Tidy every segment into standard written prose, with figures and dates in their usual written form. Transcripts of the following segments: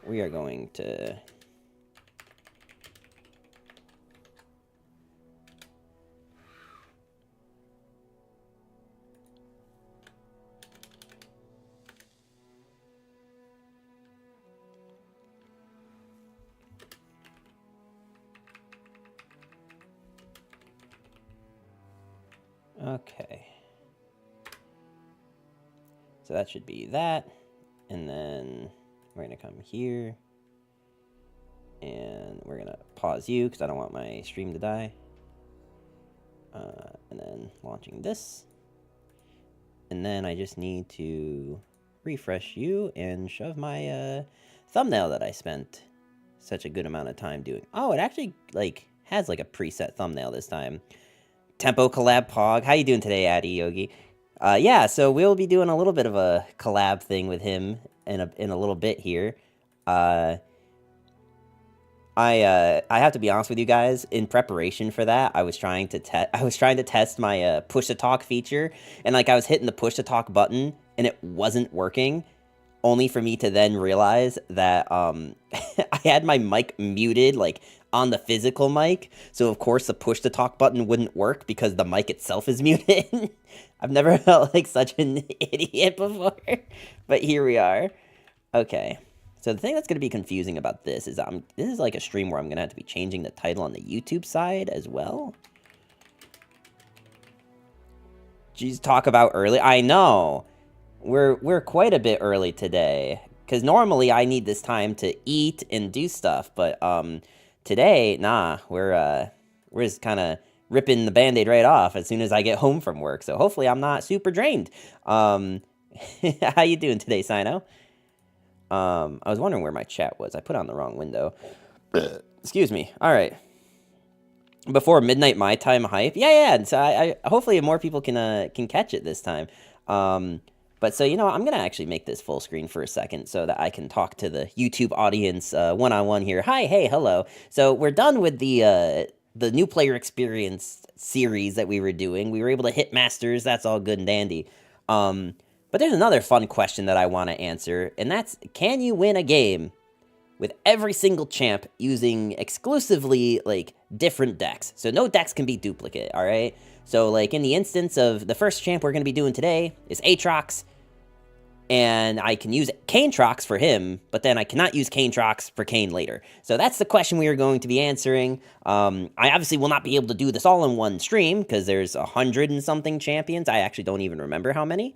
we are going to... Okay. So that should be that. And then we're going to come here. And we're going to pause you because I don't want my stream to die. And then launching this. And then I just need to refresh you and shove my thumbnail that I spent such a good amount of time doing. Oh, it actually like has like a preset thumbnail this time. Tempo collab Pog. How you doing today, Addy Yogi? Yeah, so we'll be doing a little bit of a collab thing with him in a little bit here. I have to be honest with you guys. In preparation for that, I was trying to test my push to talk feature, and like I was hitting the push to talk button, and it wasn't working. Only for me to then realize that I had my mic muted, like on the physical mic, so of course the push to talk button wouldn't work because the mic itself is muted. I've never felt like such an idiot before, but here we are. Okay, so the thing that's going to be confusing about this is this is like a stream where I'm going to have to be changing the title on the YouTube side as well. Jeez, talk about early. I know we're quite a bit early today because normally I need this time to eat and do stuff, but today, nah, we're just kind of ripping the Band-Aid right off as soon as I get home from work. So hopefully I'm not super drained. How you doing today, Sino? I was wondering where my chat was. I put on the wrong window. Excuse me. All right. Before midnight my time hype. Yeah. So I hopefully more people can catch it this time. But so, you know, I'm going to actually make this full screen for a second so that I can talk to the YouTube audience one-on-one here. Hi, hey, hello. So we're done with the new player experience series that we were doing. We were able to hit masters. That's all good and dandy. But there's another fun question that I want to answer, and that's, can you win a game with every single champ using exclusively, like, different decks? So no decks can be duplicate, all right? So, like, in the instance of the first champ we're going to be doing today is Aatrox, and I can use Canetrox for him, but then I cannot use Canetrox for Kane later. So that's the question we are going to be answering. I obviously will not be able to do this all in one stream, because there's 100 and something champions. I actually don't even remember how many.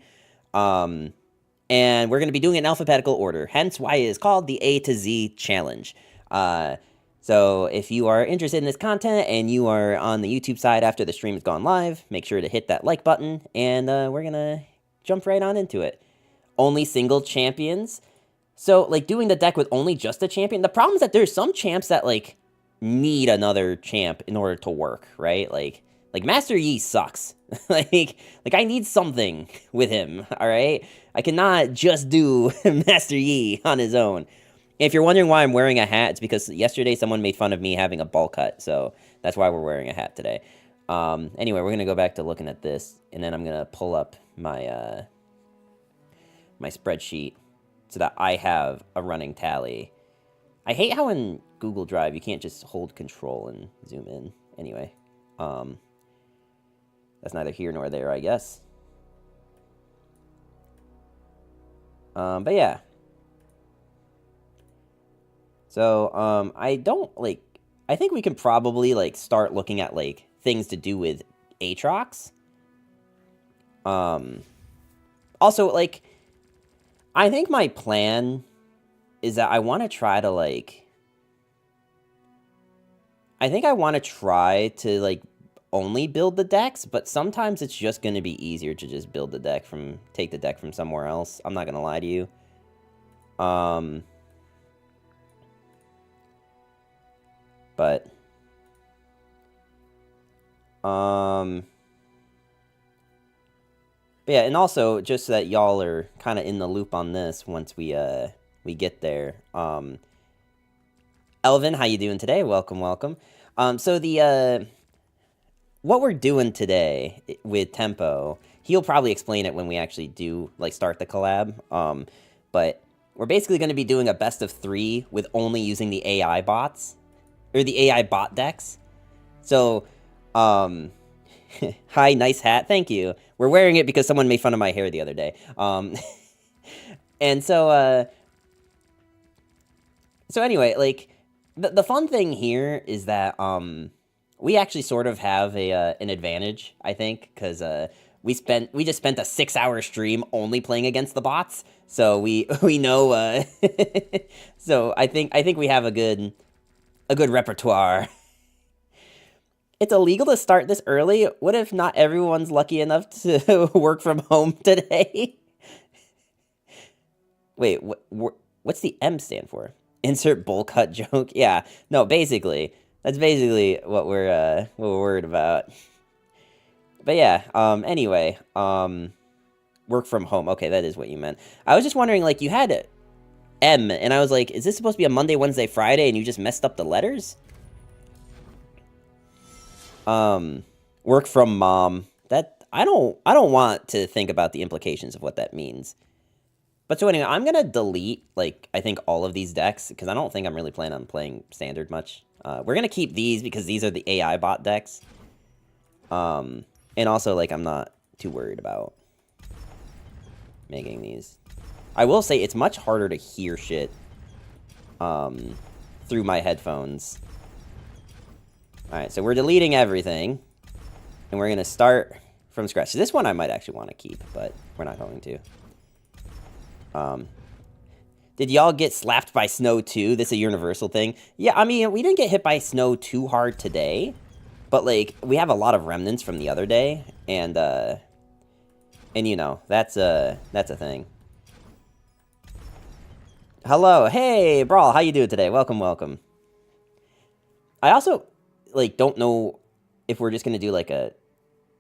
And we're going to be doing it in alphabetical order, hence why it is called the A to Z Challenge. So if you are interested in this content and you are on the YouTube side after the stream has gone live, make sure to hit that like button, and we're going to jump right on into it. Only single champions. So, like, doing the deck with only just a champion, the problem is that there's some champs that, like, need another champ in order to work, right? Like Master Yi sucks. like, I need something with him, all right? I cannot just do Master Yi on his own. If you're wondering why I'm wearing a hat, it's because yesterday someone made fun of me having a ball cut, so that's why we're wearing a hat today. Anyway, we're going to go back to looking at this, and then I'm going to pull up my, my spreadsheet so that I have a running tally. I hate how in Google Drive you can't just hold control and zoom in. Anyway, that's neither here nor there, I guess. But yeah. So, I think we can probably, like, start looking at, like, things to do with Aatrox. Also, like, I think my plan is that I want to try to, like... I think I want to try to, like, only build the decks, but sometimes it's just going to be easier to just build the deck from... take the deck from somewhere else. I'm not going to lie to you. But... But yeah, and also, just so that y'all are kind of in the loop on this once we get there. Elvin, how you doing today? Welcome, welcome. So the, what we're doing today with Tempo, he'll probably explain it when we actually do, like, start the collab. But we're basically going to be doing a best of 3 with only using the AI bots, or the AI bot decks. So, hi, nice hat, thank you. We're wearing it because someone made fun of my hair the other day. And so anyway, like, the fun thing here is that, we actually sort of have an advantage, I think, because, we just spent a 6-hour stream only playing against the bots, so we know, so I think we have a good repertoire. It's illegal to start this early. What if not everyone's lucky enough to work from home today? Wait, what's the M stand for? Insert bowl cut joke? Yeah, no, basically. That's basically what we're worried about. But yeah, anyway, work from home. Okay, that is what you meant. I was just wondering, like, you had M, and I was like, is this supposed to be a Monday, Wednesday, Friday, and you just messed up the letters? Work from mom. That, I don't want to think about the implications of what that means. But so anyway, I'm gonna delete, like, I think all of these decks, because I don't think I'm really planning on playing standard much. We're gonna keep these, because these are the AI bot decks. And also, like, I'm not too worried about making these. I will say, it's much harder to hear shit, through my headphones. Alright, so we're deleting everything, and we're gonna start from scratch. So this one I might actually want to keep, but we're not going to. Did y'all get slapped by snow too? This is a universal thing. Yeah, I mean, we didn't get hit by snow too hard today, but, like, we have a lot of remnants from the other day, and you know, that's a thing. Hello, hey, Brawl, how you doing today? Welcome, welcome. I also, like, don't know if we're just gonna do, like, a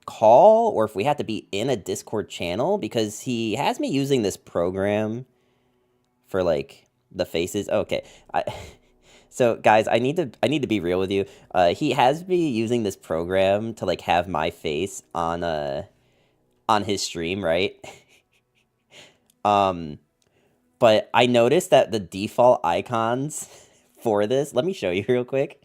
call, or if we have to be in a Discord channel, because he has me using this program for, like, the faces. Okay, so guys, I need to be real with you. He has me using this program to, like, have my face on his stream, right? But I noticed that the default icons for this, let me show you real quick.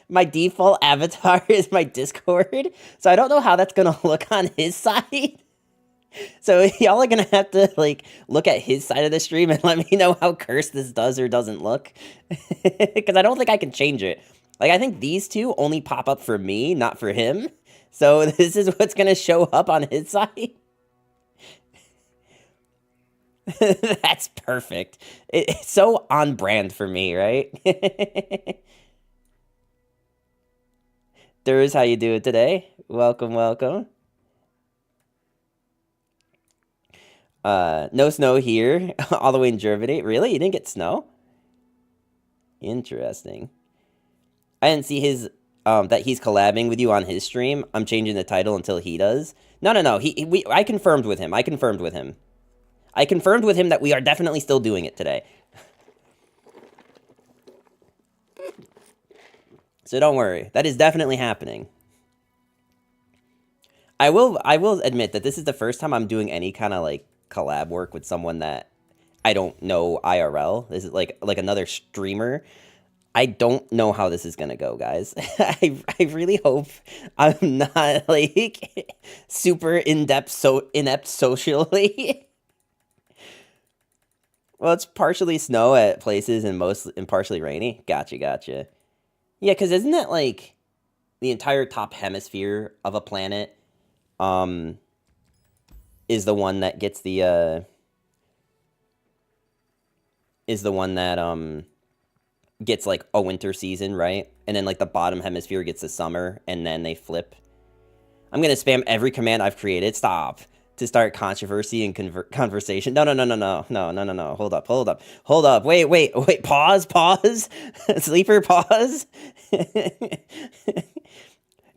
My default avatar is my Discord, so I don't know how that's gonna look on his side. So y'all are gonna have to, like, look at his side of the stream and let me know how cursed this does or doesn't look. Because I don't think I can change it. Like, I think these two only pop up for me, not for him. So this is what's gonna show up on his side. That's perfect. It's so on brand for me, right? Durs, how you doing today? Welcome, welcome. No snow here, all the way in Germany. Really? You didn't get snow? Interesting. I didn't see his, that he's collabing with you on his stream. I'm changing the title until he does. No. I confirmed with him. I confirmed with him that we are definitely still doing it today. So don't worry. That is definitely happening. I will admit that this is the first time I'm doing any kind of, like, collab work with someone that I don't know IRL. This is like another streamer. I don't know how this is gonna go, guys. I really hope I'm not, like, super inept socially. Well, it's partially snow at places and partially rainy. Gotcha. Yeah, because isn't that, like, the entire top hemisphere of a planet is the one that gets the gets, like, a winter season, right? And then, like, the bottom hemisphere gets the summer, and then they flip. I'm gonna spam every command I've created. Stop. To start controversy and conversation. No. Hold up. Wait. Pause. Sleeper, pause.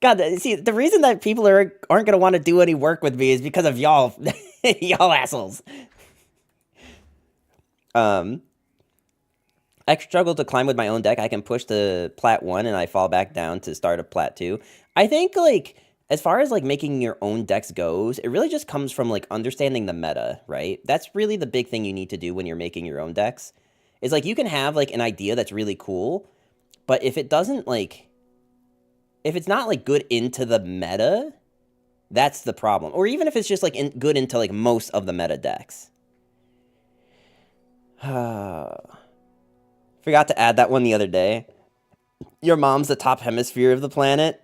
God, see, the reason that people aren't gonna want to do any work with me is because of y'all, y'all assholes. I struggle to climb with my own deck. I can push to plat 1 and I fall back down to start a plat 2. I think, like, as far as like making your own decks goes, it really just comes from like understanding the meta, right? That's really the big thing you need to do when you're making your own decks. Is like you can have like an idea that's really cool, but if it doesn't like, if it's not like good into the meta, that's the problem. Or even if it's just like good into like most of the meta decks. Forgot to add that one the other day. Your mom's the top hemisphere of the planet.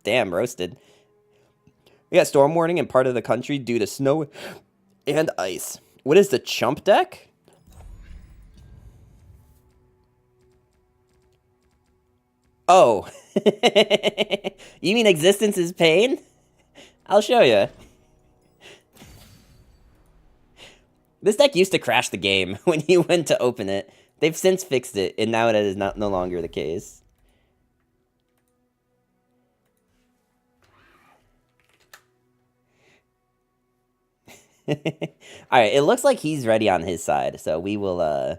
Damn, roasted. We got storm warning in part of the country due to snow and ice. What is the chump deck? Oh. You mean existence is pain? I'll show you. This deck used to crash the game when you went to open it. They've since fixed it, and now it is no longer the case. Alright, it looks like he's ready on his side, so we will,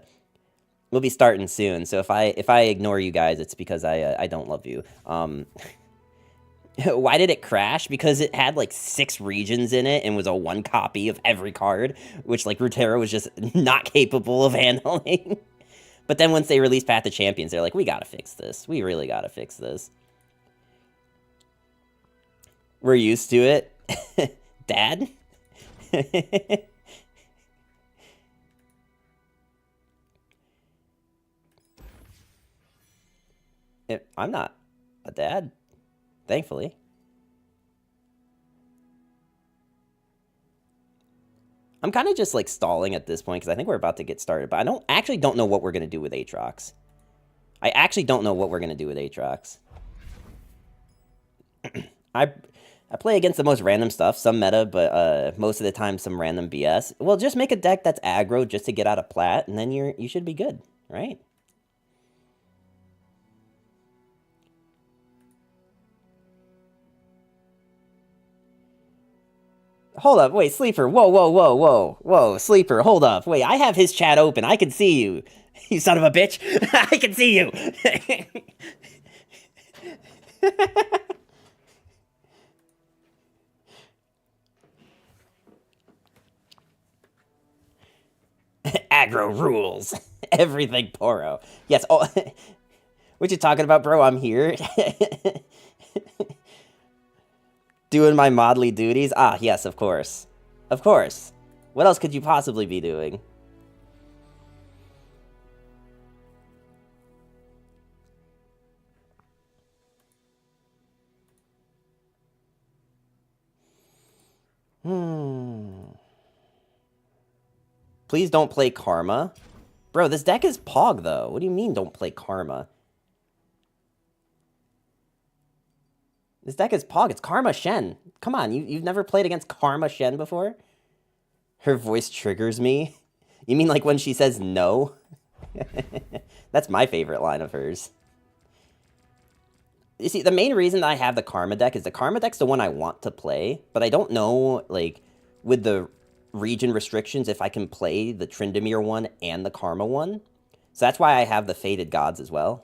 we'll be starting soon. So if I ignore you guys, it's because I don't love you. Why did it crash? Because it had like 6 regions in it and was a 1 copy of every card, which like Runeterra was just not capable of handling. But then once they released Path to Champions, they're like, we gotta fix this. We really gotta fix this. We're used to it. Dad? I'm not a dad, thankfully. I'm kind of just like stalling at this point because I think we're about to get started, but I actually don't know what we're going to do with Aatrox. I actually don't know what we're going to do with Aatrox. I play against the most random stuff, some meta, but most of the time some random BS. Well, just make a deck that's aggro just to get out of plat, and then you should be good, right? Hold up, wait, Sleeper, whoa, whoa, whoa, whoa, whoa, Sleeper, hold up, wait, I have his chat open, I can see you, you son of a bitch, I can see you. Aggro rules. Everything Poro. Yes, oh, what you talking about, bro? I'm here. Doing my modly duties? Ah, yes, of course. Of course. What else could you possibly be doing? Please don't play Karma. Bro, this deck is Pog, though. What do you mean don't play Karma? This deck is Pog. It's Karma Shen. Come on, you've never played against Karma Shen before? Her voice triggers me. You mean like when she says no? That's my favorite line of hers. You see, the main reason I have the Karma deck is the Karma deck's the one I want to play, but I don't know, like, with the region restrictions, if I can play the Tryndamere one and the Karma one. So that's why I have the Fated Gods as well.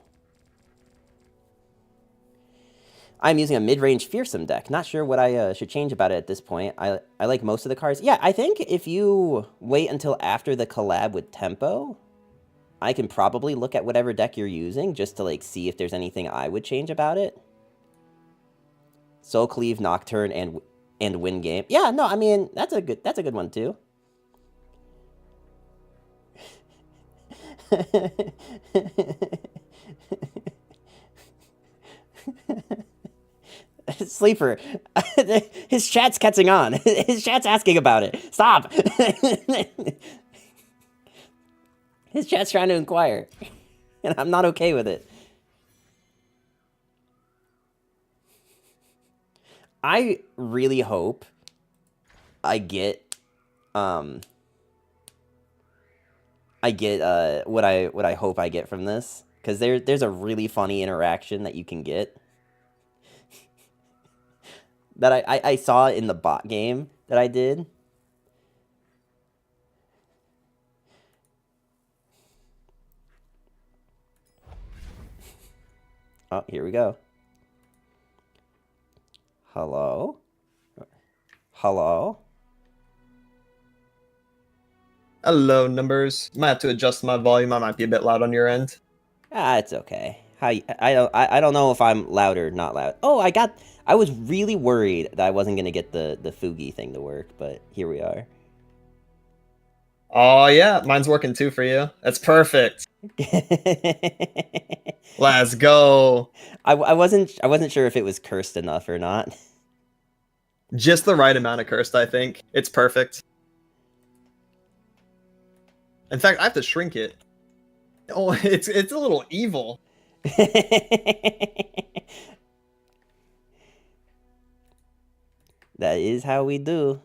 I'm using a mid-range Fearsome deck. Not sure what I should change about it at this point. I like most of the cards. Yeah, I think if you wait until after the collab with Tempo, I can probably look at whatever deck you're using just to like see if there's anything I would change about it. Soul Cleave, Nocturne, and win game. Yeah, no, I mean that's a good one too. Sleeper, his chat's catching on. His chat's asking about it. Stop. His chat's trying to inquire, and I'm not okay with it. I really hope I get what I hope I get from this, because there's a really funny interaction that you can get that I saw in the bot game that I did. Oh, here we go. Hello? Hello? Hello, numbers. Might have to adjust my volume. I might be a bit loud on your end. It's okay. I don't know if I'm loud or not loud. Oh, I was really worried that I wasn't gonna get the Fugi thing to work, but here we are. Oh yeah, mine's working too for you. That's perfect. Let's go. I wasn't sure if it was cursed enough or not. Just the right amount of cursed, I think. It's perfect. In fact, I have to shrink it. Oh, it's a little evil. That is how we do.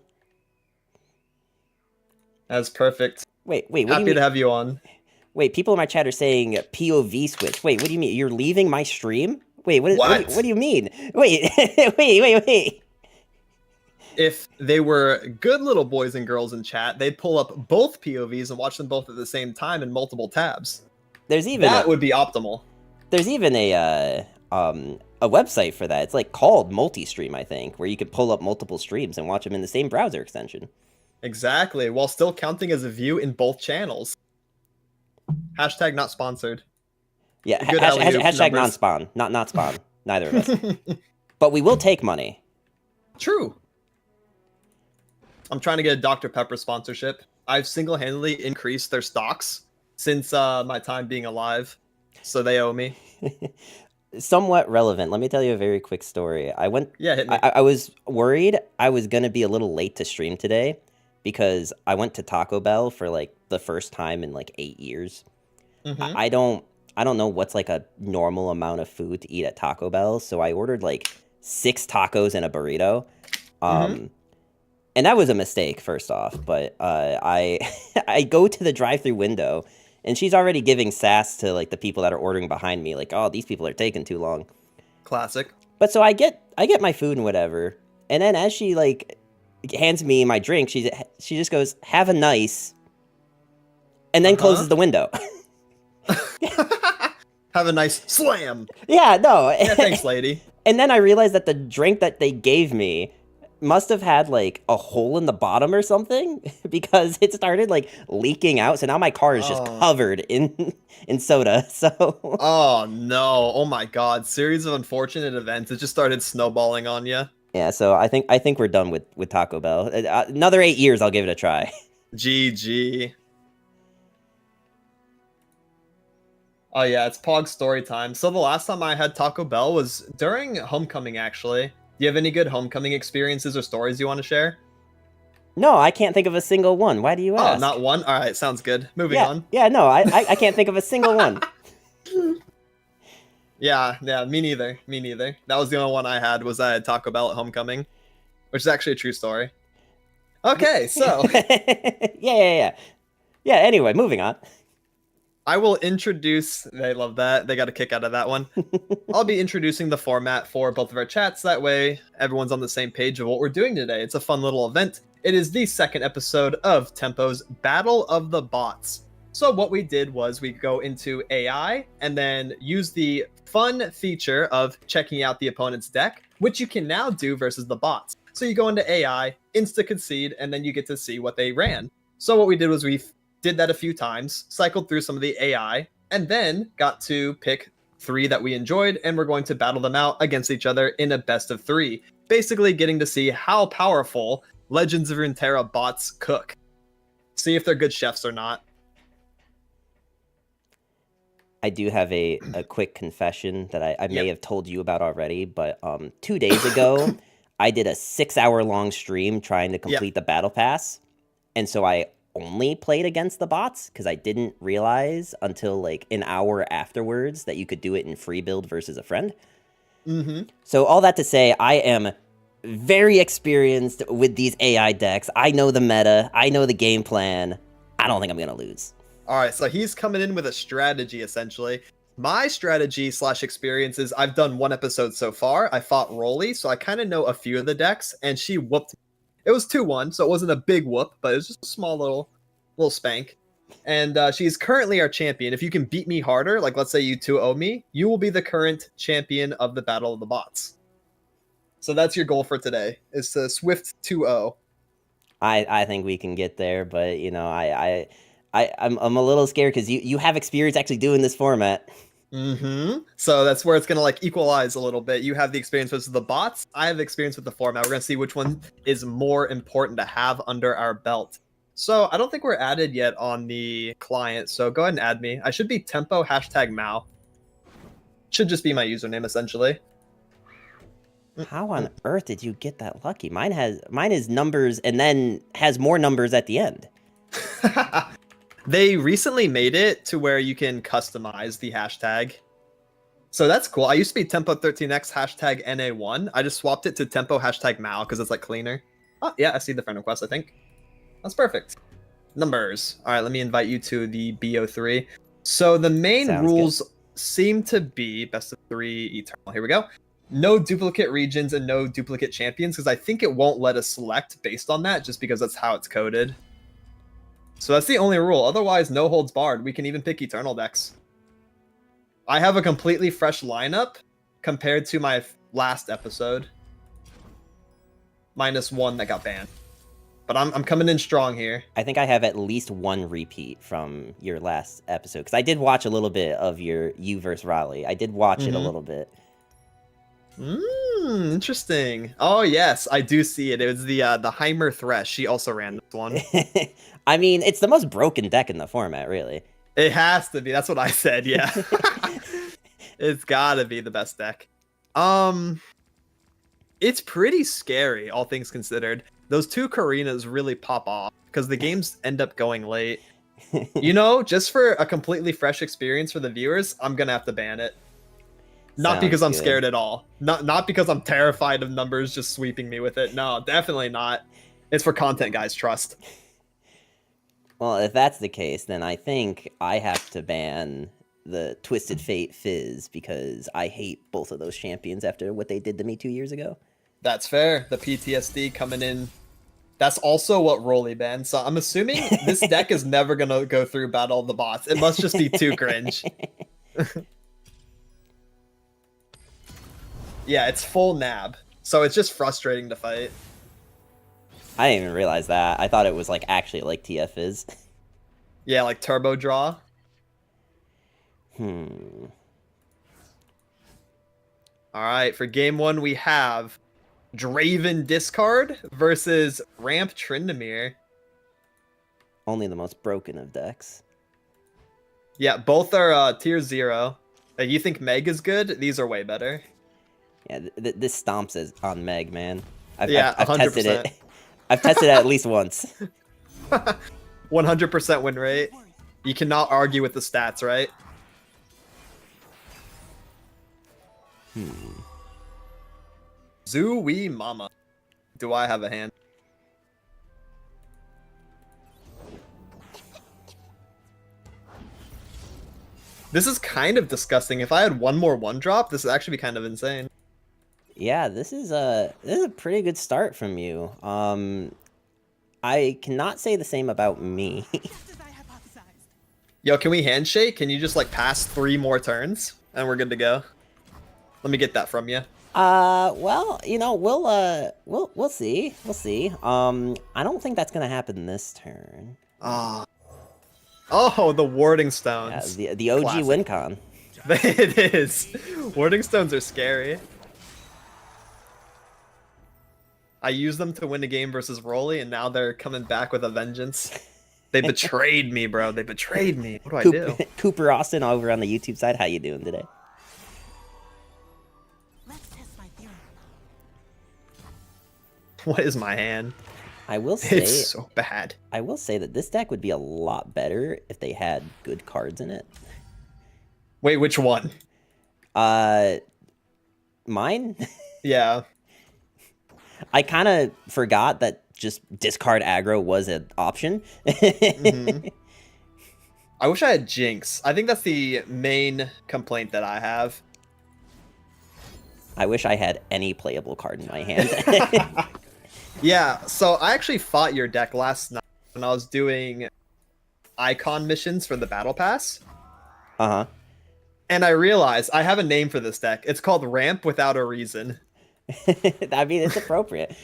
That's perfect. Wait, what do you Happy mean? to have you on. Wait, people in my chat are saying POV switch. Wait, what do you mean? You're leaving my stream? Wait, what do you mean? Wait, wait. If they were good little boys and girls in chat, they'd pull up both POVs and watch them both at the same time in multiple tabs. That would be optimal. There's even a website for that. It's like called Multi-Stream, I think, where you could pull up multiple streams and watch them in the same browser extension. Exactly, while still counting as a view in both channels. Hashtag not sponsored. Yeah, hashtag non-spawn. Not spawn. Neither of us. But we will take money. True. I'm trying to get a Dr. Pepper sponsorship. I've single-handedly increased their stocks since my time being alive, so they owe me. Somewhat relevant. Let me tell you a very quick story. Hit me. I was worried I was gonna be a little late to stream today because I went to Taco Bell for like the first time in like 8 years. Mm-hmm. I don't know what's like a normal amount of food to eat at Taco Bell, so I ordered like 6 tacos and a burrito. And that was a mistake, first off, but I I go to the drive-thru window, and she's already giving sass to like the people that are ordering behind me, like, oh, these people are taking too long. Classic. But so I get my food and whatever, and then as she like hands me my drink, she just goes, "Have a nice," and then closes the window. Have a nice slam. Yeah, no. Yeah, thanks, lady. And then I realized that the drink that they gave me must have had like a hole in the bottom or something because it started like leaking out. So now my car is just covered in soda. So oh no. Oh my god. Series of unfortunate events. It just started snowballing on you. Yeah, so I think we're done with Taco Bell. Another 8 years I'll give it a try. GG. Oh yeah, it's Pog story time. So the last time I had Taco Bell was during homecoming, actually. Do you have any good homecoming experiences or stories you want to share? No, I can't think of a single one. Why do you ask? Oh, not one? All right, sounds good. Moving on. Yeah, no, I can't think of a single one. Yeah, me neither. That was the only one I had, was I had Taco Bell at homecoming, which is actually a true story. Okay, so. Yeah, anyway, moving on. I will introduce, they love that, they got a kick out of that one. I'll be introducing the format for both of our chats, that way everyone's on the same page of what we're doing today. It's a fun little event. It is the second episode of Tempo's Battle of the Bots. So what we did was we go into AI and then use the fun feature of checking out the opponent's deck, which you can now do versus the bots. So you go into AI, insta-concede, and then you get to see what they ran. So what we did was we did that a few times, cycled through some of the AI, and then got to pick 3 that we enjoyed, and we're going to battle them out against each other in a best of 3. Basically getting to see how powerful Legends of Runeterra bots cook. See if they're good chefs or not. I do have a quick confession that I may have told you about already, but 2 days ago, I did a 6-hour-long stream trying to complete the Battle Pass, and so I only played against the bots because I didn't realize until like an hour afterwards that you could do it in free build versus a friend. So all that to say, I am very experienced with these AI decks. I know the meta. I know the game plan. I don't think I'm going to lose. All right, so he's coming in with a strategy, essentially. My strategy / experience is I've done 1 episode so far. I fought Rolly, so I kind of know a few of the decks, and she whooped me. It was 2-1, so it wasn't a big whoop, but it was just a small little spank. And she's currently our champion. If you can beat me harder, like let's say you 2-0 me, you will be the current champion of the Battle of the Bots. So that's your goal for today, is to Swift 2-0. I think we can get there, but you know, I'm a little scared because you have experience actually doing this format. So that's where it's gonna like equalize a little bit. You have the experience with the bots. I have the experience with the format. We're gonna see which one is more important to have under our belt. So I don't think we're added yet on the client. So go ahead and add me. I should be tempo #Mao. Should just be my username essentially. How on earth did you get that lucky? Mine is numbers and then has more numbers at the end. They recently made it to where you can customize the hashtag. So that's cool. I used to be tempo13x #NA1. I just swapped it to tempo #Mao because it's like cleaner. Oh, yeah, I see the friend request, I think. That's perfect. Numbers. All right, let me invite you to the BO3. So the main rules seem to be best of 3 eternal. Here we go. No duplicate regions and no duplicate champions, because I think it won't let us select based on that, just because that's how it's coded. So that's the only rule. Otherwise, no holds barred. We can even pick eternal decks. I have a completely fresh lineup compared to my last episode. -1 that got banned. But I'm coming in strong here. I think I have at least one repeat from your last episode, because I did watch a little bit of you versus Raleigh. I did watch it a little bit. Interesting. Oh yes, I do see it. It was the Heimer Thresh. She also ran this one. I mean, it's the most broken deck in the format, really. It has to be. That's what I said. Yeah, it's gotta be the best deck. It's pretty scary, all things considered. Those 2 Karinas really pop off because the games end up going late. You know, just for a completely fresh experience for the viewers, I'm gonna have to ban it. Not because I'm scared at all. Not because I'm terrified of numbers just sweeping me with it. No, definitely not. It's for content, guys. Trust. Well, if that's the case, then I think I have to ban the Twisted Fate Fizz, because I hate both of those champions after what they did to me 2 years ago. That's fair. The PTSD coming in. That's also what Rolly banned. So I'm assuming this deck is never going to go through Battle of the Bots. It must just be too cringe. Yeah, it's full nab. So it's just frustrating to fight. I didn't even realize that. I thought it was like actually like TF is. Yeah, like turbo draw. All right, for game 1 we have Draven Discard versus Ramp Tryndamere. Only the most broken of decks. Yeah, both are tier 0. You think Meg is good? These are way better. Yeah, this stomps is on Meg, man. I've 100%. tested it. I've tested it at least once. 100% win rate. You cannot argue with the stats, right? Zooey Mama. Do I have a hand? This is kind of disgusting. If I had one more 1-drop, this would actually be kind of insane. Yeah, this is a pretty good start from you. I cannot say the same about me. Yo, can we handshake? Can you just like pass 3 more turns and we're good to go? Let me get that from you. Well, you know, we'll see. We'll see. I don't think that's gonna happen this turn. Oh, the warding stones. Yeah, the OG Classic. win con. It is. Warding stones are scary. I used them to win a game versus Rolly, and now they're coming back with a vengeance. They betrayed me, bro. They betrayed me. What do I do? Cooper Austin over on the YouTube side. How you doing today? Let's test my theory. What is my hand? I will say It's so bad. I will say that this deck would be a lot better if they had good cards in it. Wait, which one? Mine? Yeah. I kind of forgot that just discard aggro was an option. I wish I had Jinx. I think that's the main complaint that I have. I wish I had any playable card in my hand. Yeah, so I actually fought your deck last night when I was doing icon missions for the Battle Pass. Uh-huh. And I realized I have a name for this deck. It's called Ramp Without a Reason. I mean, it's appropriate.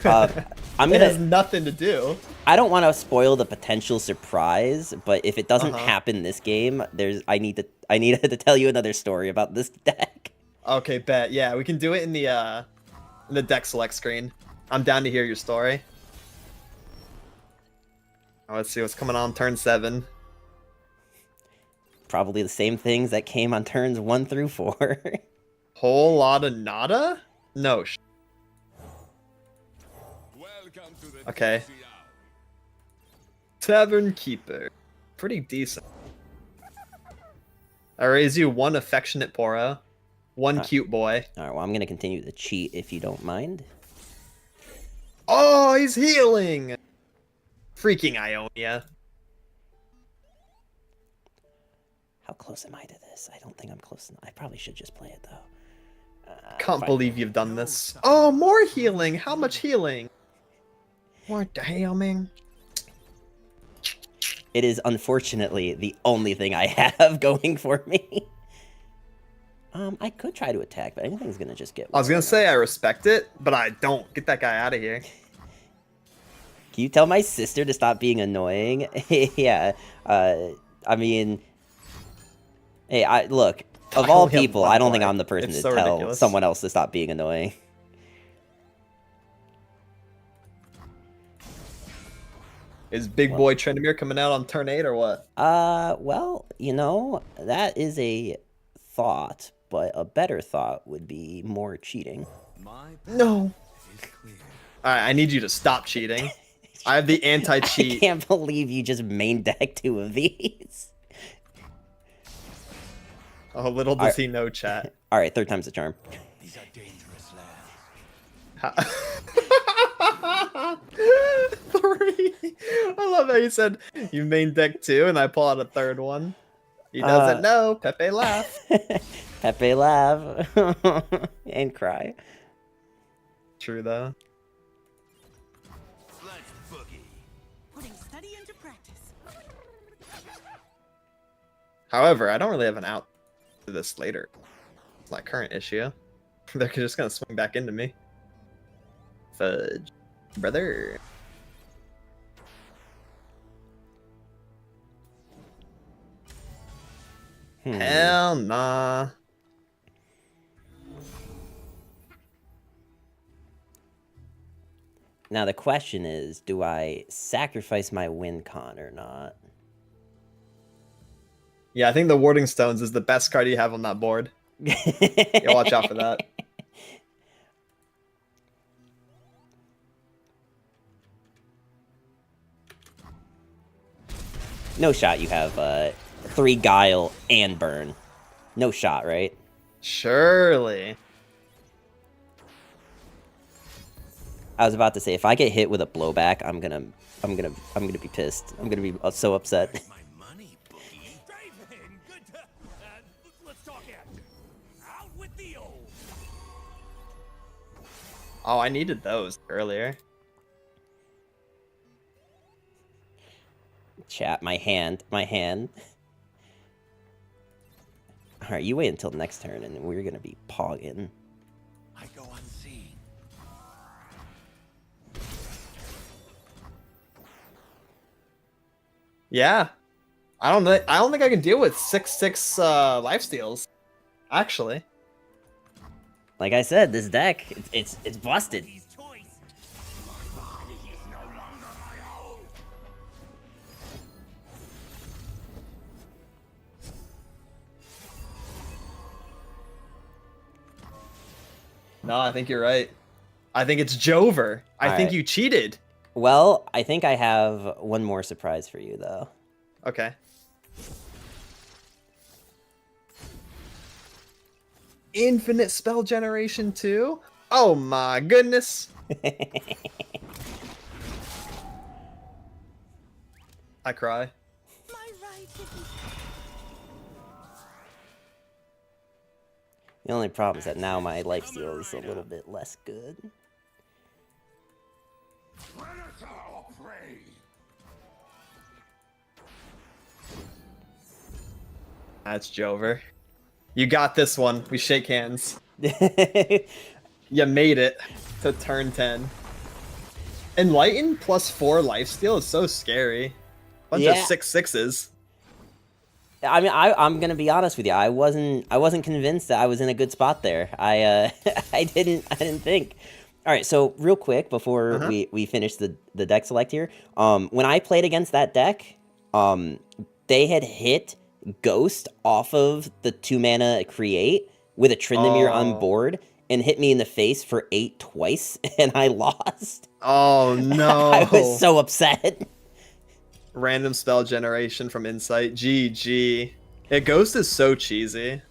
I'm It has gonna. nothing to do. I don't want to spoil the potential surprise, but if it doesn't Uh-huh. happen this game, I need to tell you another story about this deck. Okay, bet. Yeah, we can do it in the deck select screen. I'm down to hear your story. Oh, let's see what's coming on turn 7. Probably the same things that came on turns 1 through 4. Whole lot of nada? No. Okay. Tavern Keeper. Pretty decent. I raise you 1 affectionate Poro. 1 cute boy. Alright, well, I'm gonna continue to cheat if you don't mind. Oh, he's healing! Freaking Ionia. How close am I to this? I don't think I'm close enough. I probably should just play it, though. Can't believe you've done this. Oh, more healing! How much healing? More damning. It is unfortunately the only thing I have going for me. I could try to attack, but anything's gonna just get... I was gonna say I respect it, but I don't. Get that guy out of here. Can you tell my sister to stop being annoying? Yeah, I mean... Hey, look, of all people, I don't think I'm the person to tell someone else to stop being annoying. Is Big Boy Trendemir coming out on turn 8 or what? Well, you know, that is a thought, but a better thought would be more cheating. No. Alright, I need you to stop cheating. I have the anti-cheat. I can't believe you just main deck 2 of these. Oh, little does he know, chat. Alright, 3rd time's the charm. These are dangerous lands. 3. I love how you said you main deck 2 and I pull out a 3rd one. He doesn't know. Pepe laugh. Pepe laugh. And cry. True though. Let's boogie. Putting study into practice. However, I don't really have an out to this later. It's my current issue. They're just gonna swing back into me. Fudge. Brother. Hell nah. Now the question is, do I sacrifice my win con or not? Yeah, I think the Warding Stones is the best card you have on that board. Yeah, watch out for that. No shot you have 3 Guile and Burn. No shot, right? Surely. I was about to say, if I get hit with a blowback, I'm gonna be pissed. I'm gonna be so upset. My money, boogie. Draven, good to... let's talk action. Out with the old. Oh, I needed those earlier. Chat, my hand. Alright, you wait until next turn and we're gonna be pogging. I go unseen. Yeah. I don't think I can deal with 6/6 lifesteals. Actually. Like I said, this deck, it's busted. No, I think you're right. I think it's Jover. I think you cheated. Well, I think I have one more surprise for you, though. Okay. Infinite spell generation 2? Oh my goodness. I cry. My right The only problem is that now my lifesteal is a little bit less good. That's Jover. You got this one. We shake hands. You made it to turn 10. Enlighten plus 4 lifesteal is so scary. Bunch of Yeah. 6/6s. I mean, I'm gonna be honest with you. I wasn't convinced that I was in a good spot there. I didn't think. All right, so real quick before we finish the deck select here, when I played against that deck, they had hit Ghost off of the 2-mana create with a Tryndamere on board and hit me in the face for 8 twice, and I lost. Oh no! I was so upset. Random spell generation from Insight. GG. Yeah, Ghost is so cheesy.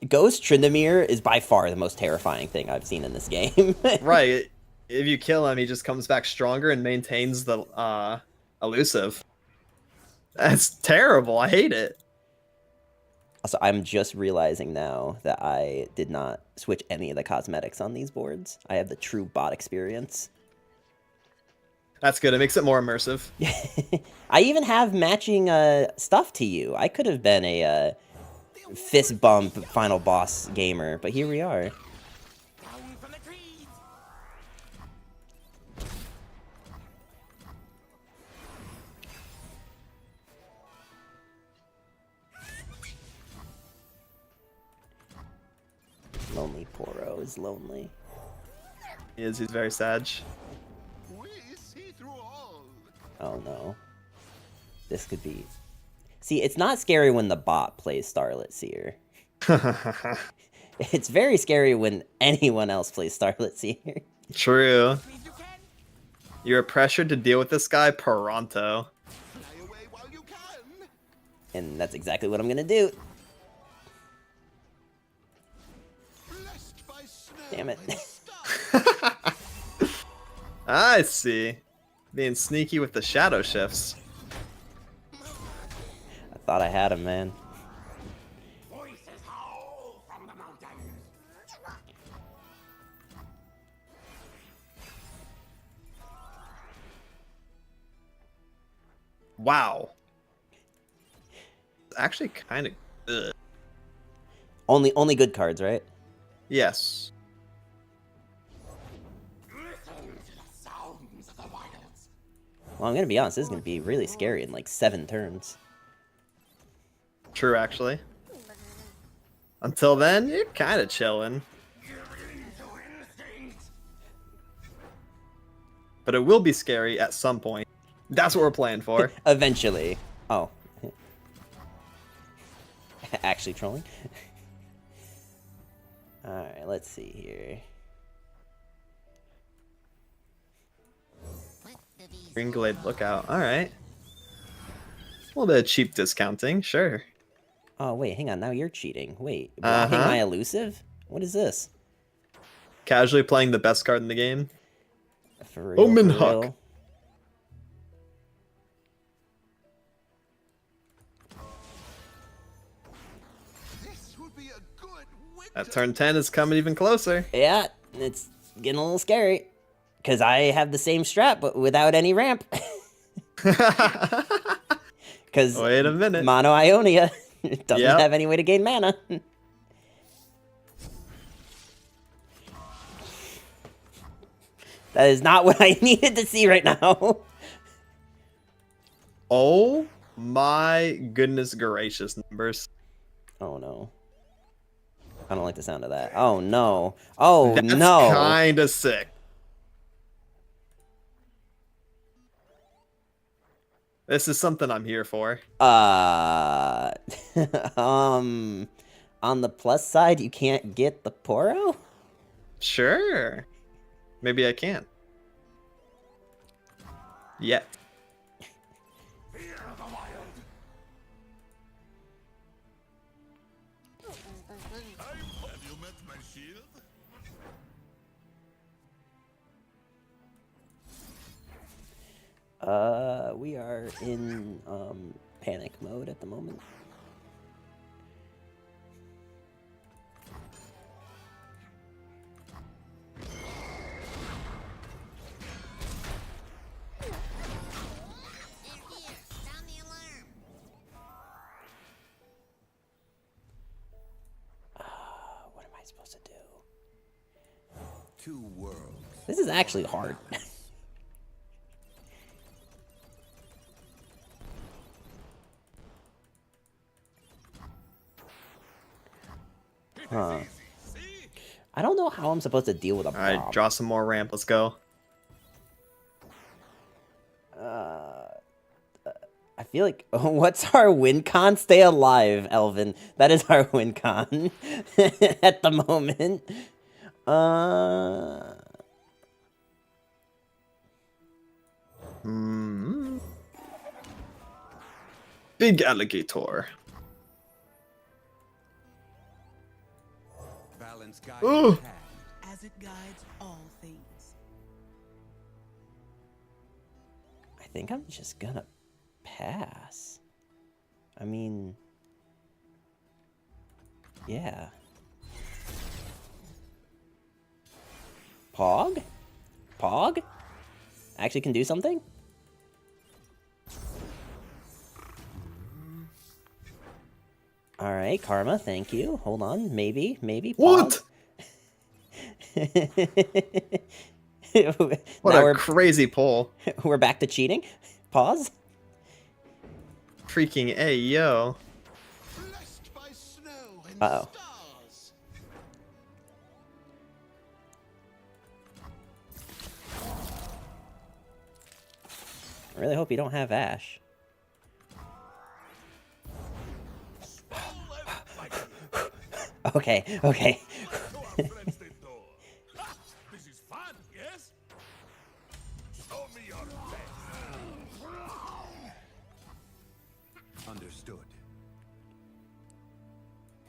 Ghost Tryndamere is by far the most terrifying thing I've seen in this game. Right. If you kill him, he just comes back stronger and maintains the elusive. That's terrible. I hate it. Also, I'm just realizing now that I did not switch any of the cosmetics on these boards. I have the true bot experience. That's good. It makes it more immersive. I even have matching stuff to you. I could have been a fist bump final boss gamer, but here we are. Down from the trees. Lonely Poro is lonely. He's very sad. We see through all. Oh no. This could be... See, it's not scary when the bot plays Starlit Seer. It's very scary when anyone else plays Starlit Seer. True. Please you can. You're pressured to deal with this guy pronto. Fly away while you can. And that's exactly what I'm gonna do. Blessed by snow Damn it. and star. I see. Being sneaky with the shadow shifts. I thought I had him, man. Voices howl from the mountains. Wow. Actually kind of good. Only good cards, right? Yes. Listen to the sounds of the wilds. Well, I'm gonna be honest, this is gonna be really scary in like 7 turns. True, actually. Until then, you're kind of chilling. Give in to instinct. But it will be scary at some point. That's what we're playing for. Eventually. Oh. Actually trolling? Alright, let's see here. Green Glade Lookout. Alright. A little bit of cheap discounting, sure. Oh, wait, hang on. Now you're cheating. Wait, blocking my elusive? What is this? Casually playing the best card in the game. For real, Omen for Huck. real? This would be a good winter. That turn 10 is coming even closer. Yeah, it's getting a little scary. Because I have the same strat, but without any ramp. Because Wait a minute. Mono Ionia doesn't Yep. have any way to gain mana. That is not what I needed to see right now. Oh my goodness gracious numbers. Oh no. I don't like the sound of that. Oh no. Oh That's no. kind of sick. This is something I'm here for. On the plus side, you can't get the Poro? Sure. Maybe I can. Yet. Fear the wild. Have you met my shield? We are in panic mode at the moment. What am I supposed to do? Two worlds. This is actually hard. Huh. I don't know how I'm supposed to deal with a bomb. Alright, draw some more ramp. Let's go. I feel like, what's our win con? Stay alive, Elvin. That is our win con at the moment. Big alligator. Balance guide Ooh. your hand. As it guides all things. I think I'm just gonna pass. I mean, yeah. Pog? Pog? Actually can do something? Alright, Karma, thank you. Hold on, maybe, Pog. What? What Now a we're, crazy pull. we're back to cheating. Pause. Freaking A, yo. Blessed by snow and Uh-oh. stars. I really hope you don't have Ash. Okay, okay. This is fun, yes? Show me your best. Understood.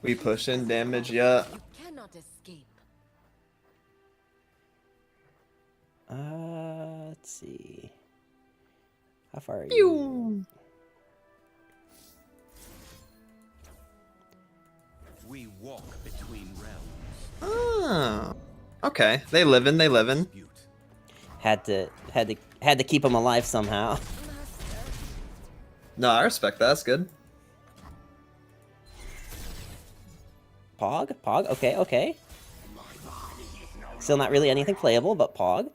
We push in damage, yeah. You cannot escape. Let's see. How far are you? We walk between realms. Oh. Okay. They live in. Butte. Had to keep him alive somehow. No, I respect that. That's good. Pog? Pog? Okay, okay. Still not really anything playable, but Pog.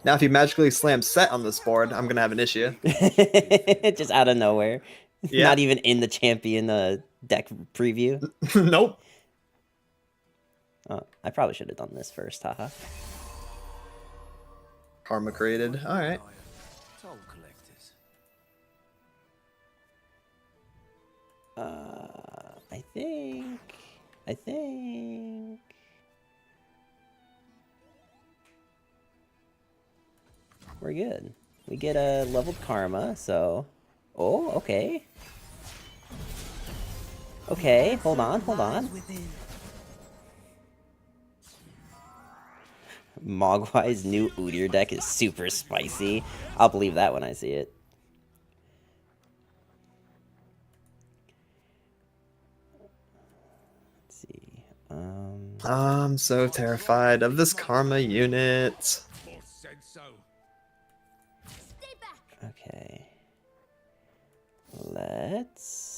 Now, if you magically slam set on this board, I'm gonna have an issue. Just out of nowhere. Yeah. Not even in the champion deck preview. Nope. Oh, I probably should have done this first, haha. Karma created. All right. Toll collectors. I think... We're good. We get a leveled Karma, so... Oh, okay. Okay, hold on. Lies within. Mogwai's new Udyr deck is super spicy. I'll believe that when I see it. Let's see. I'm so terrified of this Karma unit. Boss said so. Stay back. Okay. Let's...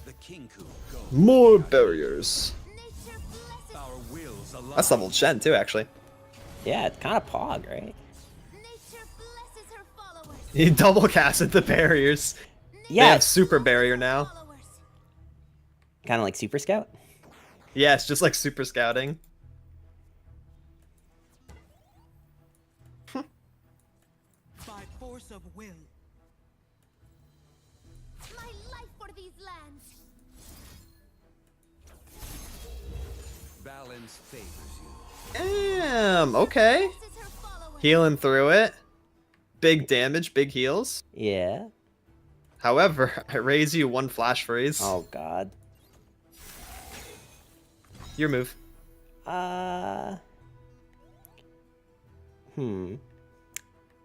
The Kinku go. More barriers. Nature blesses. Our wills align. That's leveled Shen too, actually. Yeah, it's kind of Pog, right? Nature blesses her followers. He double casted the barriers. They Yeah, have super barrier now. Followers. kind of like Super Scout. Yeah, it's just like super scouting. By force of will. My life for these lands. Balance favors you. Damn, okay. Blesses her followers. Healing through it. Big damage, big heals. Yeah. However, I raise you one flash freeze. Oh, God. Your move.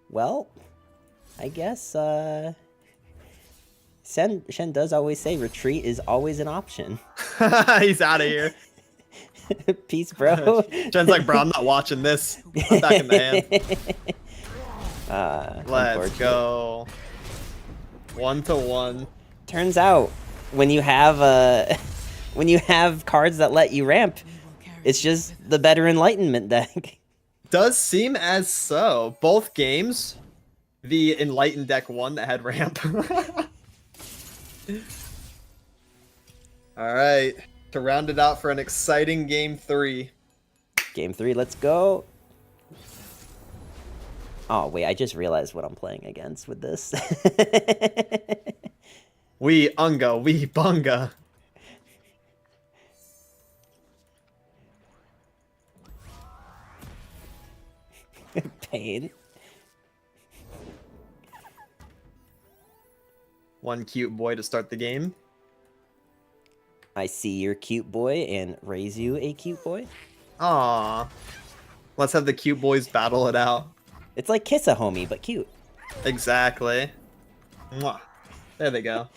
Well, I guess, Shen does always say retreat is always an option. He's out of here. Peace, bro. Jen's like, bro, I'm not watching this. I'm back in the hand. Let's Unfortunate. go. 1-1. Turns out, when you have when you have cards that let you ramp, it's just the better Enlightenment deck. Does seem as so. Both games, the Enlightened deck won that had ramp. All right, to round it out for an exciting game 3. Game 3, let's go. Oh wait, I just realized what I'm playing against with this. We unga, we bunga. Pain. One cute boy to start the game. I see your cute boy and raise you a cute boy. Aww. Let's have the cute boys battle it out. It's like Kiss a Homie, but cute. Exactly. Mwah. There they go.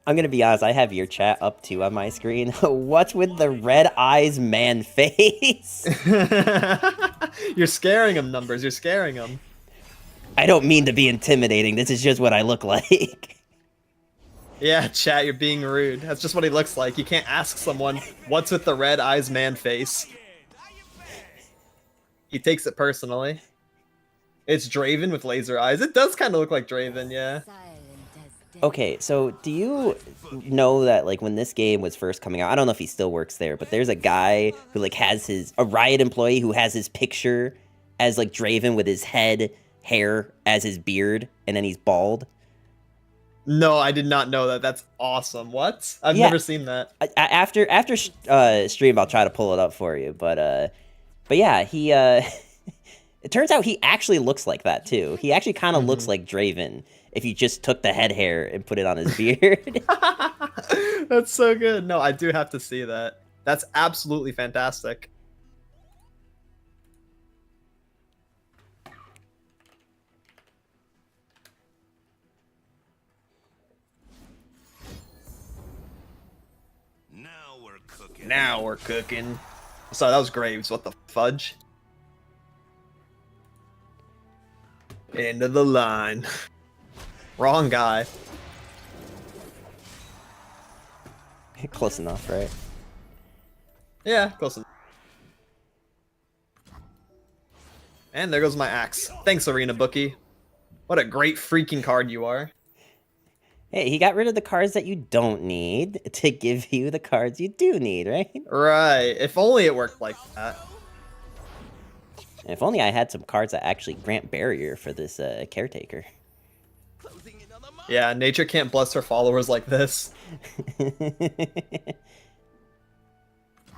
I'm gonna be honest, I have your chat up too on my screen. What's with the red eyes man face? You're scaring them, Numbers. You're scaring them. I don't mean to be intimidating, this is just what I look like. Yeah, chat, you're being rude. That's just what he looks like. You can't ask someone, what's with the red eyes man face? He takes it personally. It's Draven with laser eyes. It does kind of look like Draven, yeah. Okay, so do you know that like when this game was first coming out, I don't know if he still works there, but there's a guy who like has a Riot employee who has his picture as like Draven with his hair as his beard, and then he's bald. No, I did not know that. That's awesome. What? I've Yeah. never seen that. After stream, I'll try to pull it up for you, but yeah, he it turns out he actually looks like that too. He actually kind of looks like Draven if you just took the head hair and put it on his beard. That's so good. No, I do have to see that. That's absolutely fantastic. Now we're cooking. Now we're cooking. Sorry, that was Graves. What the fudge? End of the line. Wrong guy. Close enough, right? Yeah, close enough. And there goes my axe. Thanks, Arena Bookie. What a great freaking card you are. Hey, he got rid of the cards that you don't need to give you the cards you do need, right? Right. If only it worked like that. And if only I had some cards that actually grant barrier for this caretaker. Closing in on the mark. Yeah, nature can't bless her followers like this.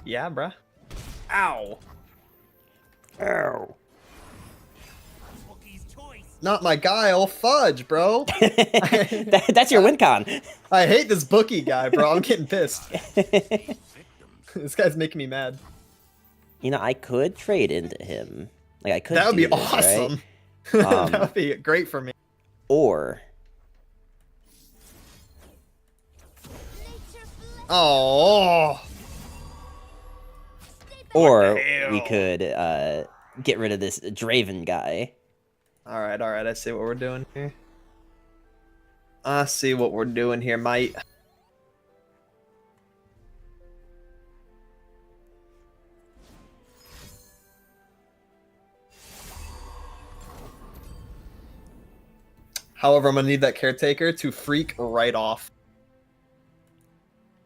Yeah, bruh. Ow. Ow. Bookie's choice. Not my guy, oh fudge, bro. That's your win con. I hate this bookie guy, bro. I'm getting pissed. This guy's making me mad. You know, I could trade into him. Like, I could That would be do this, awesome. right? That would be great for me. Or, Nature blesses. Oh. or hell? we could get rid of this Draven guy. All right. I see what we're doing here. I see what we're doing here, mate. However, I'm gonna need that caretaker to freak right off.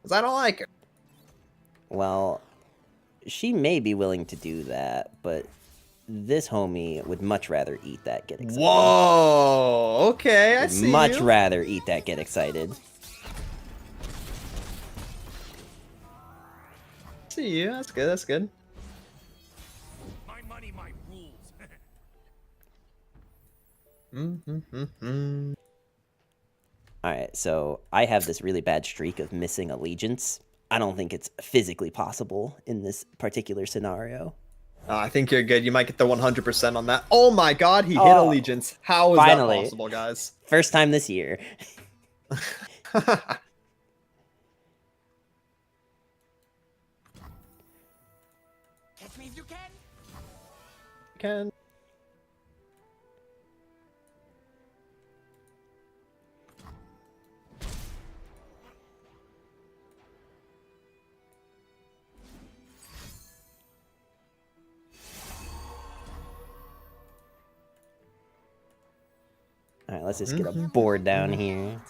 Because I don't like her. Well, she may be willing to do that, but this homie would much rather eat that get excited. Whoa! Okay, I Would see much you. rather eat that get excited. See you. That's good. That's good. My money, my rules. Mm-hmm. Alright, so I have this really bad streak of missing allegiance. I don't think it's physically possible in this particular scenario. I think you're good. You might get the 100% on that. Oh my god, he hit Oh, Allegiance. How is finally. that possible, guys? First time this year. Catch me if you can. Can. All right, let's just get a board down here.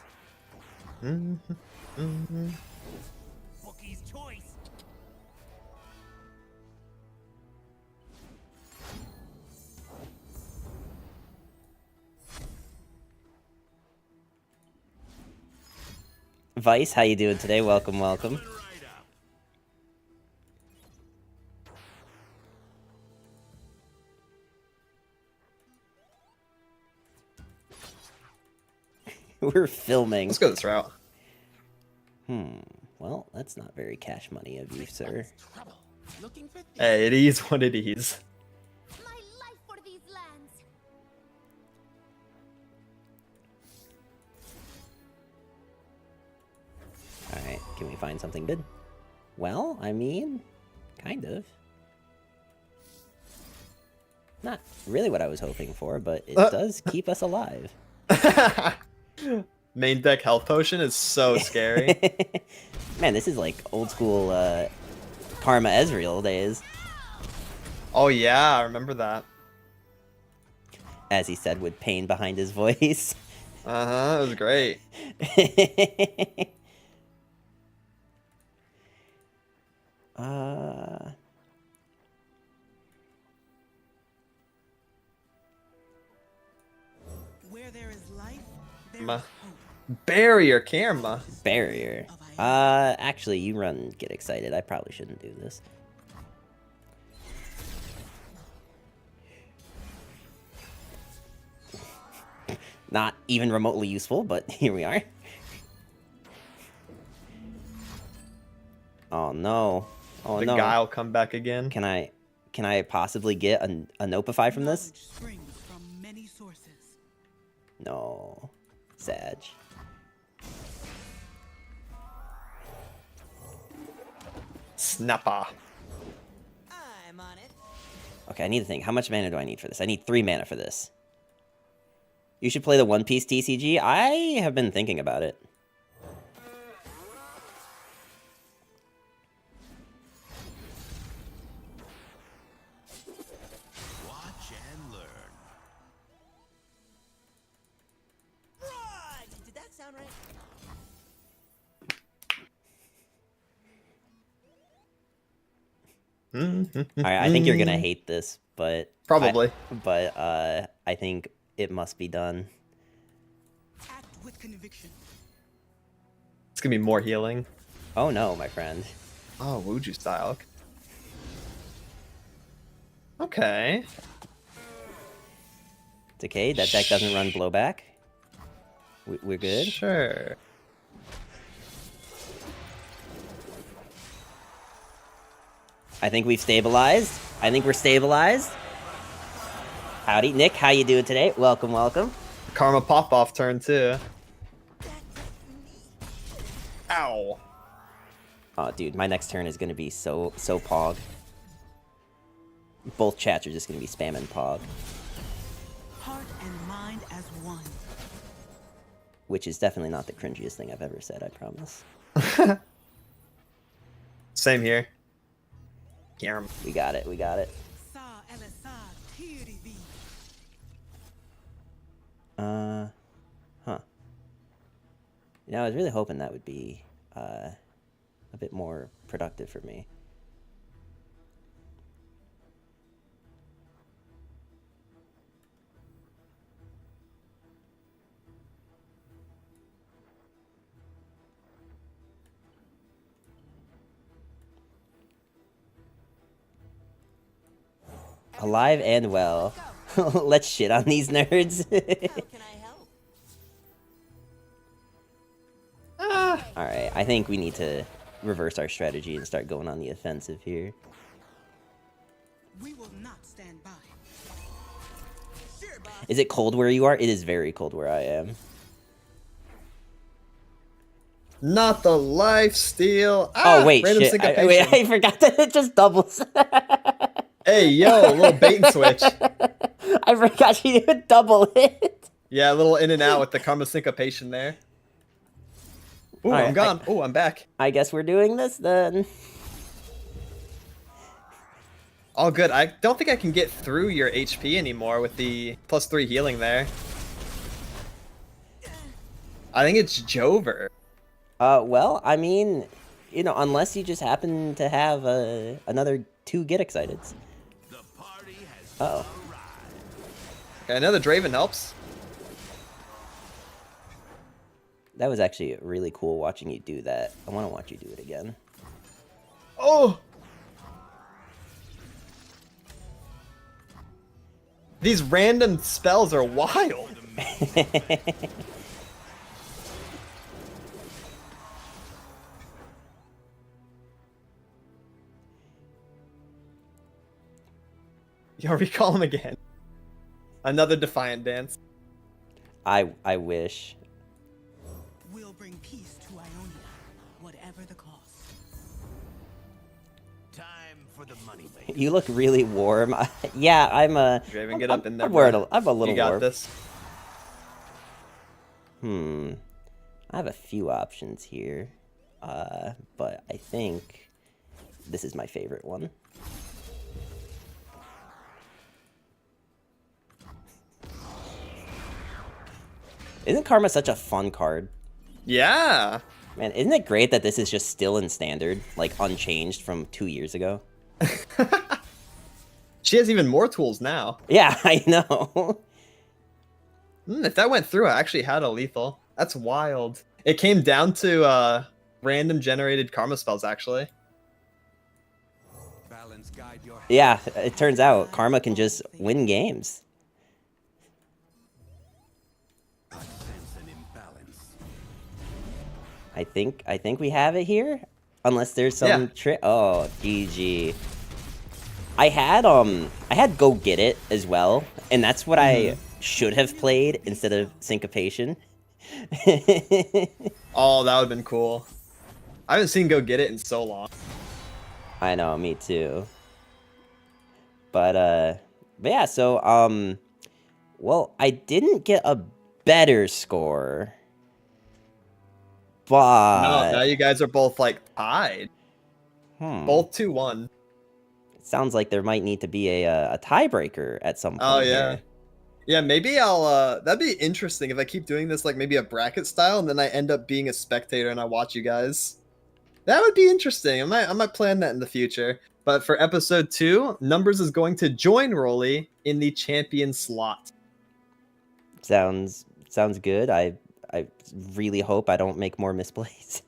Bookie's choice. Vice, how you doing today? Welcome, welcome. Coming right up. We're filming. Let's go this route. Well, that's not very cash money of you, sir. Trouble. Looking for things. Hey, it is what it is. My life for these lands. Alright, can we find something good? Well, I mean, kind of. Not really what I was hoping for, but it does keep us alive. Main deck health potion is so scary. Man, this is like old school Karma Ezreal days, Oh yeah, I remember that. as he said with pain behind his voice. It was great. Where there is life, there Ma- is hope. Barrier camera. Barrier. Actually, you run, get excited. I probably shouldn't do this. Not even remotely useful, but here we are. Oh no. Oh The no. guy will come back again. Can I possibly get a Nopify from this? Knowledge springs from many sources. No. Sag. Snapper. I'm on it. Okay, I need to think. How much mana do I need for this? I need 3 mana for this. You should play the One Piece TCG. I have been thinking about it. Watch and learn. Run! Did that sound right? All right, I think you're gonna hate this, but Probably. I think it must be done. Act with conviction. It's gonna be more healing. Oh no, my friend. Oh, Wuju style. Okay. It's okay. That deck doesn't run blowback. We're good. Sure. I think we've stabilized. I think we're stabilized. Howdy, Nick. How you doing today? Welcome, welcome. Karma pop off turn too. Ow. Oh, dude, my next turn is gonna be so pog. Both chats are just gonna be spamming pog, Heart and mind as one. which is definitely not the cringiest thing I've ever said. I promise. Same here. Yeah. We got it. We got it. Sa elasa tirivi. Huh. You know, I was really hoping that would be a bit more productive for me. Alive and well. Let's shit on these nerds. Can I help? Alright, I think we need to reverse our strategy and start going on the offensive here. We will not stand by. Sure, boss. Is it cold where you are? It is very cold where I am. Not the life steal. Oh, wait, random shit. syncopation. Wait, I forgot that it just doubles. Hey, yo, a little bait and switch. I forgot she did double hit. Yeah, a little in and out with the karma syncopation there. Ooh, Alright, I'm gone. Ooh, I'm back. I guess we're doing this then. All good. I don't think I can get through your HP anymore with the +3 healing there. I think it's Jover. Well, I mean, you know, unless you just happen to have another 2 Get Exciteds. Uh-oh. Okay, another Draven helps. That was actually really cool watching you do that. I want to watch you do it again. Oh! These random spells are wild. Yo, recall him again. Another Defiant Dance. I wish. We'll bring peace to Ionia, whatever the cost. Time for the money. You look really warm. Yeah, I'm Draven, get up in there. I'm a little You got warm. this. I have a few options here, but I think this is my favorite one. Isn't Karma such a fun card? Yeah. Man, isn't it great that this is just still in standard, like unchanged from 2 years ago? She has even more tools now. Yeah, I know. If that went through, I actually had a lethal. That's wild. It came down to random generated karma spells, actually. Balance guide your Yeah, it turns out Karma can just win games. sense and imbalance. I think we have it here, unless there's some Yeah. trick. Oh, GG. I had Go Get It as well, and that's what I should have played instead of Syncopation. Oh, that would have been cool. I haven't seen Go Get It in so long. I know, me too. But yeah, so well, I didn't get a better score. But No, now you guys are both like tied. Both 2-1. it sounds like there might need to be a tiebreaker at some point. Oh yeah. here. Yeah, maybe I'll that'd be interesting if I keep doing this like maybe a bracket style and then I end up being a spectator and I watch you guys. That would be interesting. I might plan that in the future. But for episode 2, Numbers is going to join Rolly in the champion slot. Sounds good. I really hope I don't make more misplays.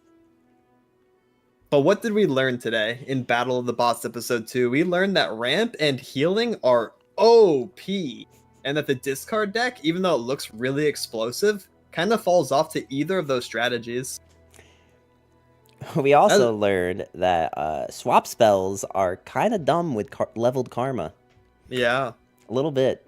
But what did we learn today in Battle of the Bots episode 2? We learned that ramp and healing are OP. And that the discard deck, even though it looks really explosive, kind of falls off to either of those strategies. We also learned that swap spells are kind of dumb with leveled karma. Yeah. A little bit.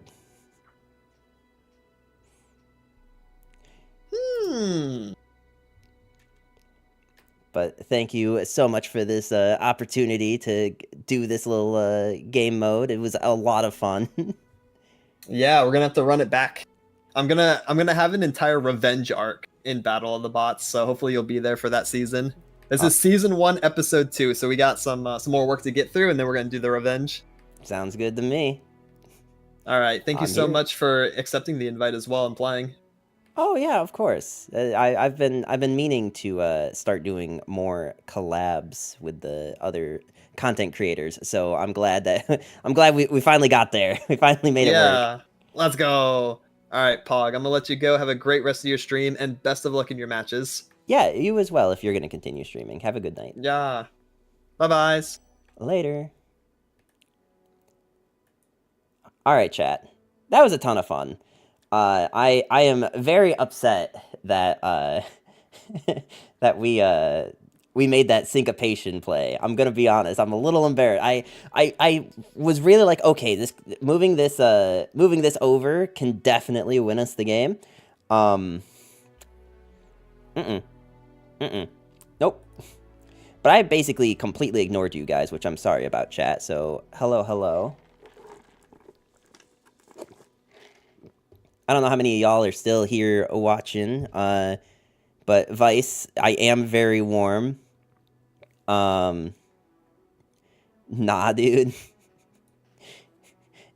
But thank you so much for this opportunity to do this little game mode. It was a lot of fun. Yeah, we're gonna have to run it back. I'm gonna have an entire revenge arc in Battle of the Bots, so hopefully you'll be there for that season. This is season 1, episode 2, so we got some more work to get through, and then we're gonna do the revenge. Sounds good to me. All right, thank you I'm so here. much for accepting the invite as well and playing. Oh yeah, of course. I've been meaning to start doing more collabs with the other content creators. So I'm glad that we finally got there. We finally made it work. Yeah, let's go. All right, Pog, I'm gonna let you go. Have a great rest of your stream, and best of luck in your matches. Yeah, you as well if you're gonna continue streaming. Have a good night. Yeah. Bye-byes. Later. All right, chat. That was a ton of fun. I am very upset that that we we made that syncopation play. I'm gonna be honest. I'm a little embarrassed. I was really like, okay, this moving this over can definitely win us the game. Nope. But I basically completely ignored you guys, which I'm sorry about, chat. So hello. I don't know how many of y'all are still here watching. But Vice, I am very warm. Nah, dude.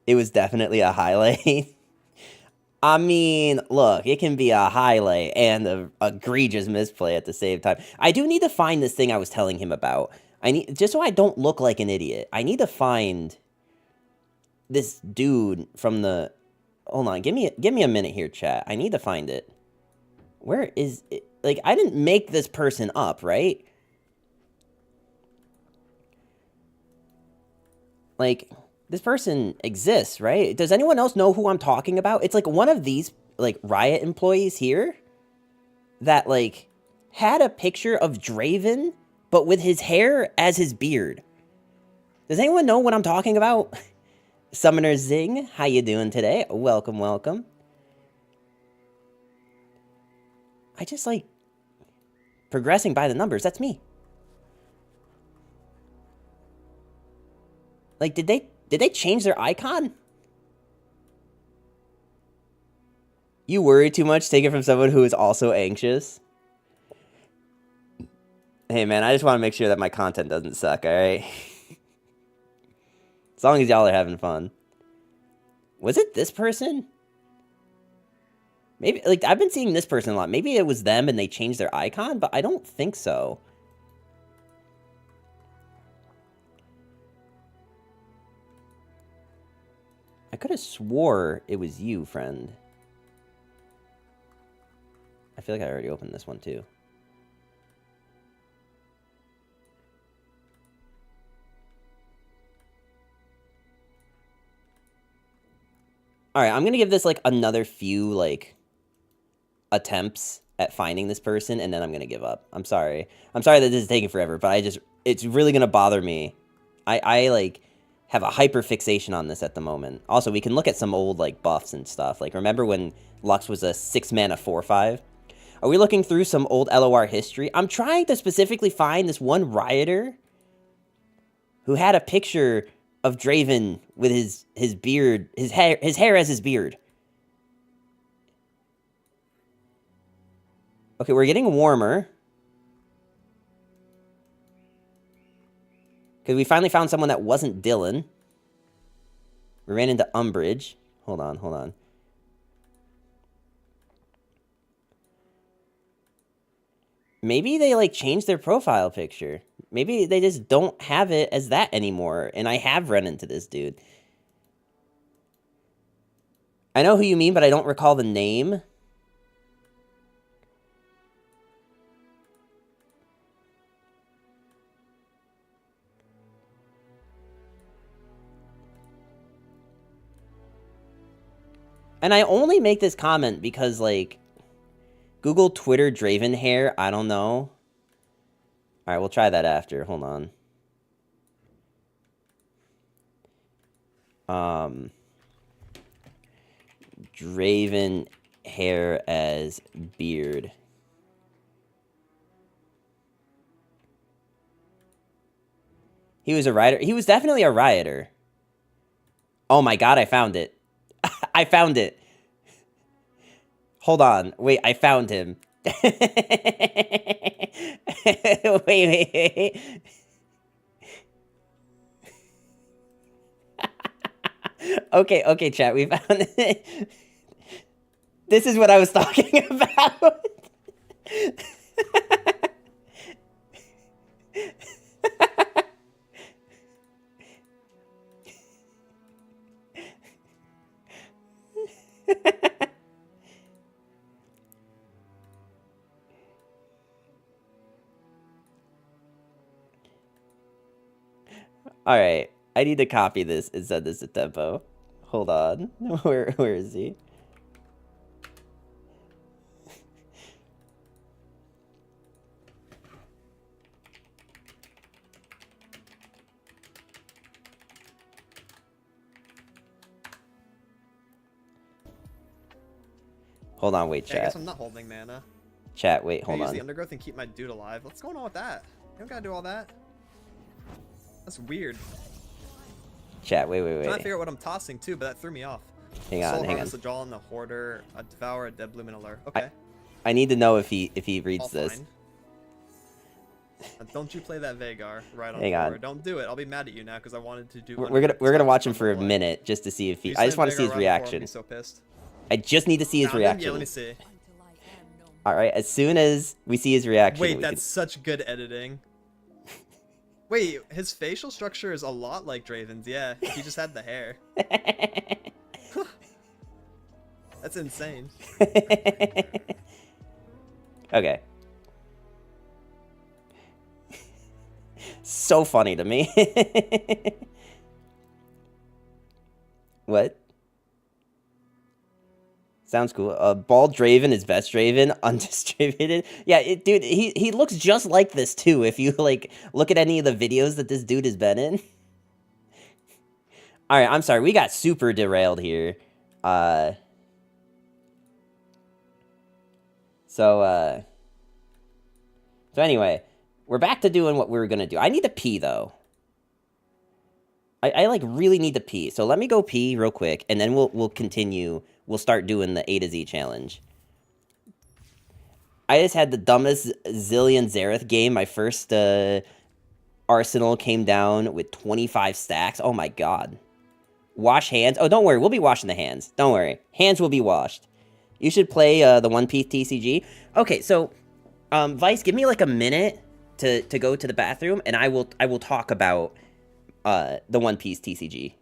It was definitely a highlight. I mean, look, it can be a highlight and a egregious misplay at the same time. I do need to find this thing I was telling him about. I need, just so I don't look like an idiot, I need to find this dude from the... Hold on, give me a minute here, chat. I need to find it. Where is it? Like, I didn't make this person up, right? Like, this person exists, right? Does anyone else know who I'm talking about? It's like one of these, like, Riot employees here that, like, had a picture of Draven, but with his hair as his beard. Does anyone know what I'm talking about? Summoner Zing, how you doing today? Welcome, welcome. I just like progressing by the numbers. That's me. Like, did they change their icon? You worry too much, take it from someone who is also anxious. Hey man, I just want to make sure that my content doesn't suck, alright? As long as y'all are having fun. Was it this person? Maybe, like, I've been seeing this person a lot. Maybe it was them and they changed their icon, but I don't think so. I could have swore it was you, friend. I feel like I already opened this one, too. Alright, I'm gonna give this, like, another few, like, attempts at finding this person, and then I'm gonna give up. I'm sorry. I'm sorry that this is taking forever, but it's really gonna bother me. I like, have a hyper fixation on this at the moment. Also, we can look at some old, like, buffs and stuff. Like, remember when Lux was a 6-mana 4/5? Are we looking through some old LOR history? I'm trying to specifically find this one Rioter who had a picture of Draven with his beard, his hair as his beard. Okay, we're getting warmer. Because we finally found someone that wasn't Dylan. We ran into Umbridge. Hold on. Maybe they, like, changed their profile picture. Maybe they just don't have it as that anymore. And I have run into this dude. I know who you mean, but I don't recall the name. And I only make this comment because, like, Google Twitter Draven hair, I don't know. Alright, we'll try that after. Hold on. Draven hair as beard. He was a rioter. He was definitely a rioter. Oh my god, I found it. I found it. Hold on. Wait, I found him. wait. Okay, chat, we found it. This is what I was talking about. Alright, I need to copy this and send this to Tempo. Hold on. Where is he? Hold on, wait, Yeah, I guess chat. I'm not holding mana. Chat, wait, I hold use the on. undergrowth and keep my dude alive. What's going on with that? You don't gotta do all that. That's weird. Chat, wait, wait, I'm trying to wait. figure out what I'm tossing too, but that threw me off. Hang Soul on, hang on. Harvest, a Jaw, and the Hoarder, a Devour, a Dead Bloom, and a Lure. Okay. I need to know if he All reads this. fine. Don't you play that Vagar right on Hang on. forward. Don't do it. I'll be mad at you now because I wanted to do. We're gonna watch him for a minute just to see if he. You I just slam want to see his Vagar right on forward, I'll reaction. be so pissed. I just need to see his Found him? Yeah, reaction. let me see. All right, as soon as we see his reaction. Wait, we that's such good editing. Wait, his facial structure is a lot like Draven's. Yeah, he just had the hair. That's insane. Okay. So funny to me. What? Sounds cool. Bald Draven is best Draven, undistributed. Yeah, dude, he looks just like this too. If you like look at any of the videos that this dude has been in. All right, I'm sorry, we got super derailed here. So anyway, we're back to doing what we were gonna do. I need to pee though. I like really need to pee. So let me go pee real quick, and then we'll continue. We'll start doing the A to Z challenge. I just had the dumbest Zillion Zareth game. My first Arsenal came down with 25 stacks. Oh my god. Wash hands. Oh, don't worry. We'll be washing the hands. Don't worry. Hands will be washed. You should play the One Piece TCG. Okay, so Vice, give me like a minute to go to the bathroom, and I will talk about the One Piece TCG.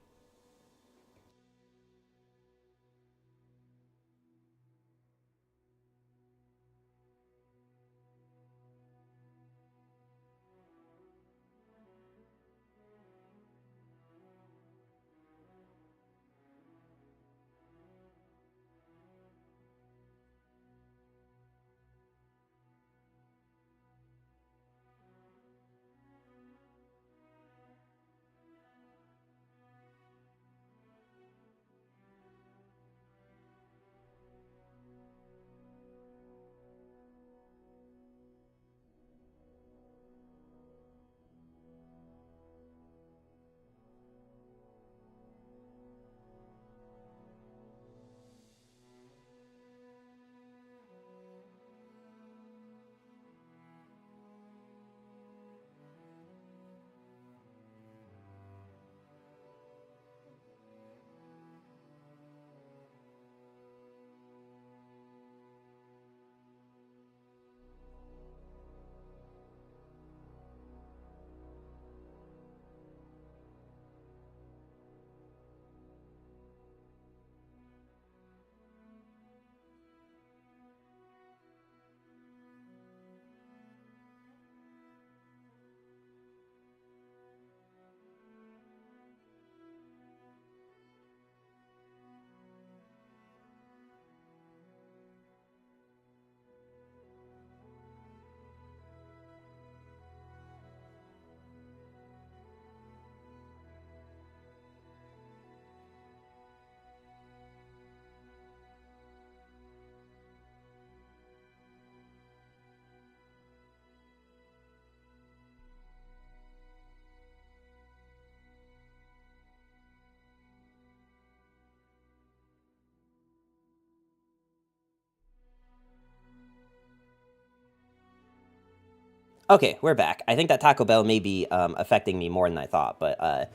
Okay, we're back. I think that Taco Bell may be affecting me more than I thought, but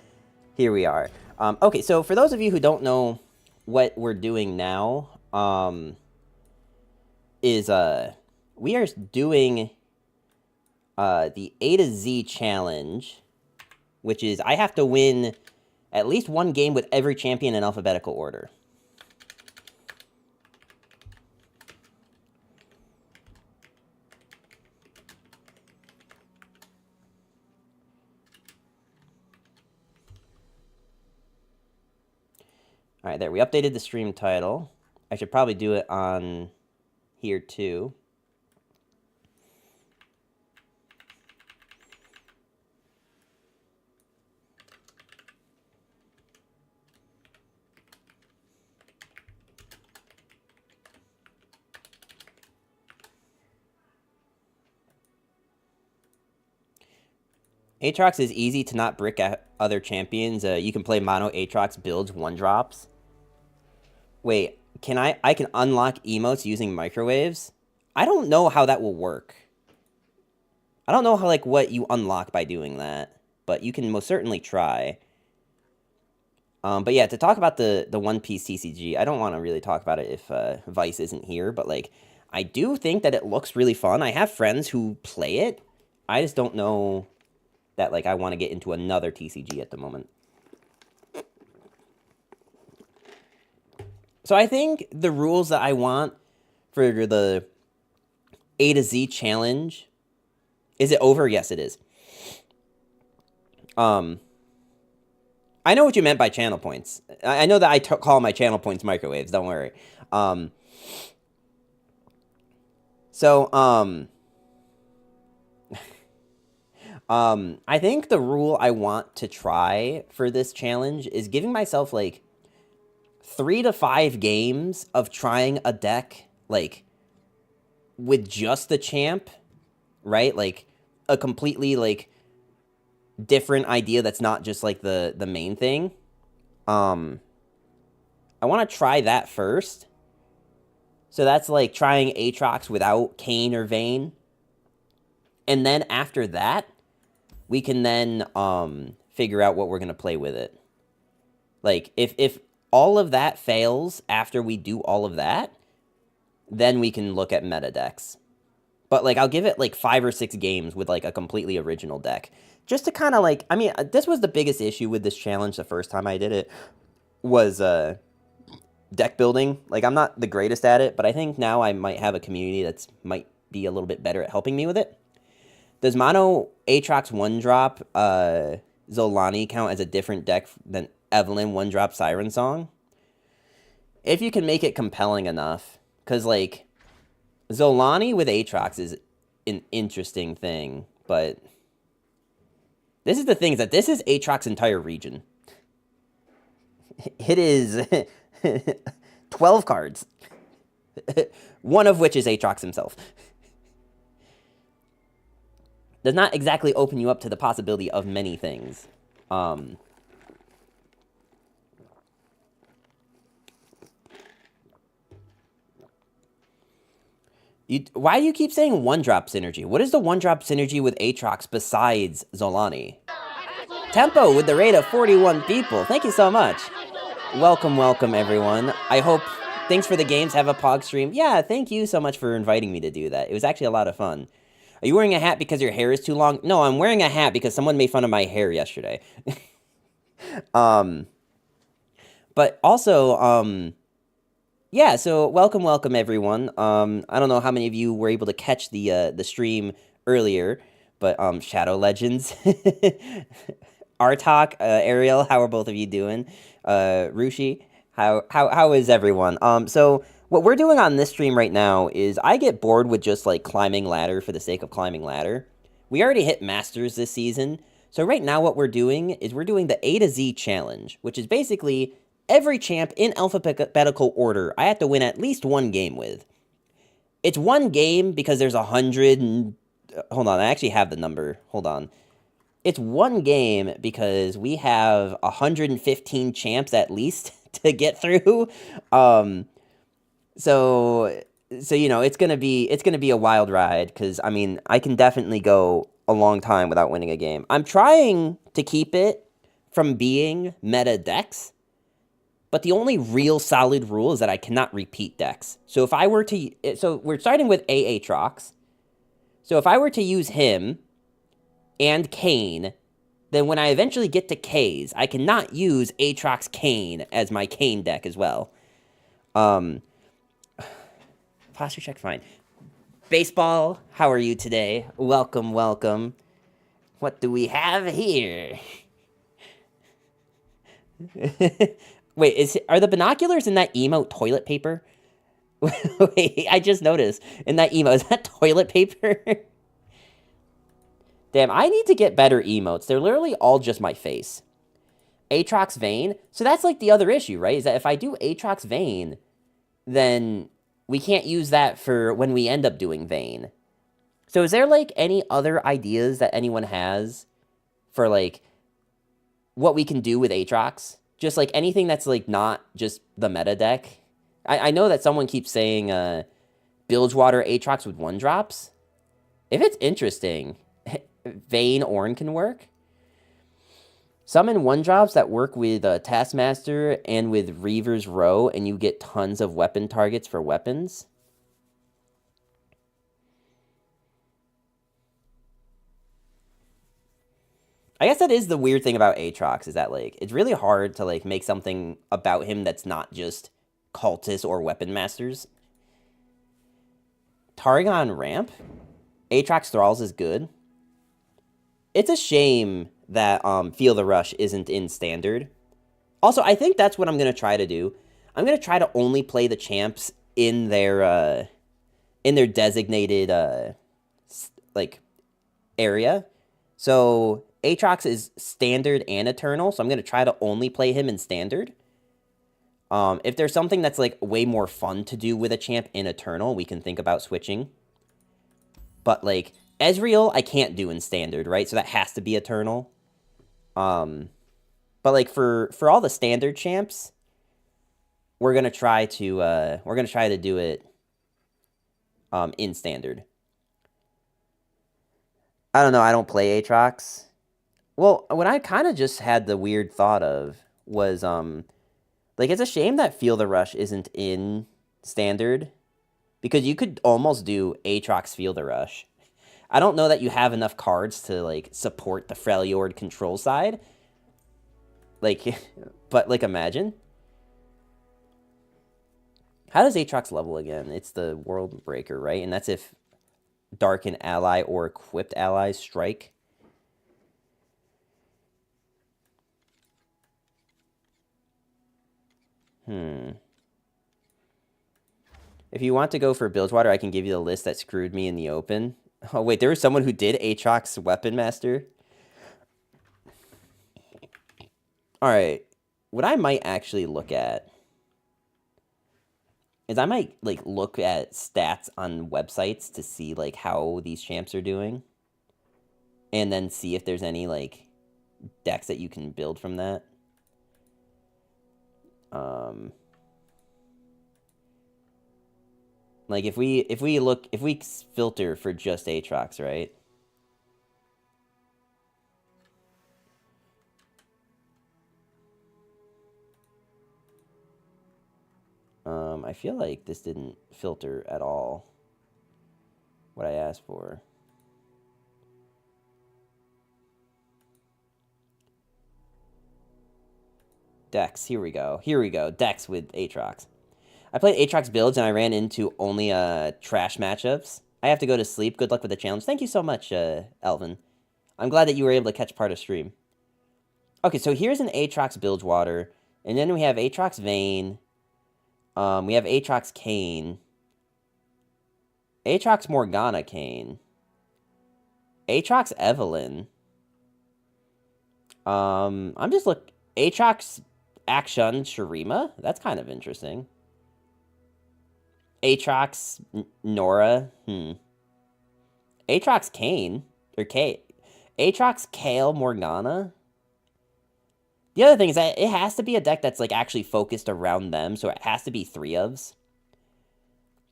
here we are. Okay, so for those of you who don't know what we're doing now, is we are doing the A to Z challenge, which is I have to win at least one game with every champion in alphabetical order. All right, there. We updated the stream title. I should probably do it on here too. Aatrox is easy to not brick at other champions. You can play mono Aatrox builds 1-drops. Wait, I can unlock emotes using microwaves? I don't know how that will work. I don't know how, like, what you unlock by doing that, but you can most certainly try. But yeah, to talk about the One Piece TCG, I don't want to really talk about it if Vice isn't here, but like, I do think that it looks really fun. I have friends who play it. I just don't know that, like, I want to get into another TCG at the moment. So I think the rules that I want for the A to Z challenge, is it over? Yes, it is. I know what you meant by channel points. I know that I call my channel points microwaves, don't worry. I think the rule I want to try for this challenge is giving myself, like, 3 to 5 games of trying a deck, like, with just the champ, right? Like, a completely, like, different idea that's not just, like, the main thing. I want to try that first. So that's, like, trying Aatrox without Kayn or Vayne. And then after that, we can then figure out what we're going to play with it. Like, if all of that fails after we do all of that, then we can look at meta decks. But, like, I'll give it, like, 5 or 6 games with, like, a completely original deck. Just to kind of, like, I mean, this was the biggest issue with this challenge the first time I did it, was deck building. Like, I'm not the greatest at it, but I think now I might have a community that's might be a little bit better at helping me with it. Does mono Aatrox 1-drop Zolani count as a different deck than Evelyn 1-drop Siren Song? If you can make it compelling enough. Because, like, Zolani with Aatrox is an interesting thing, but this is the thing, is that this is Aatrox's entire region. It is 12 cards. One of which is Aatrox himself. Does not exactly open you up to the possibility of many things. Why do you keep saying 1-drop synergy? What is the 1-drop synergy with Aatrox besides Zolani? Tempo with the rate of 41 people. Thank you so much. Welcome, welcome, everyone. I hope... Thanks for the games. Have a Pog stream. Yeah, thank you so much for inviting me to do that. It was actually a lot of fun. Are you wearing a hat because your hair is too long? No, I'm wearing a hat because someone made fun of my hair yesterday. But also, yeah, so welcome, welcome, everyone. I don't know how many of you were able to catch the stream earlier, but Shadow Legends, Artok, Ariel, how are both of you doing? Rushi, how is everyone? So what we're doing on this stream right now is I get bored with just, like, climbing ladder for the sake of climbing ladder. We already hit Masters this season, so right now what we're doing is we're doing the A to Z challenge, which is basically every champ in alphabetical order I have to win at least one game with. It's one game because there's 100 and... Hold on, I actually have the number. Hold on. It's one game because we have 115 champs at least to get through. So you know, it's gonna be a wild ride, because I mean, I can definitely go a long time without winning a game. I'm trying to keep it from being meta decks, but the only real solid rule is that I cannot repeat decks. So if I were to, so we're starting with Aatrox. So if I were to use him and Kayn, then when I eventually get to K's, I cannot use Aatrox Kayn as my Kayn deck as well. Posture check, fine. Baseball, how are you today? Welcome, welcome. What do we have here? Wait, are the binoculars in that emote toilet paper? Wait, I just noticed. In that emote, is that toilet paper? Damn, I need to get better emotes. They're literally all just my face. Aatrox Vayne. So that's like the other issue, right? Is that if I do Aatrox Vayne, then we can't use that for when we end up doing Vayne. So is there, like, any other ideas that anyone has for like what we can do with Aatrox. Just like anything that's like not just the meta deck. I know that someone keeps saying Bilgewater Aatrox with 1-drops. If it's interesting, Vayne Ornn can work. Summon 1-drops that work with Taskmaster and with Reaver's Row, and you get tons of weapon targets for weapons. I guess that is the weird thing about Aatrox, is that like it's really hard to like make something about him that's not just cultists or weapon masters. Targon Ramp? Aatrox Thralls is good. It's a shame that Feel the Rush isn't in Standard. Also, I think that's what I'm going to try to do. I'm going to try to only play the champs in their designated like area. So Aatrox is Standard and Eternal, so I'm going to try to only play him in Standard. If there's something that's like way more fun to do with a champ in Eternal, we can think about switching. But like Ezreal, I can't do in Standard, right? So that has to be Eternal. But like for all the Standard champs, we're gonna try to do it in Standard. I don't know. I don't play Aatrox. Well, what I kind of just had the weird thought of was like it's a shame that Feel the Rush isn't in Standard, because you could almost do Aatrox Feel the Rush. I don't know that you have enough cards to like support the Freljord control side. Like, but like imagine. How does Aatrox level again? It's the World Breaker, right? And that's if Darken ally or equipped allies strike. If you want to go for Bilgewater, I can give you the list that screwed me in the open. Oh, wait, there was someone who did Aatrox Weapon Master? Alright, what I might actually look at is I might, like, look at stats on websites to see, like, how these champs are doing. And then see if there's any, like, decks that you can build from that. Like, if we filter for just Aatrox, right? I feel like this didn't filter at all what I asked for. Decks, here we go. Here we go. Decks with Aatrox. I played Aatrox builds and I ran into only trash matchups. I have to go to sleep. Good luck with the challenge. Thank you so much, Elvin. I'm glad that you were able to catch part of stream. Okay, so here's an Aatrox Bilgewater. And then we have Aatrox Vayne. We have Aatrox Kayn. Aatrox Morgana Kayn. Aatrox Evelynn. I'm just look. Aatrox Akshan Shurima. That's kind of interesting. Aatrox Nora. Aatrox Kayn. Or Aatrox Kale Morgana. The other thing is that it has to be a deck that's like actually focused around them, so it has to be 3-ofs.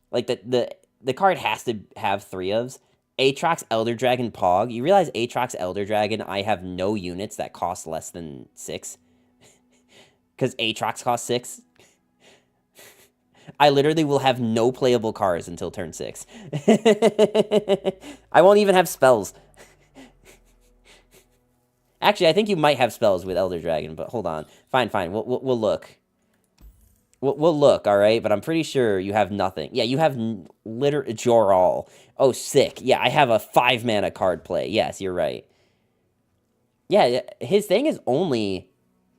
Like the card has to have 3-ofs. Aatrox Elder Dragon Pog. You realize Aatrox Elder Dragon, I have no units that cost less than 6. Because Aatrox costs 6. I literally will have no playable cards until turn 6. I won't even have spells. Actually, I think you might have spells with Elder Dragon, but hold on. Fine. We'll look. We'll look, all right? But I'm pretty sure you have nothing. Yeah, you have Joral. Oh, sick. Yeah, I have a 5-mana card play. Yes, you're right. Yeah, his thing is only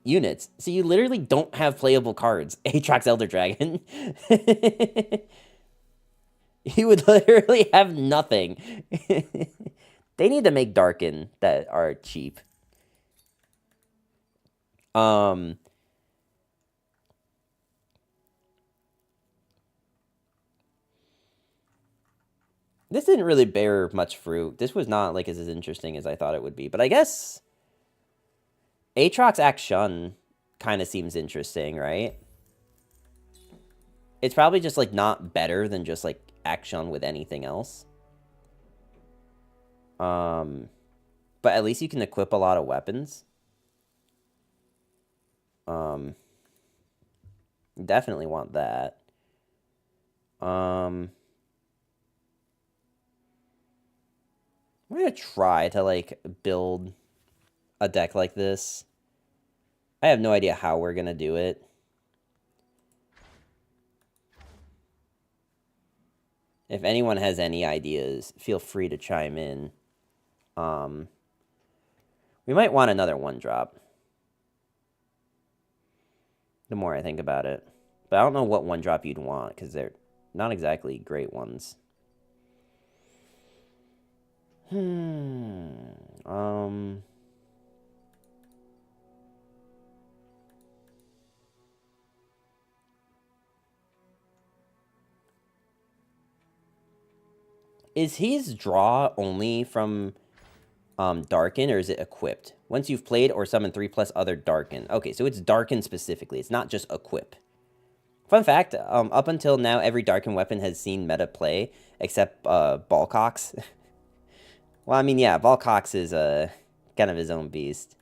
units. So you literally don't have playable cards. Aatrox Elder Dragon. You would literally have nothing. They need to make Darken that are cheap. This didn't really bear much fruit. This was not like as interesting as I thought it would be. But I guess Aatrox-Akshan kind of seems interesting, right? It's probably just, like, not better than just, like, Akshan with anything else. But at least you can equip a lot of weapons. Definitely want that. I'm gonna try to, like, build a deck like this. I have no idea how we're gonna do it. If anyone has any ideas, feel free to chime in. We might want another 1-drop. The more I think about it. But I don't know what 1-drop you'd want, because they're not exactly great ones. Is his draw only from Darken, or is it equipped? Once you've played or summoned 3+ other Darken. Okay, so it's Darken specifically. It's not just equip. Fun fact, up until now, every Darken weapon has seen meta play, except Ballcox. Well, I mean, yeah, Ballcox is kind of his own beast.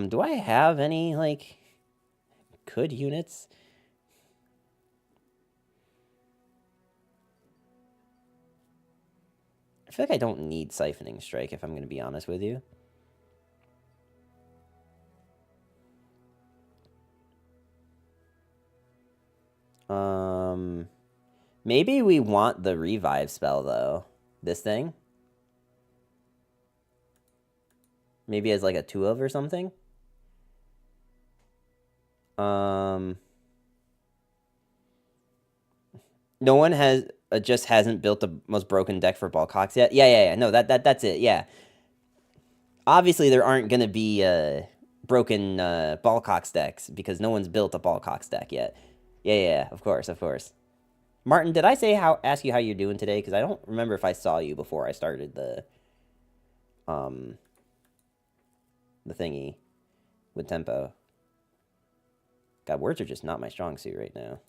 Do I have any, like, good units? I feel like I don't need Siphoning Strike, if I'm going to be honest with you. Maybe we want the Revive spell, though. This thing? Maybe as, like, a 2-of or something? No one has... just hasn't built the most broken deck for Ballcox yet? Yeah. No, that's it, yeah. Obviously, there aren't going to be broken Ballcox decks, because no one's built a Ballcox deck yet. Yeah, of course. Martin, did I ask you how you're doing today? Because I don't remember if I saw you before I started the thingy with Tempo. God, words are just not my strong suit right now.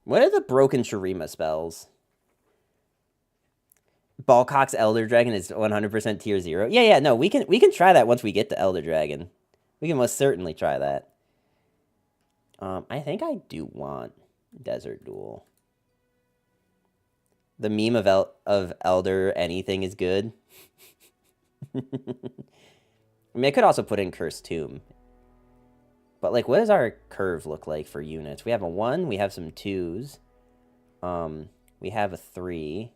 What are the broken Shurima spells? Ballcox Elder Dragon is 100% tier 0. Yeah, no, we can try that once we get to Elder Dragon. We can most certainly try that. I think I do want Desert Duel. The meme of Elder anything is good. I mean, I could also put in Cursed Tomb. But, like, what does our curve look like for units? We have a 1, we have some 2s. We have a 3.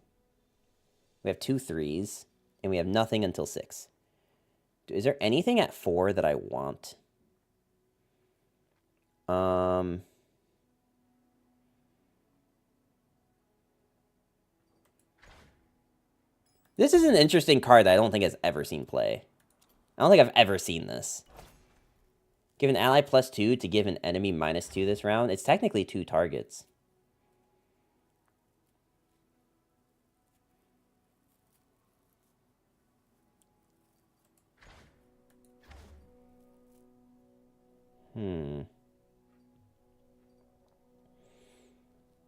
We have 2 3s. And we have nothing until 6. Is there anything at 4 that I want? This is an interesting card that I don't think has ever seen play. I don't think I've ever seen this. Give an ally +2 to give an enemy -2 this round. It's technically 2 targets.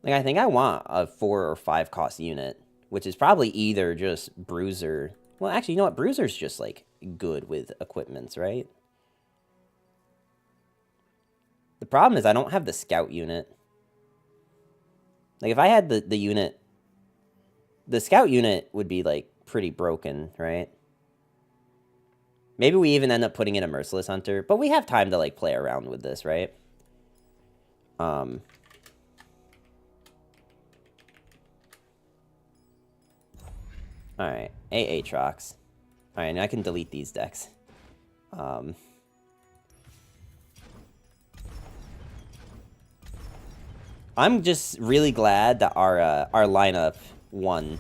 Like, I think I want a 4 or 5 cost unit, which is probably either just Bruiser. Well, actually, you know what? Bruiser's just, like, good with equipments, right? The problem is I don't have the Scout unit. Like, if I had the unit... The Scout unit would be, like, pretty broken, right? Maybe we even end up putting in a Merciless Hunter. But we have time to, like, play around with this, right? Alright. Aatrox. Alright, now I can delete these decks. I'm just really glad that our lineup won.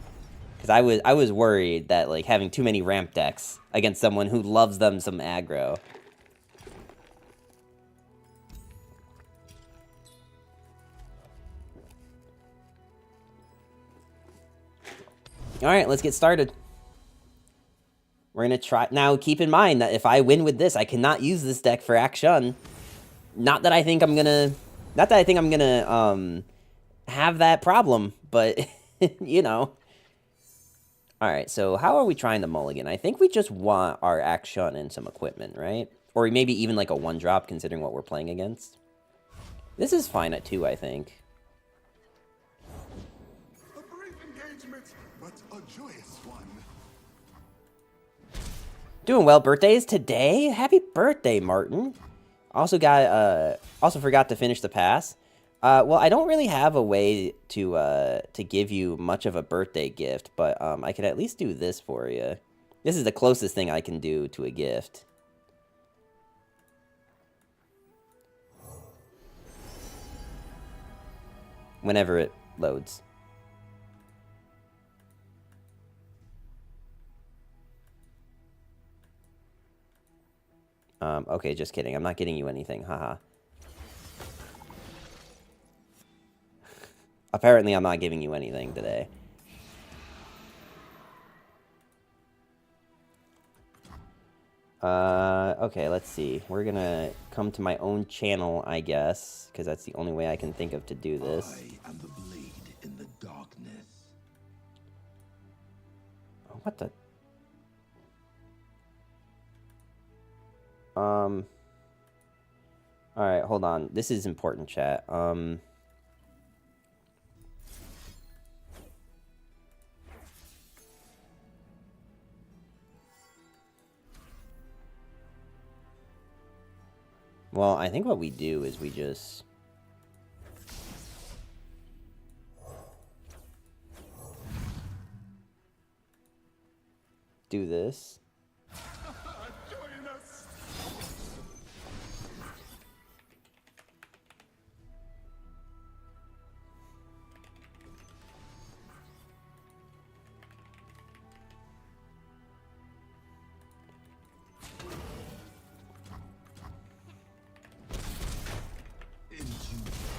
Because I was worried that, like, having too many ramp decks against someone who loves them some aggro. Alright, let's get started. We're gonna try... Now, keep in mind that if I win with this, I cannot use this deck for Akshan. Not that I think I'm gonna... Not that I think I'm gonna, have that problem, but, you know. Alright, so how are we trying to mulligan? I think we just want our Akshan and some equipment, right? Or maybe even like a 1-drop, considering what we're playing against. This is fine at 2, I think. A brief engagement, but a joyous one. Doing well. Birthday is today. Happy birthday, Martin. Also forgot to finish the pass. Well, I don't really have a way to give you much of a birthday gift, but I could at least do this for you. This is the closest thing I can do to a gift. Whenever it loads. Okay, just kidding. I'm not getting you anything. Haha. Apparently, I'm not giving you anything today. Okay, let's see. We're gonna come to my own channel, I guess, because that's the only way I can think of to do this. I am the blade in the darkness. Oh, what the? Alright, hold on. This is important, chat. Well, I think what we do is we just... do this. Join us. Into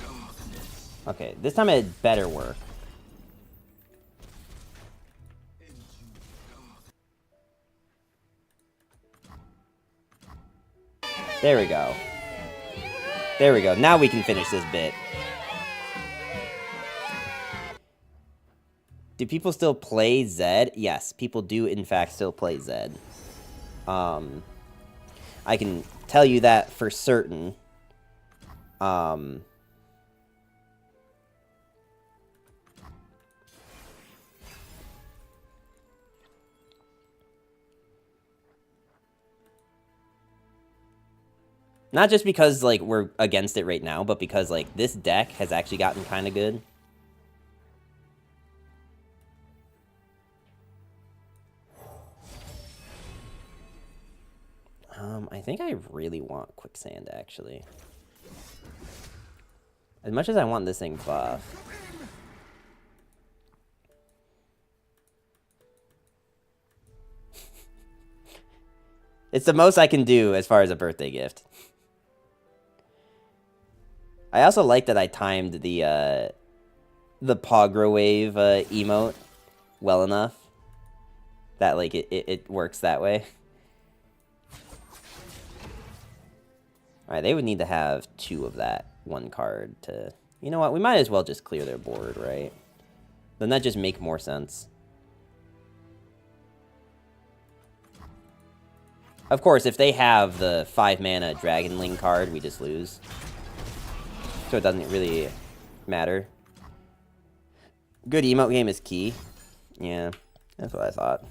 darkness. Okay, this time it better work. There we go. There we go. Now we can finish this bit. Do people still play Zed? Yes, people do in fact still play Zed. I can tell you that for certain. Not just because, like, we're against it right now, but because, like, this deck has actually gotten kind of good. I think I really want Quicksand, actually. As much as I want this thing buff. It's the most I can do as far as a birthday gift. I also like that I timed the Pogro Wave emote well enough that, like, it works that way. Alright, they would need to have 2 of that 1 card to... You know what? We might as well just clear their board, right? Doesn't that just make more sense? Of course, if they have the 5-mana Dragonling card, we just lose. So it doesn't really matter. Good emote game is key. Yeah, that's what I thought.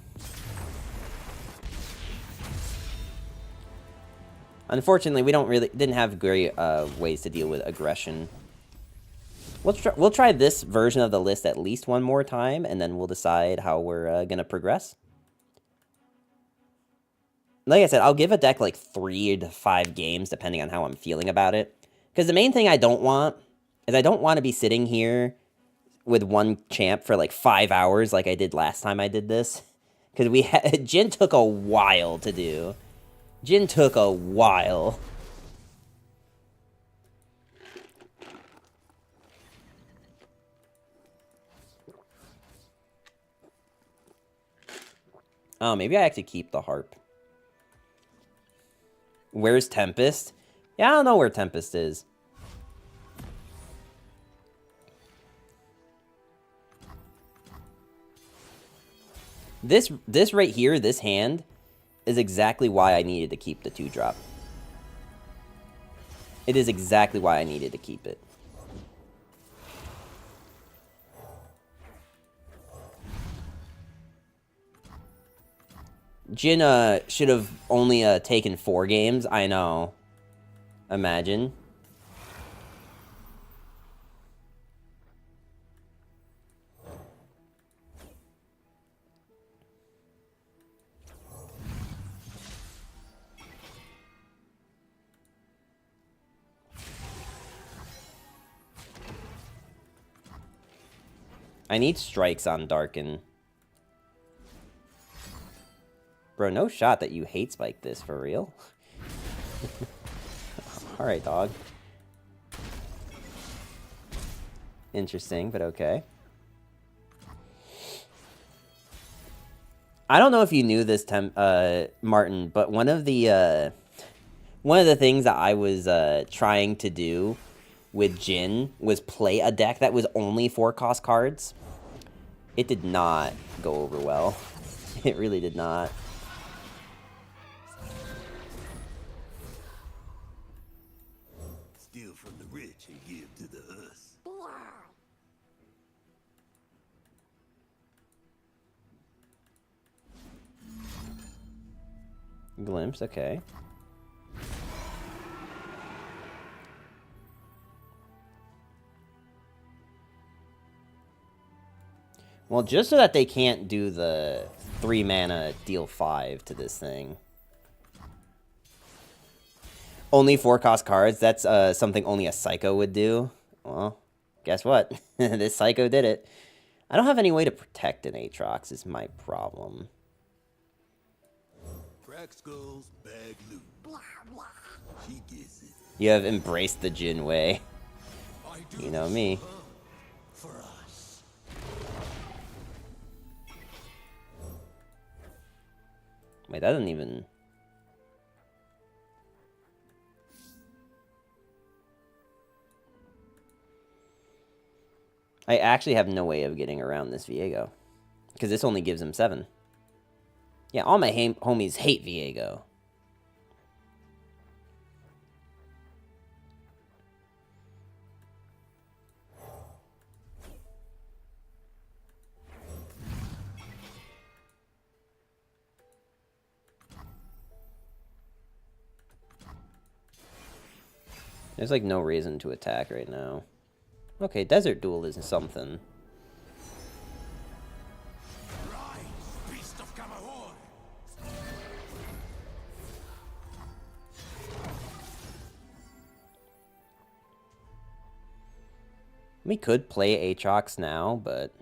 Unfortunately, we didn't have great ways to deal with aggression. We'll try this version of the list at least one more time, and then we'll decide how we're gonna progress. Like I said, I'll give a deck like 3 to 5 games, depending on how I'm feeling about it. Because the main thing I don't want is I don't want to be sitting here with one champ for like 5 hours like I did last time I did this. Because Jhin took a while to do. Jhin took a while. Oh, maybe I actually keep the harp. Where's Tempest? Yeah, I don't know where Tempest is. This right here, this hand, is exactly why I needed to keep the 2-drop. It is exactly why I needed to keep it. Jhin should have only taken 4 games. I know. Imagine. I need strikes on Darken. Bro, no shot that you hate Spike this, for real? Alright, dog. Interesting, but okay. I don't know if you knew this, Martin, but one of the things that I was trying to do with Jhin was play a deck that was only 4-cost cards. It did not go over well. It really did not. Steal from the rich and give to the us. Glimpse, okay. Well, just so that they can't do the 3 mana deal 5 to this thing. Only 4-cost cards, that's something only a Psycho would do. Well, guess what? This Psycho did it. I don't have any way to protect an Aatrox is my problem. Crack skulls, bag loot. She gets it. You have embraced the Jhin way. I do You know me. for us. Wait, that doesn't even... I actually have no way of getting around this Viego. Because this only gives him 7. Yeah, all my homies hate Viego. There's like no reason to attack right now. Okay, Desert Duel is something. Rise, beast of Kamahor. We could play Aatrox now, but...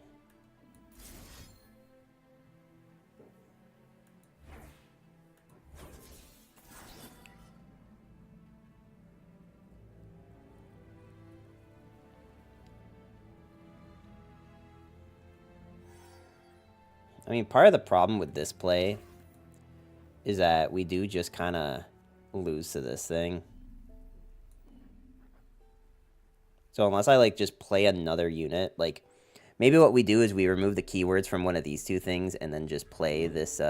I mean, part of the problem with this play is that we do just kind of lose to this thing. So unless I, like, just play another unit, like, maybe what we do is we remove the keywords from one of these 2 things and then just play this,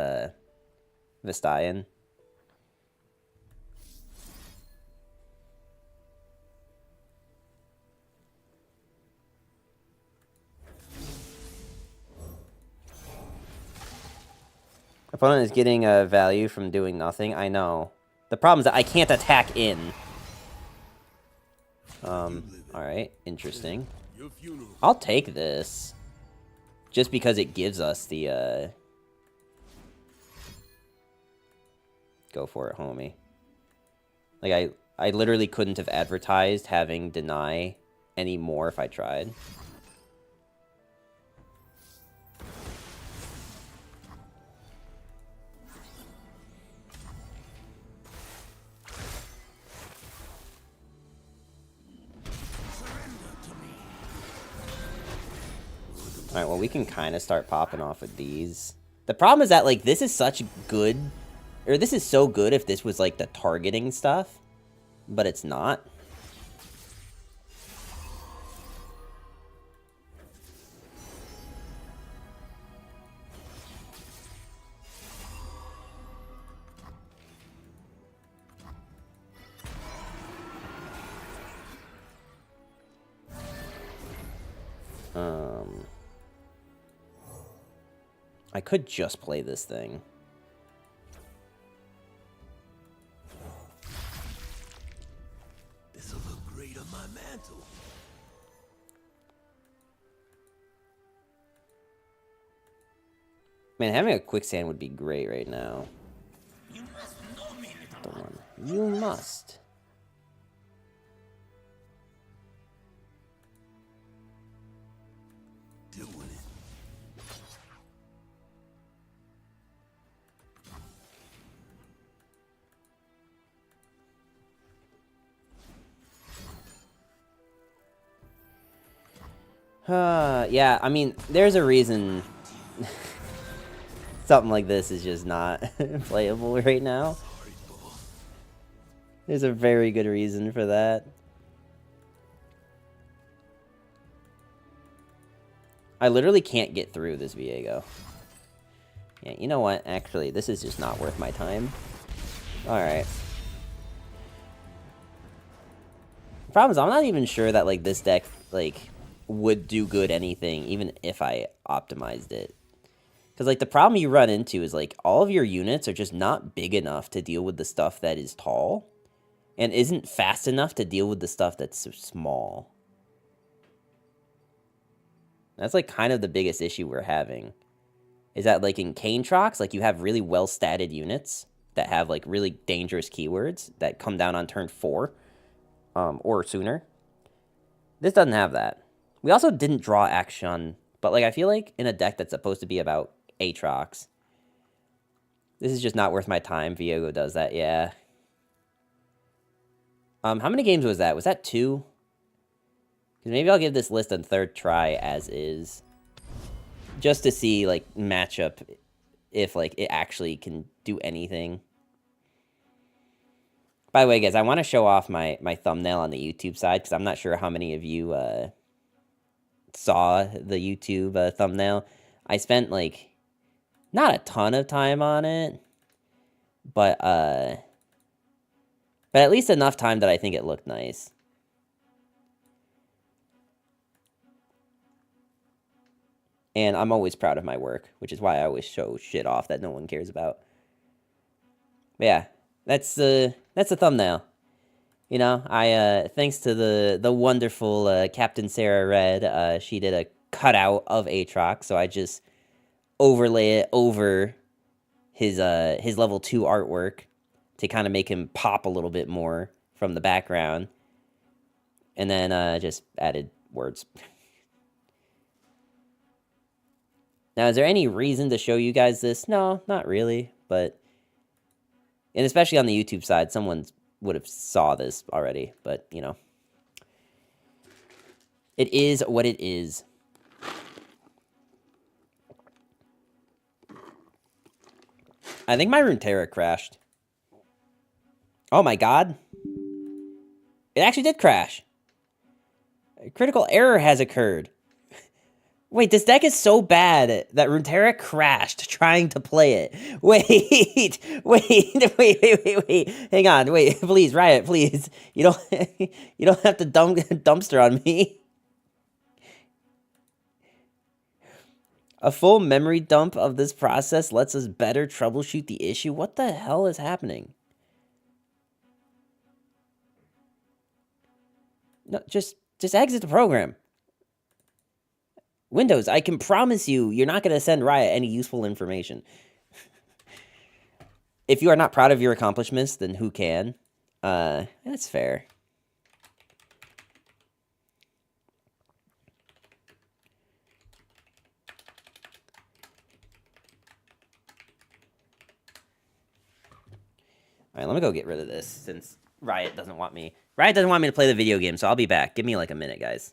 Vistayan. Opponent is getting value from doing nothing. I know. The problem is that I can't attack in. Alright. Interesting. Your funeral. I'll take this. Just because it gives us the, Go for it, homie. Like, I literally couldn't have advertised having Deny any more if I tried. Alright, well, we can kind of start popping off with these. The problem is that, like, this is such good... Or this is so good if this was, like, the targeting stuff. But it's not. I could just play this thing. This'll look great on my mantle. Man, having a quicksand would be great right now. You must know me, little The one. You must. doing it. Yeah, I mean, there's a reason something like this is just not playable right now. There's a very good reason for that. I literally can't get through this Viego. Yeah, you know what? Actually, this is just not worth my time. Alright. The problem is, I'm not even sure that, like, this deck, like, would do good anything, even if I optimized it. Because, like, the problem you run into is, like, all of your units are just not big enough to deal with the stuff that is tall, and isn't fast enough to deal with the stuff that's so small. That's, like, kind of the biggest issue we're having. Is that, like, in Aatrox, like, you have really well-statted units that have, like, really dangerous keywords that come down on turn 4, or sooner. This doesn't have that. We also didn't draw Akshan, but, like, I feel like in a deck that's supposed to be about Aatrox, this is just not worth my time. Viego does that, yeah. How many games was that? Was that 2? Because maybe I'll give this list a third try as is. Just to see, like, matchup if, like, it actually can do anything. By the way, guys, I want to show off my thumbnail on the YouTube side, because I'm not sure how many of you saw the YouTube thumbnail. I spent, like, not a ton of time on it, but at least enough time that I think it looked nice. And I'm always proud of my work, which is why I always show shit off that no one cares about. But yeah, that's the thumbnail. You know, thanks to the wonderful Captain Sarah Red, she did a cutout of Aatrox, so I just overlay it over his level 2 artwork to kind of make him pop a little bit more from the background. And then just added words. Now, is there any reason to show you guys this? No, not really, but... And especially on the YouTube side, someone would have saw this already, but, you know. It is what it is. I think my Runeterra crashed. Oh my god. It actually did crash. A critical error has occurred. Wait, this deck is so bad that Runeterra crashed trying to play it. Wait. Hang on, wait, please, Riot, please. You don't have to dumpster on me. A full memory dump of this process lets us better troubleshoot the issue. What the hell is happening? No, just exit the program. Windows, I can promise you, you're not going to send Riot any useful information. If you are not proud of your accomplishments, then who can? That's fair. Alright, let me go get rid of this since Riot doesn't want me. Riot doesn't want me to play the video game, so I'll be back. Give me like a minute, guys.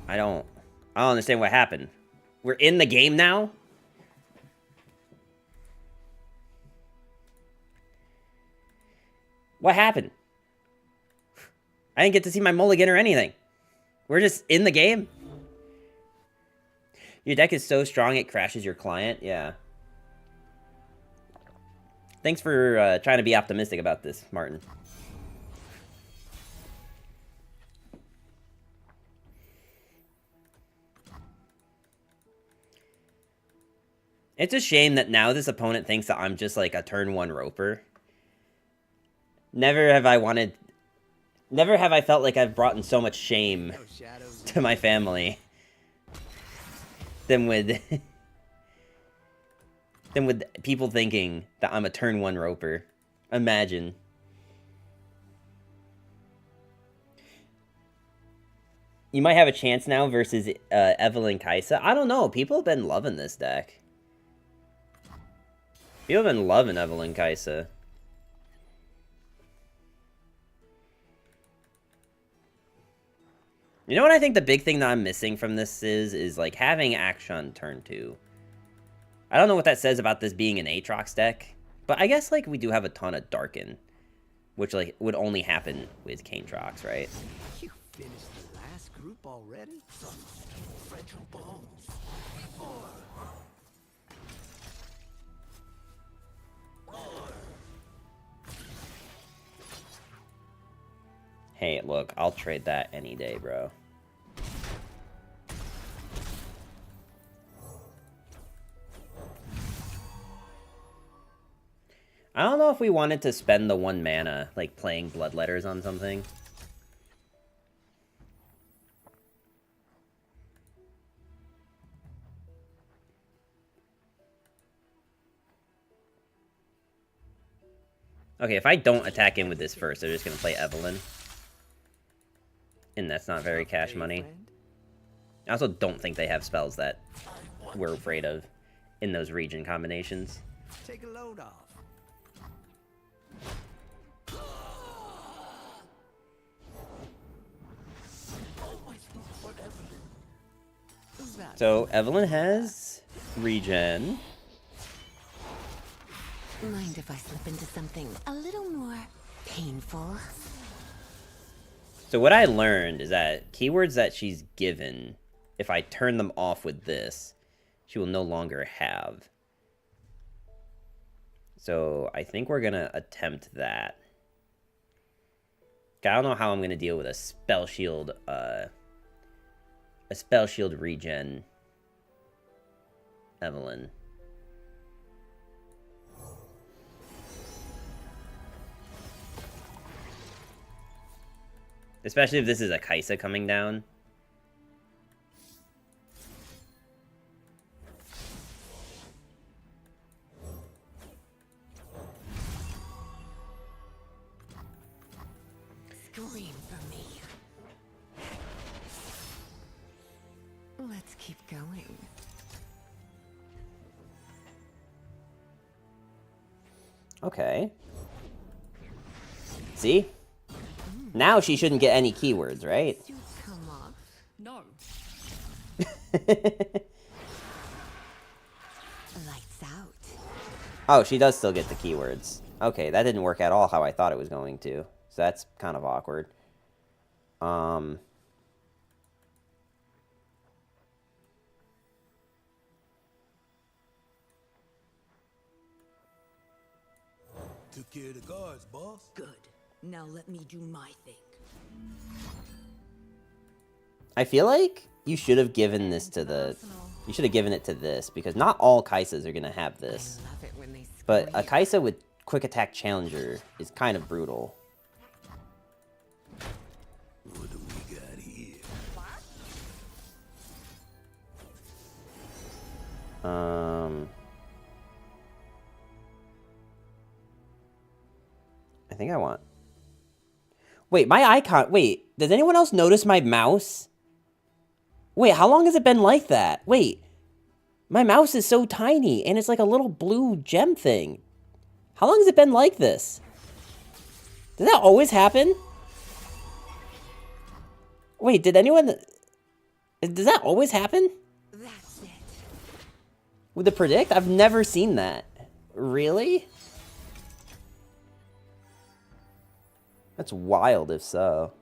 I don't understand what happened. We're in the game now? What happened? I didn't get to see my mulligan or anything. We're just in the game? Your deck is so strong it crashes your client? Yeah. Thanks for trying to be optimistic about this, Martin. It's a shame that now this opponent thinks that I'm just like a turn 1 roper. Never have I felt like I've brought in so much shame to my family than with people thinking that I'm a turn 1 roper. Imagine. You might have a chance now versus Evelyn Kaisa. I don't know. People have been loving this deck. People have been loving Evelyn Kaisa. You know what I think the big thing that I'm missing from this is like having Akshan turn 2. I don't know what that says about this being an Aatrox deck, but I guess like we do have a ton of Darken, which like would only happen with Kanetrox, right? You finished the last group already? Fragile bones. Hey, look, I'll trade that any day, bro. I don't know if we wanted to spend the 1 mana, like, playing Bloodletters on something. Okay, if I don't attack in with this first, they're just gonna play Evelyn. And that's not very cash money. I also don't think they have spells that we're afraid of in those region combinations. Take a load off. So Evelyn has regen. Mind if I slip into something a little more painful? So what I learned is that keywords that she's given, if I turn them off with this, she will no longer have. So I think we're gonna attempt that. I don't know how I'm gonna deal with a spell shield regen Evelyn. Especially if this is a Kaisa coming down. Scream for me. Let's keep going. Okay. See? Now she shouldn't get any keywords, right? Suit come off. No. Lights out. Oh, she does still get the keywords. Okay, that didn't work at all how I thought it was going to. So that's kind of awkward. Took care of the guards, boss. Good. Now let me do my thing. I feel like you should have given this to the... You should have given it to this, because not all Kaisas are going to have this. Love it when they But a scream. Kaisa with quick attack challenger is kind of brutal. What do we got here? I think I want... Wait, my icon... Wait, does anyone else notice my mouse? Wait, how long has it been like that? Wait, my mouse is so tiny, and it's like a little blue gem thing. How long has it been like this? Does that always happen? Wait, did anyone... Does that always happen? That's it. With the predict? I've never seen that. Really? That's wild if so.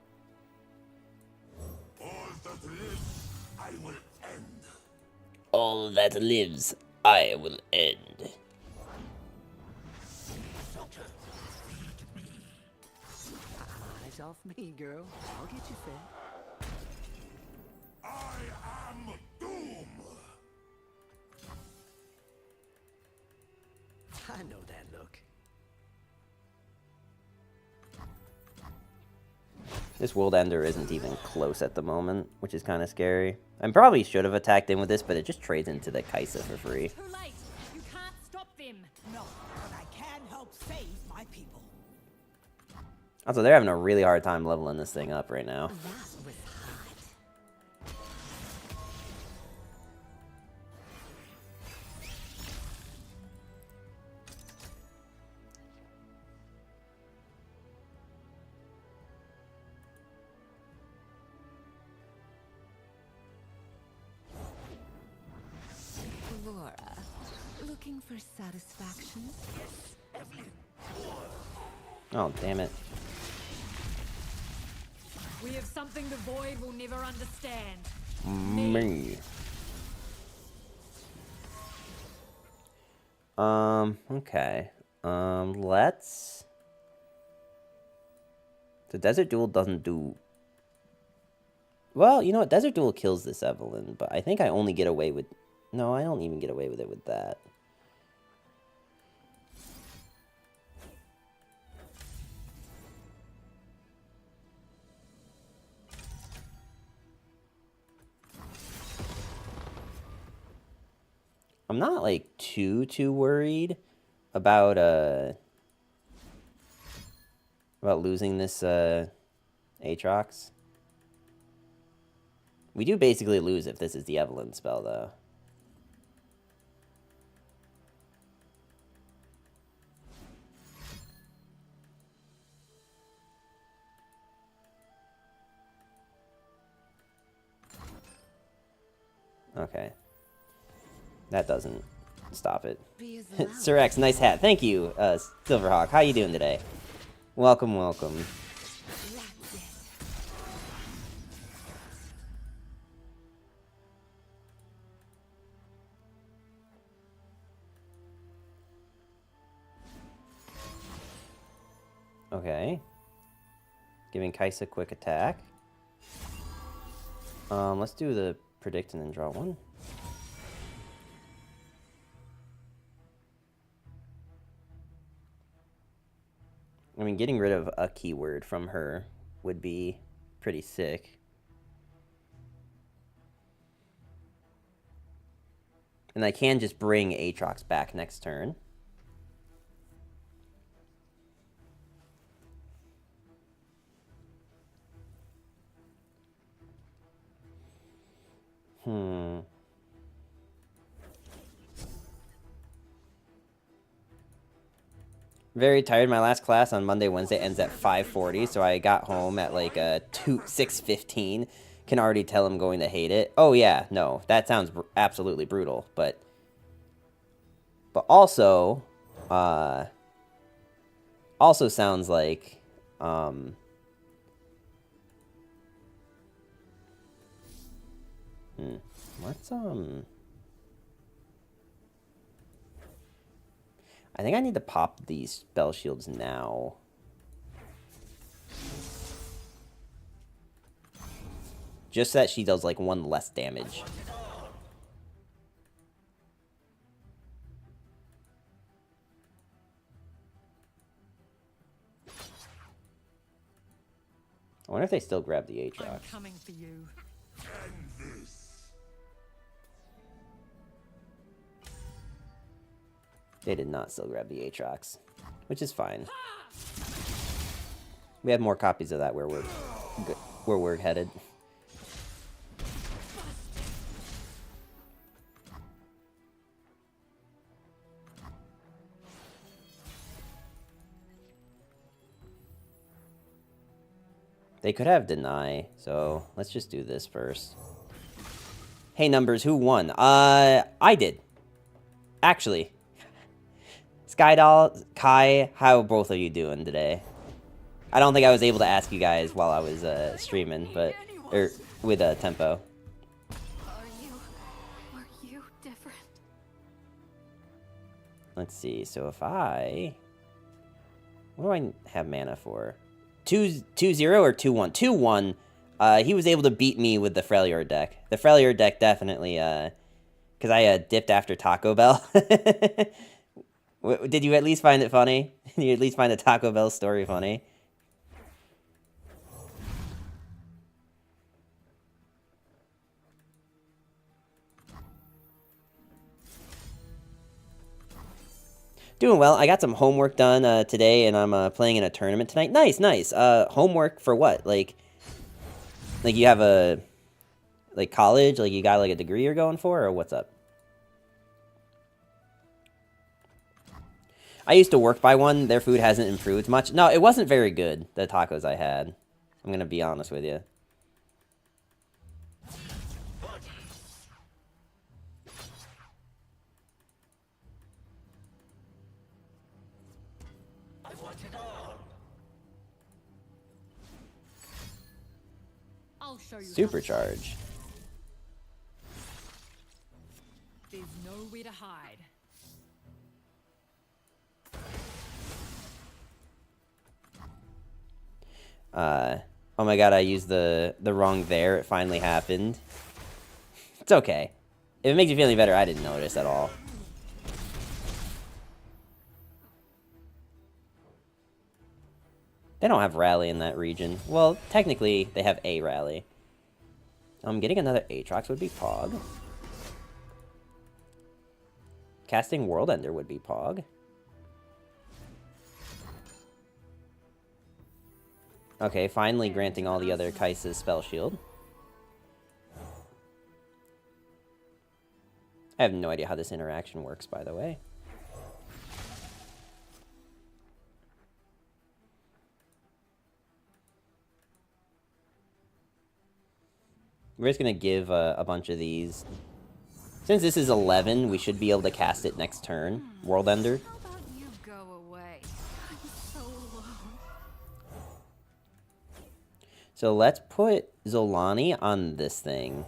All that lives, I will end. All that lives, I will end. Eyes off me, girl. I'll get you fed. I am doom. I know that look. This World Ender isn't even close at the moment, which is kind of scary. I probably should have attacked in with this, but it just trades into the Kaisa for free. Too late. You can't stop them. No, but I can help save my people. Also, they're having a really hard time leveling this thing up right now. That was hot. Laura, looking for satisfaction? Oh, damn it. We have something the void will never understand. Me. Okay. Let's... The Desert Duel doesn't do... Well, you know what? Desert Duel kills this Evelyn, but I think I only get away with... No, I don't even get away with it with that. I'm not, like, too worried about losing this, Aatrox. We do basically lose if this is the Evelyn spell, though. Okay. That doesn't stop it. Be as loud. Sir X, nice hat. Thank you, Silverhawk. How you doing today? Welcome, welcome. That's it. Okay. Giving Kaisa quick attack. Let's do the predict and then draw one. I mean, getting rid of a keyword from her would be pretty sick. And I can just bring Aatrox back next turn. Very tired. My last class on Monday, Wednesday ends at 5:40, so I got home at like 6:15. Can already tell I'm going to hate it. Oh yeah, no, that sounds absolutely brutal, but also also sounds like let's I think I need to pop these spell shields now. Just so that she does, like, 1 less damage. I wonder if they still grab the I'm Aatrox. coming for you. They did not still grab the Aatrox, which is fine. We have more copies of that where we're headed. They could have deny, so let's just do this first. Hey, numbers, who won? I did. Actually. Skydoll, Kai, how are both of you doing today? I don't think I was able to ask you guys while I was streaming, but with Tempo. Are you different? Let's see. So if what do I have mana for? 2-0 or 2-1? 2-1. He was able to beat me with the Freljord deck. The Freljord deck definitely, because I dipped after Taco Bell. Did you at least find it funny? Did you at least find the Taco Bell story funny? Doing well. I got some homework done today, and I'm playing in a tournament tonight. Nice, nice. Homework for what? Like you have a college? Like you got like a degree you're going for, or what's up? I used to work by one. Their food hasn't improved much. No, it wasn't very good, the tacos I had. I'm going to be honest with you. I'll show you. Supercharge. There's nowhere to hide. Oh my god, I used the wrong there. It finally happened. It's okay. If it makes you feel any better, I didn't notice at all. They don't have rally in that region. Well, technically, they have a rally. Getting another Aatrox would be Pog. Casting World Ender would be Pog. Okay, finally granting all the other Kai'Sa's Spell Shield. I have no idea how this interaction works, by the way. We're just going to give a bunch of these. Since this is 11, we should be able to cast it next turn. World Ender. How about you go away? I'm so alone. So let's put Zolani on this thing.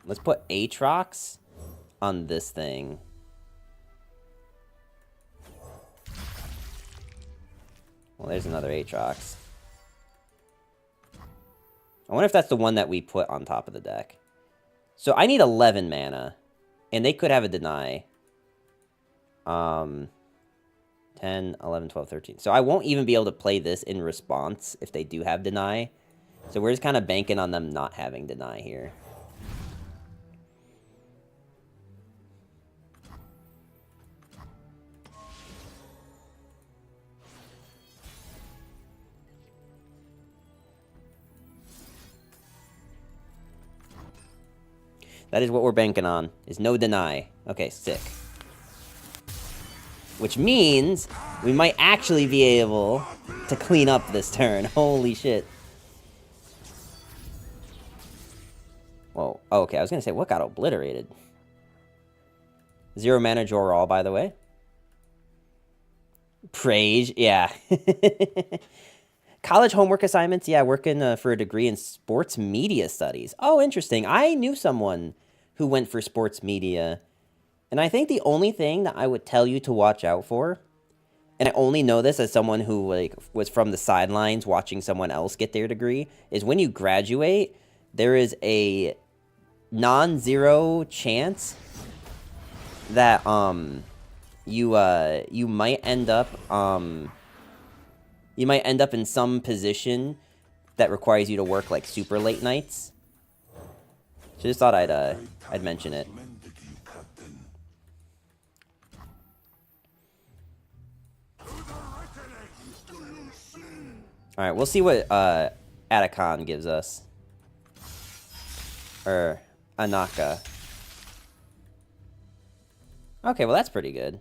Let's put Aatrox on this thing. Well, there's another Aatrox. I wonder if that's the one that we put on top of the deck. So I need 11 mana. And they could have a deny. 10, 11, 12, 13. So I won't even be able to play this in response if they do have deny. So we're just kind of banking on them not having deny here. That is what we're banking on, is no deny. Okay, sick. Which means we might actually be able to clean up this turn. Holy shit. Whoa. Oh, okay, I was going to say, what got obliterated? 0 mana Jor-All, by the way. Praise, yeah. College homework assignments, yeah, working for a degree in sports media studies. Oh, interesting. I knew someone who went for sports media. And I think the only thing that I would tell you to watch out for, and I only know this as someone who like was from the sidelines watching someone else get their degree, is when you graduate, there is a non-zero chance that you might end up in some position that requires you to work like super late nights. So just thought I'd mention it. All right, we'll see what Atacon gives us, or Anaka. Okay, well that's pretty good.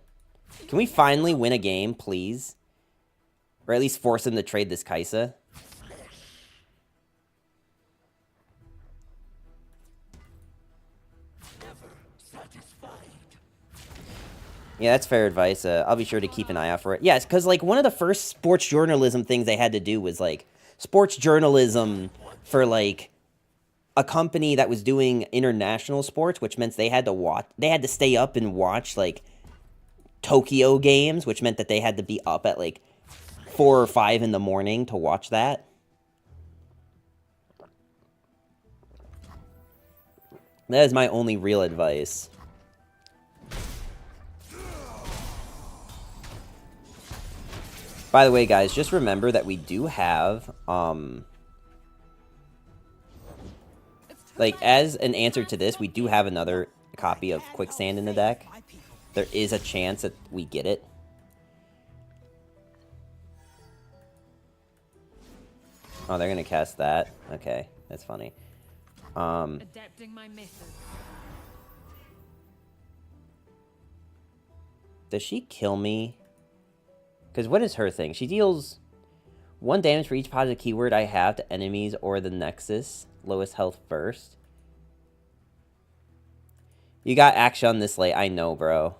Can we finally win a game, please? Or at least force him to trade this Kaisa? Yeah, that's fair advice. I'll be sure to keep an eye out for it. Yes, because like one of the first sports journalism things they had to do was like sports journalism for like a company that was doing international sports, which meant they had to stay up and watch like Tokyo games, which meant that they had to be up at like 4 or 5 in the morning to watch that. That is my only real advice. By the way, guys, just remember that we do have, like, as an answer to this, we do have another copy of Quicksand in the deck. There is a chance that we get it. Oh, they're gonna cast that? Okay, that's funny. Adapting my methods. Does she kill me? Because what is her thing? She deals 1 damage for each positive keyword I have to enemies or the Nexus. Lowest health first. You got Akshan this late. I know, bro.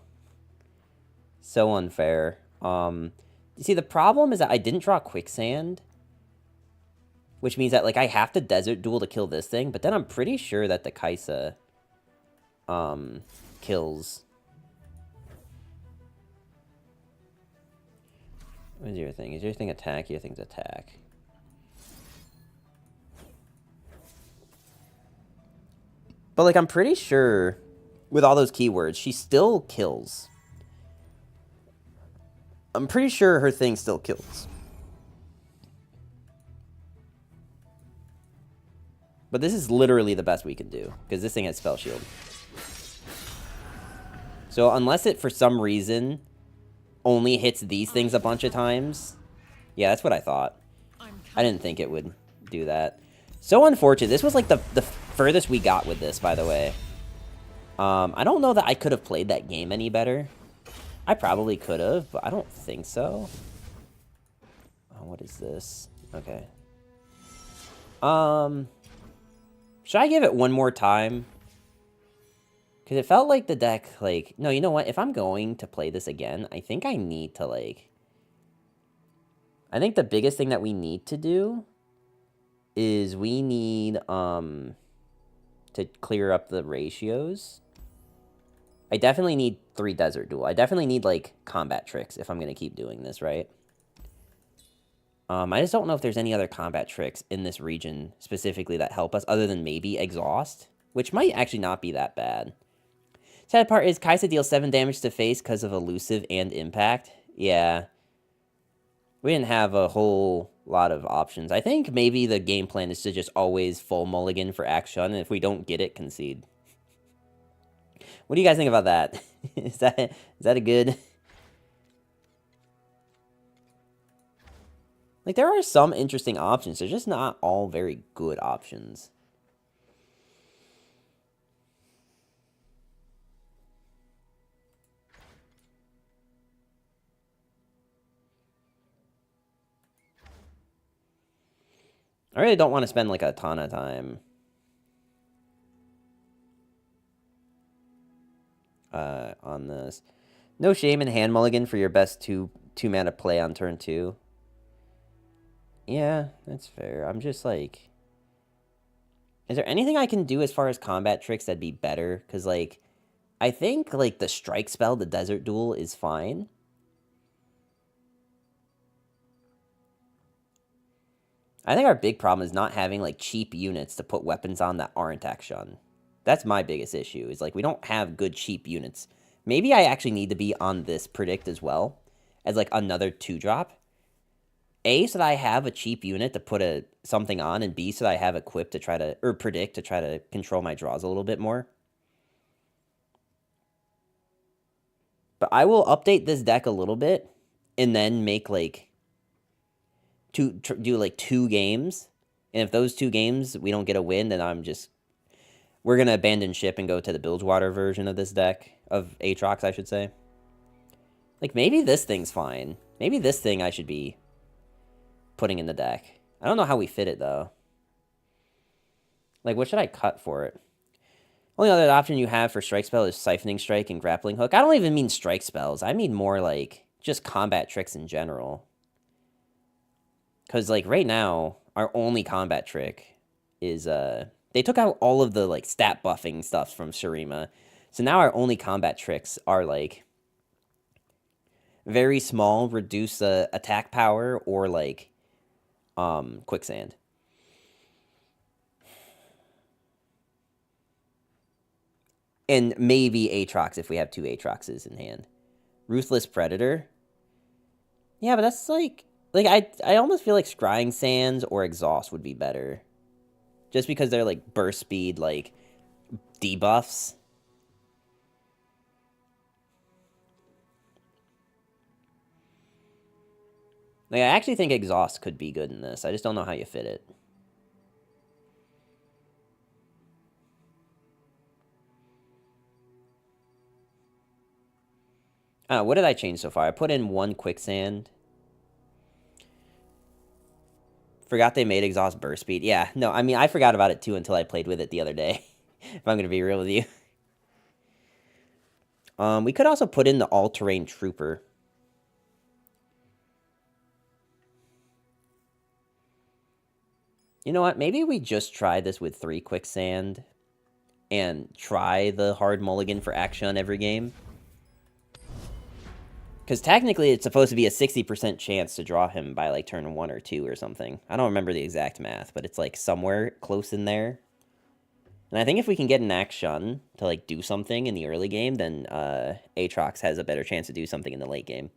So unfair. You see, the problem is that I didn't draw Quicksand. Which means that, like, I have to Desert Duel to kill this thing. But then I'm pretty sure that the Kaisa kills. What is your thing? Is your thing attack? Your thing's attack. But, like, I'm pretty sure with all those keywords, she still kills. I'm pretty sure her thing still kills. But this is literally the best we can do, because this thing has Spell Shield. So unless it, for some reason, only hits these things a bunch of times. Yeah, that's what I thought. I didn't think it would do that. So unfortunate. This was like the furthest we got with this, by the way. I don't know that I could have played that game any better. I probably could have, but I don't think so. Oh, what is this? Okay. Should I give it one more time? Because it felt like the deck, like... No, you know what? If I'm going to play this again, I think I need to, like... I think the biggest thing that we need to do is we need, to clear up the ratios. I definitely need 3 Desert Duel. I definitely need, like, combat tricks if I'm going to keep doing this, right? I just don't know if there's any other combat tricks in this region specifically that help us, other than maybe Exhaust, which might actually not be that bad. Sad part is Kaisa deals 7 damage to face because of Elusive and Impact. Yeah. We didn't have a whole lot of options. I think maybe the game plan is to just always full mulligan for Akshan, and if we don't get it, concede. What do you guys think about that? Is that a good... Like, there are some interesting options. They're just not all very good options. I really don't want to spend, like, a ton of time on this. No shame in hand mulligan for your best two-mana play on turn 2. Yeah, that's fair. I'm just like... Is there anything I can do as far as combat tricks that'd be better? Because, like, I think, like, the strike spell, the Desert Duel, is fine. I think our big problem is not having like cheap units to put weapons on that aren't Akshan. That's my biggest issue, is like we don't have good cheap units. Maybe I actually need to be on this predict as well as like another 2-drop. A, so that I have a cheap unit to put something on, and B, so that I have equipped to try to, or predict to try to control my draws a little bit more. But I will update this deck a little bit and then make like do like 2 games. And if those 2 games we don't get a win, then we're going to abandon ship and go to the Bilgewater version of this deck, of Aatrox, I should say. Like, maybe this thing's fine. Maybe this thing I should be putting in the deck. I don't know how we fit it, though. Like, what should I cut for it? Only other option you have for Strike Spell is Siphoning Strike and Grappling Hook. I don't even mean Strike Spells. I mean more, like, just combat tricks in general. Because, like, right now, our only combat trick is, they took out all of the, like, stat buffing stuff from Shurima. So now our only combat tricks are, like, very small, reduce attack power, or, like, Quicksand. And maybe Aatrox if we have 2 Aatroxes in hand. Ruthless Predator. Yeah, but that's like I almost feel like Scrying Sands or Exhaust would be better. Just because they're like burst speed, like debuffs. Like, I actually think Exhaust could be good in this. I just don't know how you fit it. What did I change so far? I put in 1 Quicksand. Forgot they made Exhaust burst speed. Yeah, no, I mean, I forgot about it too until I played with it the other day. If I'm going to be real with you. We could also put in the All-Terrain Trooper. You know what? Maybe we just try this with 3 Quicksand and try the hard mulligan for Akshan every game. Because technically it's supposed to be a 60% chance to draw him by like turn 1 or 2 or something. I don't remember the exact math, but it's like somewhere close in there. And I think if we can get an Akshan to like do something in the early game, then Aatrox has a better chance to do something in the late game.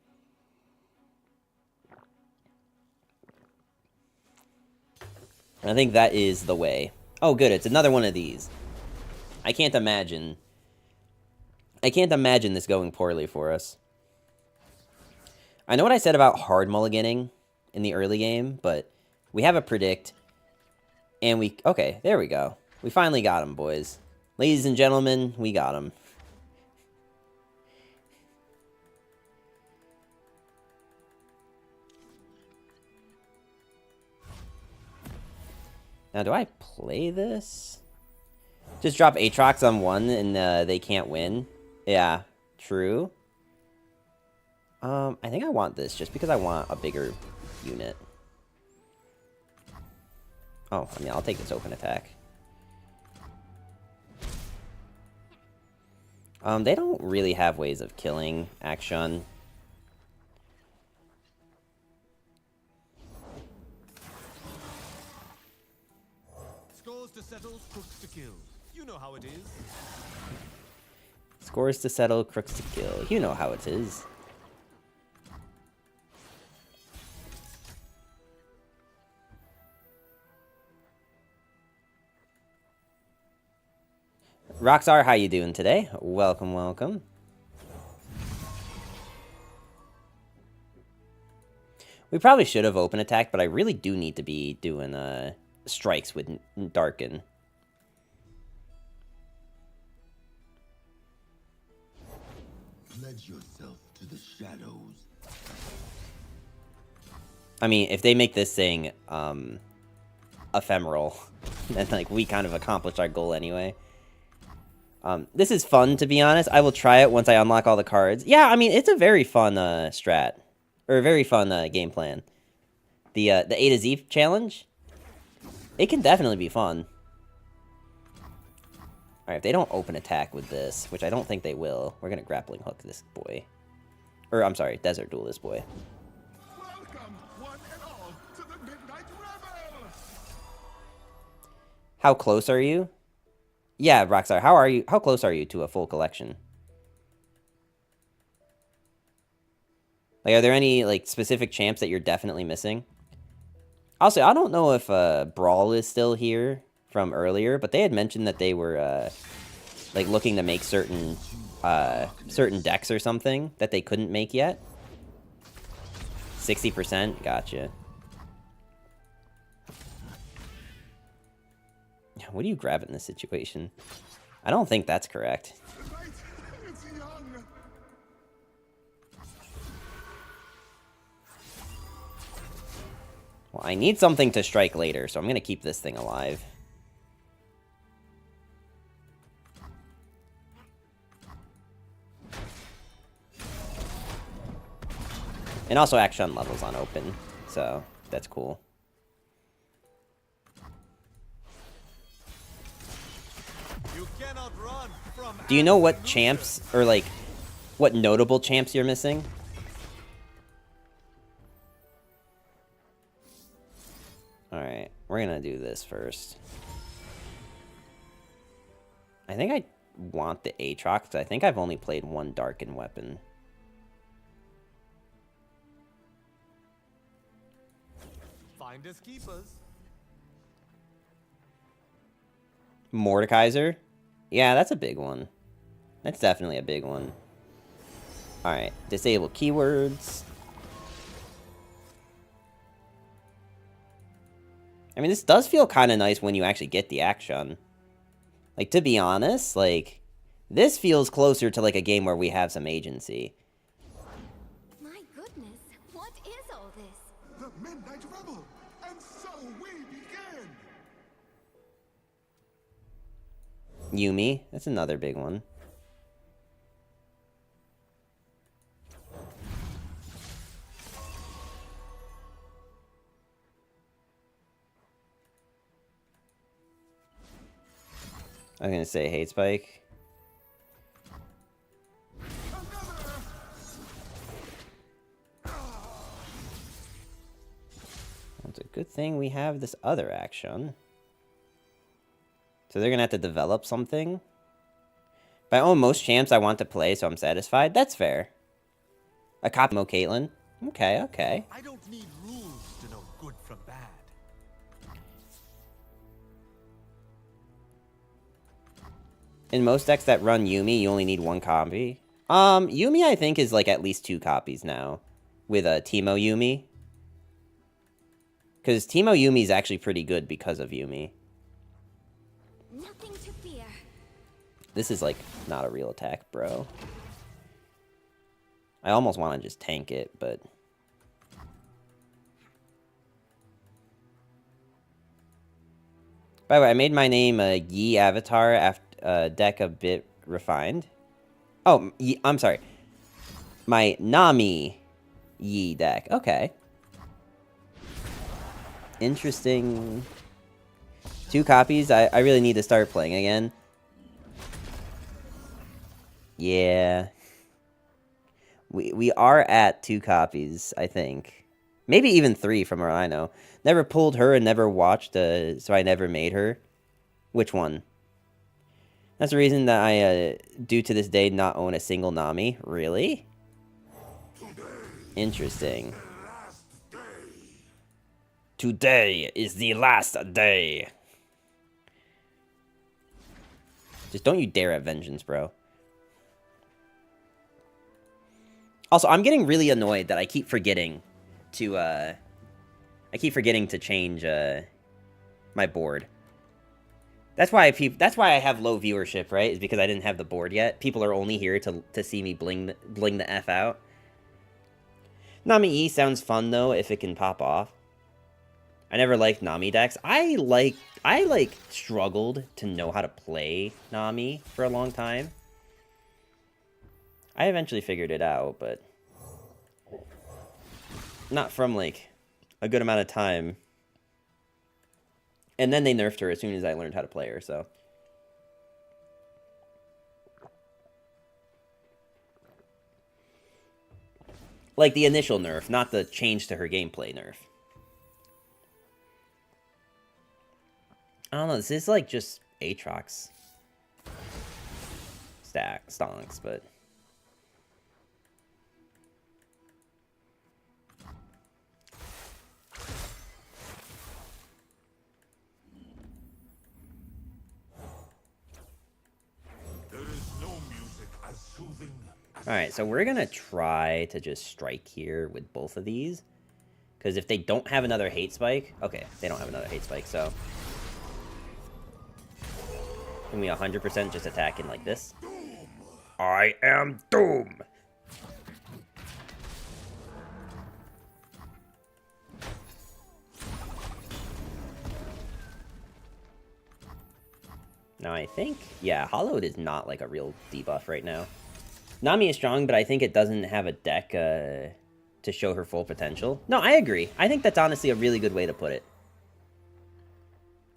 And I think that is the way. Oh, good. It's another one of these. I can't imagine this going poorly for us. I know what I said about hard mulliganing in the early game, but we have a predict. And okay, there we go. We finally got him, boys. Ladies and gentlemen, we got him. Now, do I play this? Just drop Aatrox on 1 and they can't win? Yeah, true. I think I want this just because I want a bigger unit. Oh, I mean, I'll take this open attack. They don't really have ways of killing Akshan. Scores to settle, crooks to kill. You know how it is. Scores to settle, crooks to kill. You know how it is. Roxar, how you doing today? Welcome, welcome. We probably should have open attacked, but I really do need to be doing strikes with Darken. Pledge yourself to the shadows. I mean, if they make this thing ephemeral, then like we kind of accomplished our goal anyway. This is fun, to be honest. I will try it once I unlock all the cards. Yeah, I mean, it's a very fun strat. Or a very fun game plan. The A to Z challenge, it can definitely be fun. Alright, if they don't open attack with this, which I don't think they will, we're going to grappling hook this boy. Or, I'm sorry, desert duel this boy. Welcome, one and all, to the Midnight Revel! How close are you? Yeah, Rockstar, how are you? How close are you to a full collection? Like, are there any, like, specific champs that you're definitely missing? Also, I don't know if Brawl is still here from earlier, but they had mentioned that they were, like, looking to make certain decks or something that they couldn't make yet. 60%? Gotcha. What do you grab in this situation? I don't think that's correct. Right? It's young. Well, I need something to strike later, so I'm going to keep this thing alive. And also Akshan levels on open, so that's cool. You cannot run from Do you know what champs, or like, what notable champs you're missing? Alright, we're gonna do this first. I think I want the Aatrox, because I think I've only played one Darkened Weapon. finders keepers. Mordekaiser? Yeah, that's a big one. That's definitely a big one. Alright, disable keywords. I mean, this does feel kind of nice when you actually get the action. Like, to be honest, like, this feels closer to, like, a game where we have some agency. My goodness, what is all this? The Midnight Rebel. And so we begin. Yuumi, that's another big one. I was gonna say Hate Spike. It's a good thing we have this other action. So they're gonna have to develop something. But I own most champs I want to play, so I'm satisfied. That's fair. A copy Mo Caitlyn. Okay, okay. I don't need rules to know good from bad. In most decks that run Yuumi, you only need one copy. Yuumi I think is like at least 2 copies now. With Teemo Yuumi. Because Teemo Yuumi is actually pretty good because of Yuumi. Nothing to fear. This is like not a real attack, bro. I almost want to just tank it, but... By the way, I made my name Yi Avatar after deck a bit refined. Oh, I'm sorry. My Nami Yi deck. Okay. Interesting. 2 copies. I really need to start playing again. Yeah. We are at 2 copies, I think. Maybe even 3 from what I know. Never pulled her and never watched, so I never made her. Which one? That's the reason that I do to this day not own a single Nami. Really? Interesting. Today is the last day. Just don't you dare have vengeance, bro. Also, I'm getting really annoyed that I keep forgetting to change my board. That's why I have low viewership, right? Is because I didn't have the board yet. People are only here to see me bling the F out. Nami E sounds fun though if it can pop off. I never liked Nami decks. I struggled to know how to play Nami for a long time. I eventually figured it out, but not from like a good amount of time. And then they nerfed her as soon as I learned how to play her, so. Like the initial nerf, not the change to her gameplay nerf. I don't know, this is like just Aatrox stonks, but There is no music as soothing as alright, so we're gonna try to just strike here with both of these. Because if they don't have another hate spike... Okay, they don't have another hate spike, so... Can we 100% just attack in like this? I am Doom! Now I think... Yeah, Hollowed is not like a real debuff right now. Nami is strong, but I think it doesn't have a deck to show her full potential. No, I agree. I think that's honestly a really good way to put it.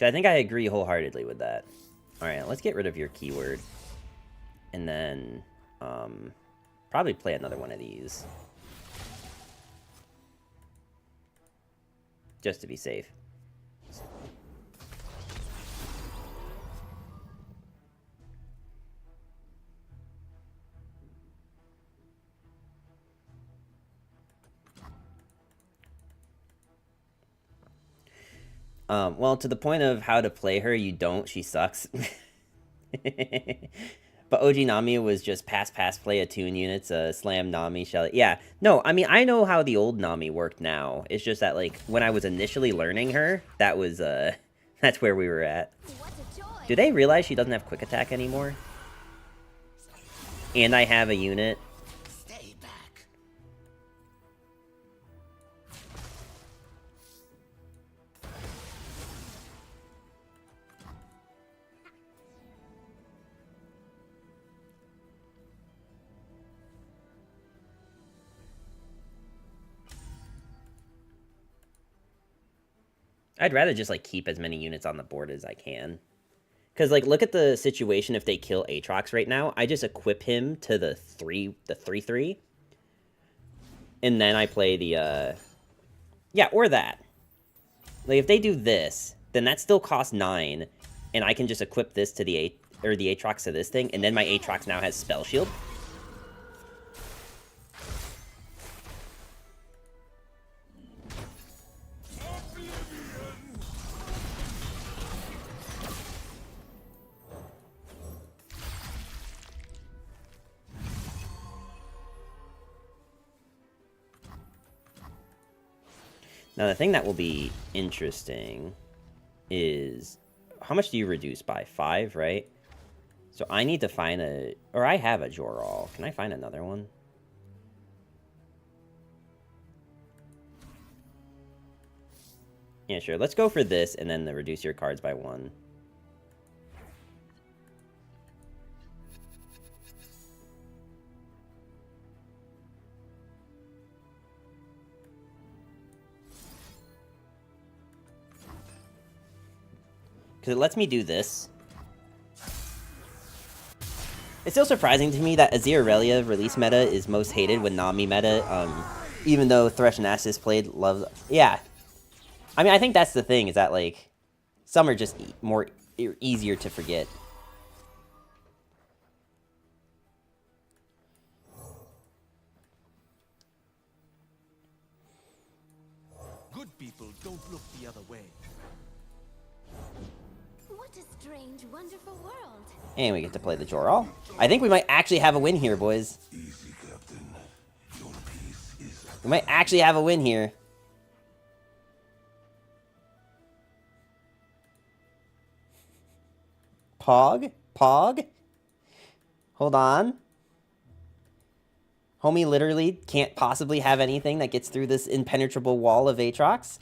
I think I agree wholeheartedly with that. Alright, let's get rid of your keyword. And then, probably play another one of these. Just to be safe. Well, to the point of how to play her, you don't. She sucks. But OG Nami was just pass, play attune units, slam Nami, Shelly. Yeah, no, I mean, I know how the old Nami worked now. It's just that, like, when I was initially learning her, that was, that's where we were at. Do they realize she doesn't have quick attack anymore? And I have a unit. Stay back. I'd rather just, like, keep as many units on the board as I can. Because, like, look at the situation if they kill Aatrox right now. I just equip him to the 3/3. And then I play the, yeah, or that. Like, if they do this, then that still costs 9. And I can just equip this to the Aatrox to this thing. And then my Aatrox now has Spell Shield. Now, the thing that will be interesting is... How much do you reduce by? 5, right? So I need to find a... Or I have a Joral. Can I find another one? Yeah, sure. Let's go for this and then the reduce your cards by 1. Because it lets me do this. It's still surprising to me that Azir Aurelia release meta is most hated when Nami meta, even though Thresh Nasus played loves... Yeah. I mean, I think that's the thing, is that, like, some are just more easier to forget. Good people don't look the other way. What a strange, wonderful world. And we get to play the Joral. I think we might actually have a win here, boys. easy, Captain. Your peace is We might actually have a win here. Pog? Pog? Hold on. Homie literally can't possibly have anything that gets through this impenetrable wall of Aatrox.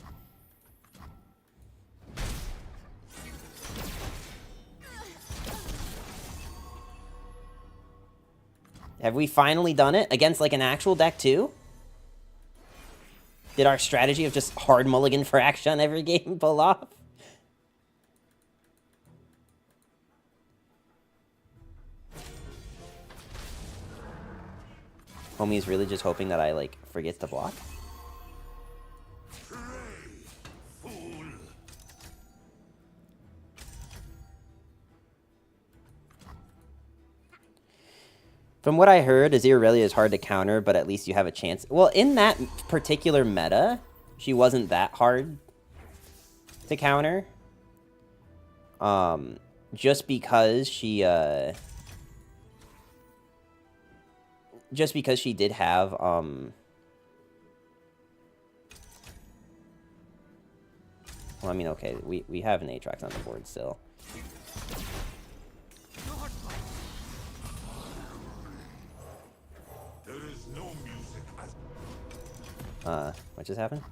Have we finally done it against, like, an actual deck, too? Did our strategy of just hard mulligan for Akshan every game pull off? Homie's really just hoping that I, like, forget to block? fool. From what I heard, Aziralia is hard to counter, but at least you have a chance. Well, in that particular meta, she wasn't that hard to counter. Just because she did have, well, I mean, okay, we have an Aatrox on the board still. There is no music. What just happened?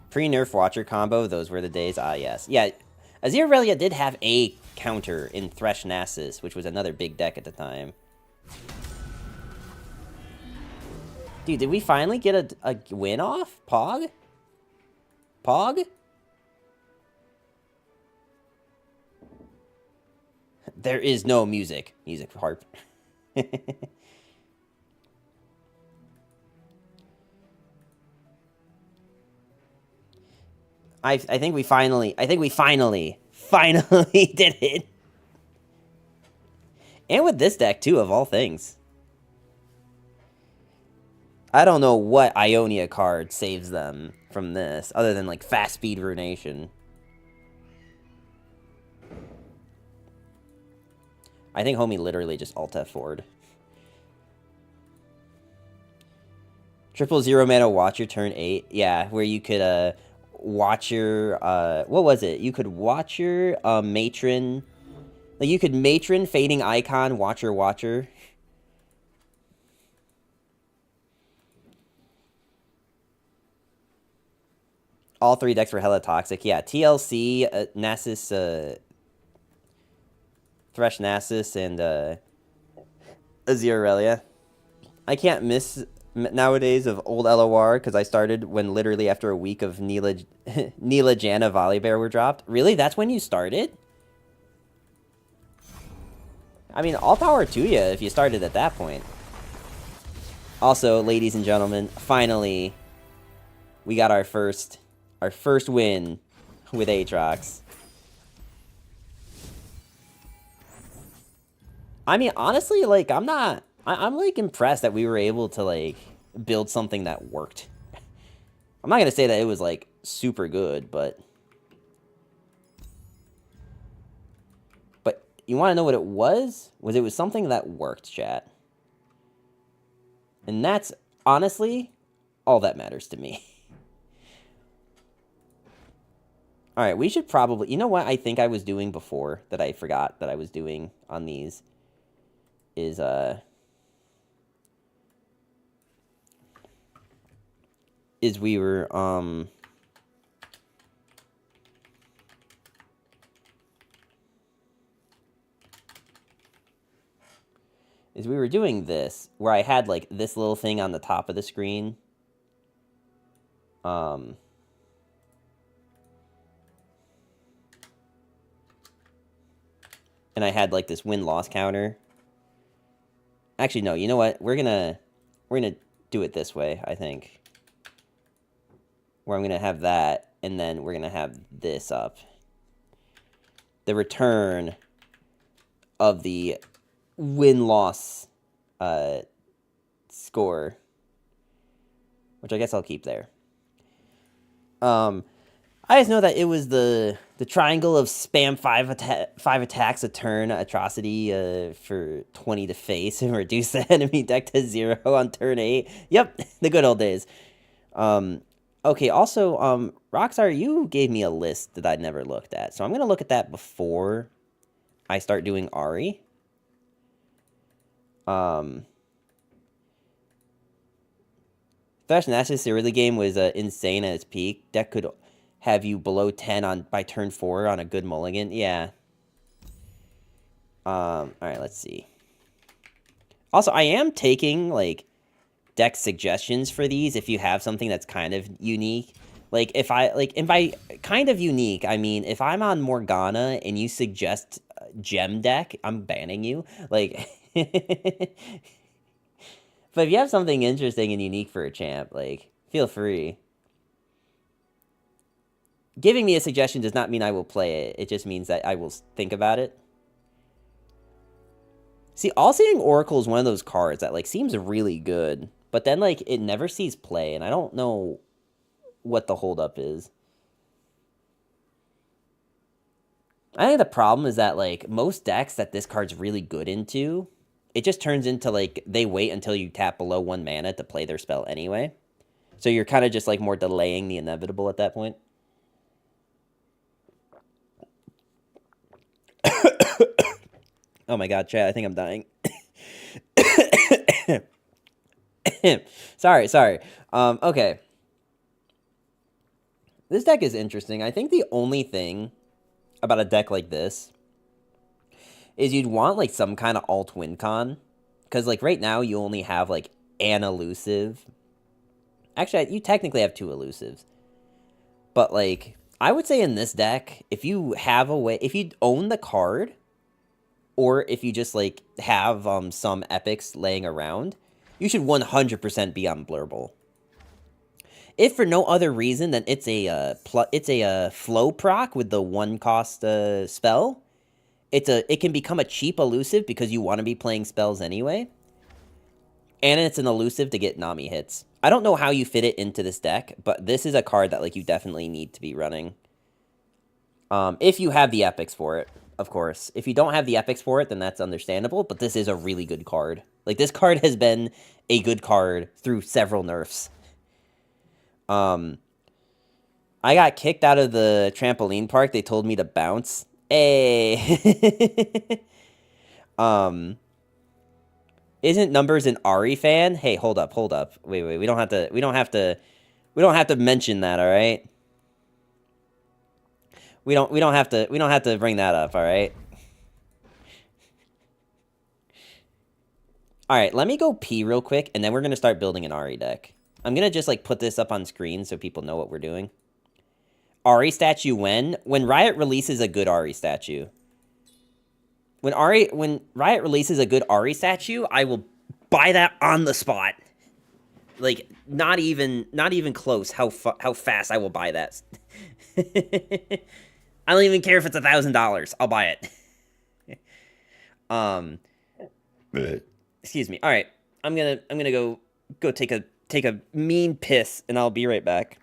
Pre-nerf Watcher combo, those were the days. Ah, yes. Yeah, Aziralia did have a counter in Thresh Nasus, which was another big deck at the time. Dude, did we finally get a win off? Pog? Pog? There is no music. Music harp. I think we finally did it. And with this deck too, of all things. I don't know what Ionia card saves them from this, other than like fast speed Runation. I think homie literally just alt F forward. 000 mana watch your turn 8. Yeah, where you could watch your what was it? You could watch your matron. Like you could matron fading icon watcher. All 3 decks were hella toxic. Yeah, TLC, Nasus, Thresh Nasus, and Aziralia. I can't miss nowadays of old LOR because I started when literally after a week of Neela Janna Volibear were dropped. Really? That's when you started? I mean, all power to you if you started at that point. Also, ladies and gentlemen, finally, we got our first win with Aatrox. I mean, honestly, like, I'm like impressed that we were able to like build something that worked. I'm not gonna say that it was like super good, but you want to know what it was? It was something that worked, chat. And that's honestly all that matters to me. All right, we should probably, you know what I think I was doing before that I forgot that I was doing on these is we were doing this where I had like this little thing on the top of the screen. And I had like this win-loss counter. Actually, no, you know what? We're gonna do it this way, I think. Where I'm gonna have that, and then we're gonna have this up. The return of the win-loss score. Which I guess I'll keep there. I just know that it was the triangle of spam 5 attacks a turn atrocity for 20 to face and reduce the enemy deck to 0 on turn 8. Yep, the good old days. Okay, also, Rockstar, you gave me a list that I'd never looked at. So I'm going to look at that before I start doing Ahri. Thresh Nasus, the early game was insane at its peak. Deck could have you below 10 by turn 4 on a good mulligan. Yeah. Alright, let's see. Also, I am taking, like, deck suggestions for these if you have something that's kind of unique. Like, and by kind of unique, I mean, if I'm on Morgana and you suggest gem deck, I'm banning you. Like, But if you have something interesting and unique for a champ, like, feel free. Giving me a suggestion does not mean I will play it. It just means that I will think about it. See, All-Seeing Oracle is one of those cards that, like, seems really good. But then, like, it never sees play, and I don't know what the holdup is. I think the problem is that, like, most decks that this card's really good into, it just turns into, like, they wait until you tap below 1 mana to play their spell anyway. So you're kind of just, like, more delaying the inevitable at that point. Oh my god, chat, I think I'm dying. Sorry. Okay. This deck is interesting. I think the only thing about a deck like this is you'd want, like, some kind of alt win con. Because, like, right now you only have, like, an elusive. Actually, you technically have 2 elusives. But, like, I would say in this deck, if you have a way, if you own the card, or if you just, like, have some epics laying around, you should 100% be on Blurble. If for no other reason than it's a flow proc with the 1-cost spell. It can become a cheap elusive because you want to be playing spells anyway. And it's an elusive to get Nami hits. I don't know how you fit it into this deck, but this is a card that, like, you definitely need to be running. If you have the epics for it, of course. If you don't have the epics for it, then that's understandable, but this is a really good card. Like, this card has been a good card through several nerfs. I got kicked out of the trampoline park. They told me to bounce. Hey. Isn't Numbers an Ahri fan? Hey, hold up. Wait. We don't have to mention that, all right? We don't have to bring that up, all right? All right, let me go pee real quick, and then we're going to start building an Ahri deck. I'm going to just, like, put this up on screen so people know what we're doing. Ahri statue when? When Riot releases a good Ahri statue. When Riot releases a good Ahri statue, I will buy that on the spot. Like, not even close how fast I will buy that. I don't even care if it's $1,000. I'll buy it. Excuse me. All right, I'm gonna go take a mean piss, and I'll be right back.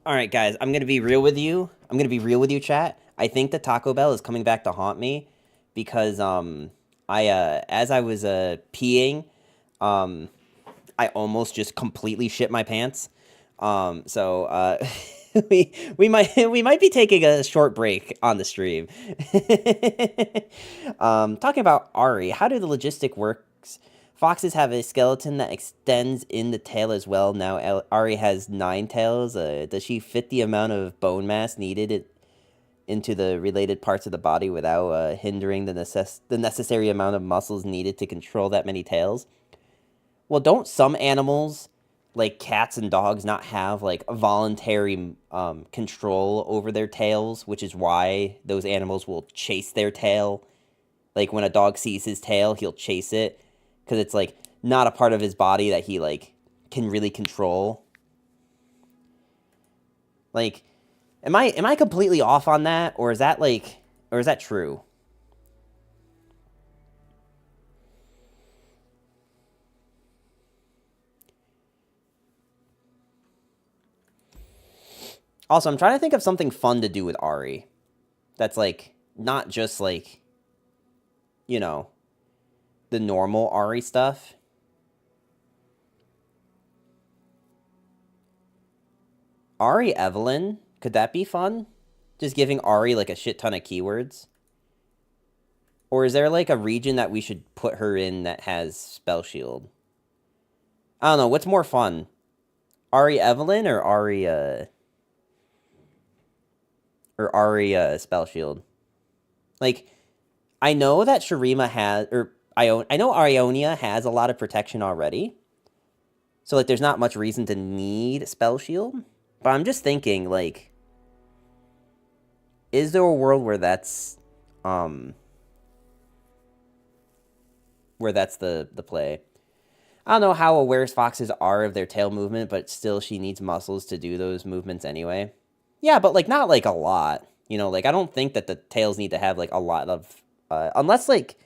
All right, guys, I'm going to be real with you. I'm going to be real with you, chat. I think the Taco Bell is coming back to haunt me because as I was peeing, I almost just completely shit my pants. So we might be taking a short break on the stream. Talking about Ahri, how do the logistic works? Foxes have a skeleton that extends in the tail as well. Now Ahri has 9 tails. Does she fit the amount of bone mass needed into the related parts of the body without hindering the necessary amount of muscles needed to control that many tails? Well, don't some animals, like cats and dogs, not have like voluntary control over their tails, which is why those animals will chase their tail? Like when a dog sees his tail, he'll chase it because it's like not a part of his body that he like can really control. Like, am I completely off on that, or is that true? Also, I'm trying to think of something fun to do with Ahri. That's like not just like, you know, the normal Ahri stuff. Ahri Evelyn, could that be fun? Just giving Ahri like a shit ton of keywords? Or is there like a region that we should put her in that has spell shield? I don't know, what's more fun? Ahri Evelyn or Ahri spell shield? Like, I know that Shurima has, or I know Ionia has a lot of protection already. So like there's not much reason to need spell shield. But I'm just thinking, like, is there a world where that's the play? I don't know how aware foxes are of their tail movement, but still she needs muscles to do those movements anyway. Yeah, but like not like a lot. You know, like I don't think that the tails need to have like a lot of unless like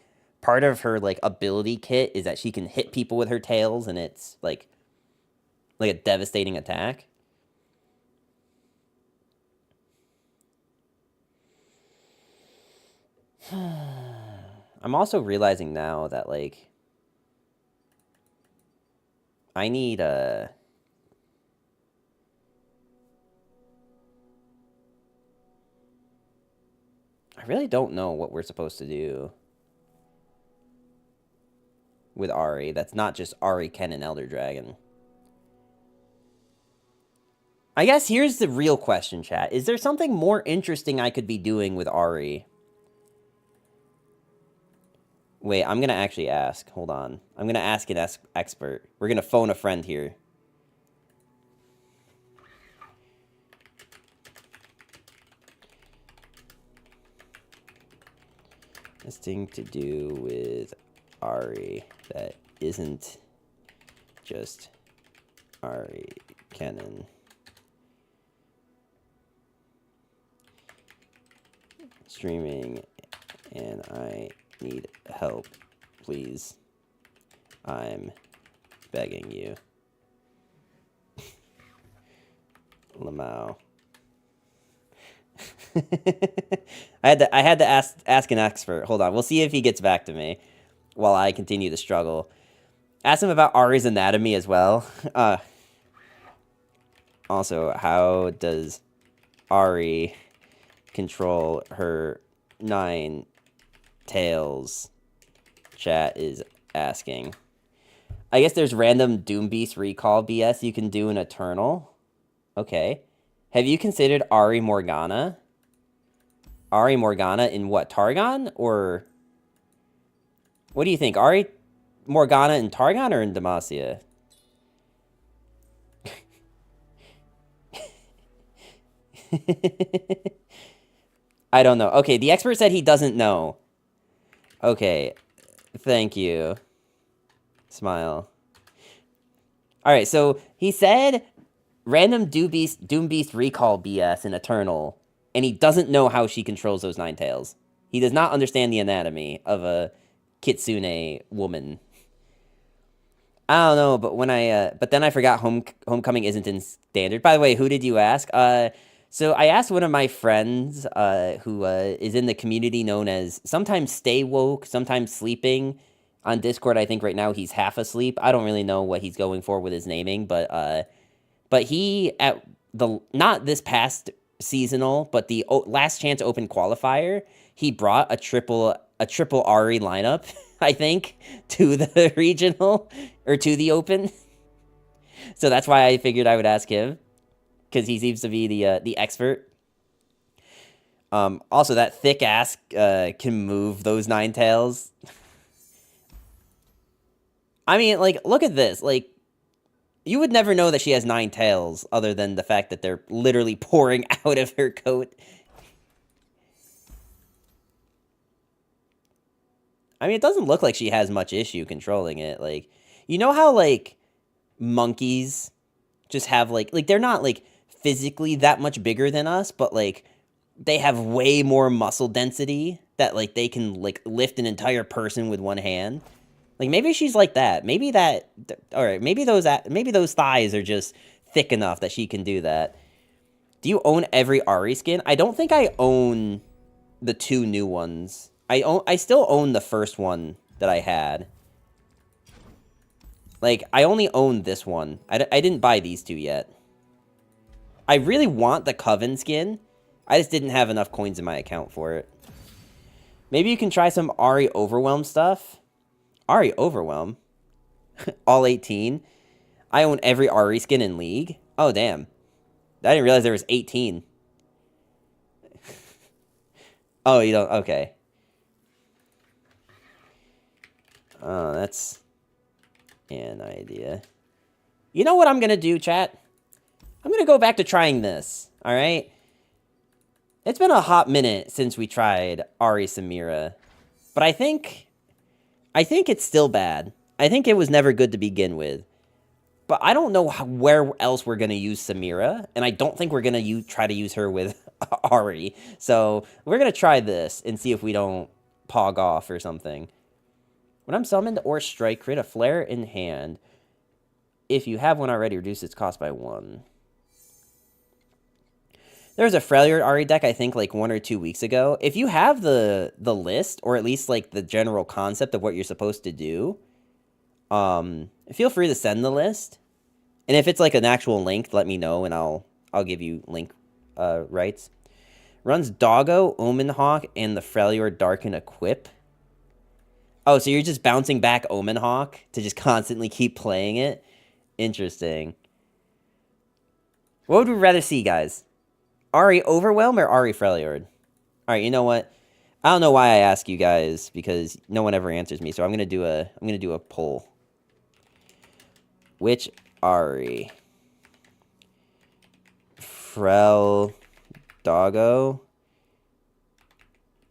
part of her like ability kit is that she can hit people with her tails and it's like a devastating attack. I'm also realizing now that like I need I really don't know what we're supposed to do with Ahri. That's not just Ahri, Ken, and Elder Dragon. I guess here's the real question, chat. Is there something more interesting I could be doing with Ahri? Wait, I'm going to actually ask. Hold on. I'm going to ask an expert. We're going to phone a friend here. This thing to do with Ahri that isn't just Ahri Kennen. Streaming, and I need help, please. I'm begging you. Lamau. I had to ask an expert. Hold on, we'll see if he gets back to me while I continue to struggle. Ask him about Ahri's anatomy as well. Also, how does Ahri control her 9 tails? Chat is asking. I guess there's random Doom Beast recall BS you can do in Eternal. Okay. Have you considered Ahri Morgana? Ahri Morgana in what? Targon? Or what do you think? Ahri Morgana in Targon or in Demacia? I don't know. Okay, the expert said he doesn't know. Okay, thank you. Smile. Alright, so he said random Doom Beast recall BS in Eternal, and he doesn't know how she controls those 9 tails. He does not understand the anatomy of a kitsune woman. I don't know, but when but then I forgot Homecoming isn't in standard. By the way, who did you ask? So I asked one of my friends who is in the community known as sometimes stay woke, sometimes sleeping. On Discord, I think right now he's half asleep. I don't really know what he's going for with his naming, but he at the not this past seasonal, but the last chance open qualifier, he brought a triple Ahri lineup, I think, to the regional or to the open. So that's why I figured I would ask him, because he seems to be the expert. Also, that thick ass can move those Ninetales. I mean, like, look at this. Like, you would never know that she has 9 tails other than the fact that they're literally pouring out of her coat. I mean, it doesn't look like she has much issue controlling it. Like, you know how, like, monkeys just have, like, they're not, like, physically that much bigger than us, but, like, they have way more muscle density that, like, they can, like, lift an entire person with one hand. Like, maybe she's like that. Maybe that... Alright, maybe those thighs are just thick enough that she can do that. Do you own every Ahri skin? I don't think I own the 2 new ones. I still own the first one that I had. Like, I only own this one. I didn't buy these 2 yet. I really want the Coven skin. I just didn't have enough coins in my account for it. Maybe you can try some Ahri Overwhelm stuff. Ahri Overwhelm? All 18? I own every Ahri skin in League? Oh, damn. I didn't realize there was 18. Oh, you don't... Okay. Oh, that's an idea. You know what I'm gonna do, chat? I'm gonna go back to trying this, alright? It's been a hot minute since we tried Ahri-Samira. But I think it's still bad. I think it was never good to begin with. But I don't know where else we're going to use Samira. And I don't think we're going to try to use her with Ahri. So we're going to try this and see if we don't pog off or something. When I'm summoned or strike, create a flare in hand. If you have one already, reduce its cost by 1. There was a Freljord Ahri deck, I think, like 1 or 2 weeks ago. If you have the list, or at least, like, the general concept of what you're supposed to do, feel free to send the list. And if it's, like, an actual link, let me know, and I'll give you link rights. Runs Doggo, Omenhawk, and the Freljord Darken Equip. Oh, so you're just bouncing back Omenhawk to just constantly keep playing it? Interesting. What would we rather see, guys? Ahri Overwhelm or Ahri Freljord? Alright, you know what? I don't know why I ask you guys, because no one ever answers me, so I'm gonna do a poll. Which Ahri? Frel Doggo?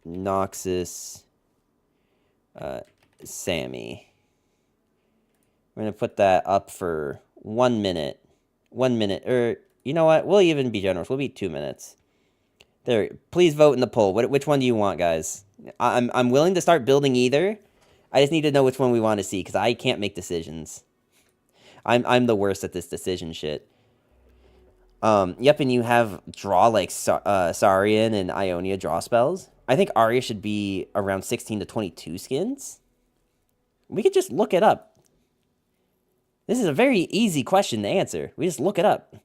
Noxus Sammy. We're gonna put that up for 1 minute. 1 minute, or you know what? We'll even be generous. We'll be 2 minutes. There. Please vote in the poll. Which one do you want, guys? I'm willing to start building either. I just need to know which one we want to see, because I can't make decisions. I'm the worst at this decision shit. Yep, and you have draw like Saurian and Ionia draw spells. I think Arya should be around 16 to 22 skins. We could just look it up. This is a very easy question to answer. We just look it up.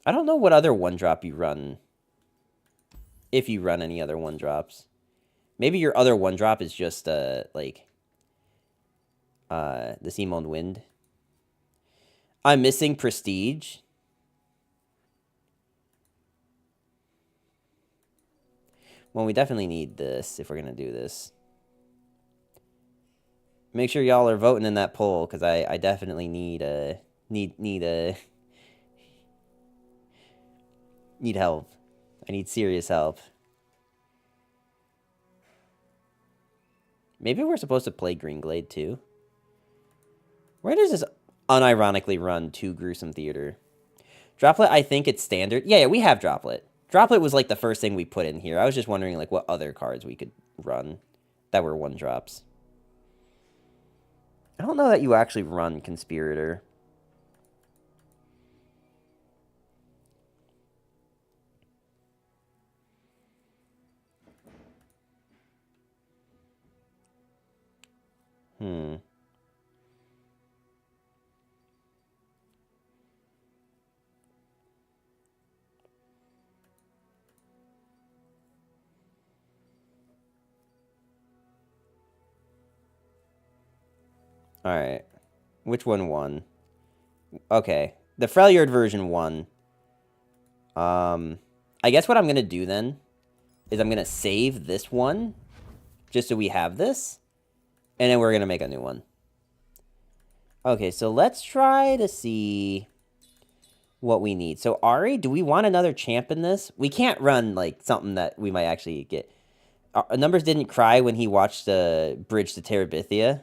I don't know what other 1-drop you run. If you run any other 1-drops. Maybe your other 1-drop is just, like, the Seamold Wind. I'm missing Prestige. Well, we definitely need this if we're going to do this. Make sure y'all are voting in that poll, because I definitely need help. I need serious help. Maybe we're supposed to play Greenglade too. Where does this unironically run to Gruesome Theater? Droplet, I think it's standard. Yeah, we have Droplet. Droplet was like the first thing we put in here. I was just wondering like what other cards we could run. that were 1-drops. I don't know that you actually run Conspirator. Alright. Which one won? Okay. The Freljord version won. I guess what I'm going to do then is I'm going to save this one just so we have this. And then we're going to make a new one. Okay, so let's try to see what we need. So, Ahri, do we want another champ in this? We can't run, like, something that we might actually get. Numbers didn't cry when he watched the Bridge to Terabithia.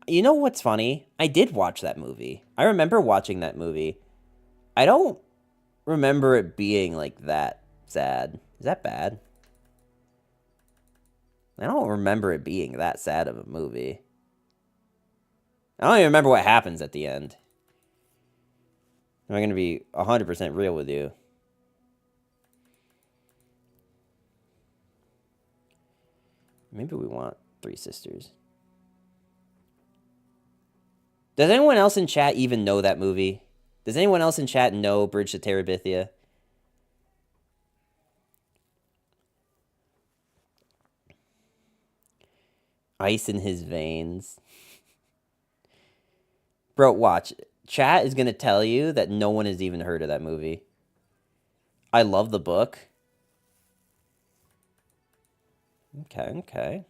You know what's funny? I did watch that movie. I remember watching that movie. I don't remember it being, like, that sad. Is that bad? I don't remember it being that sad of a movie. I don't even remember what happens at the end. Am I going to be 100% real with you? Maybe we want 3 sisters. Does anyone else in chat even know that movie? Does anyone else in chat know Bridge to Terabithia? Ice in his veins. Bro, watch. Chat is going to tell you that no one has even heard of that movie. I love the book. Okay, okay.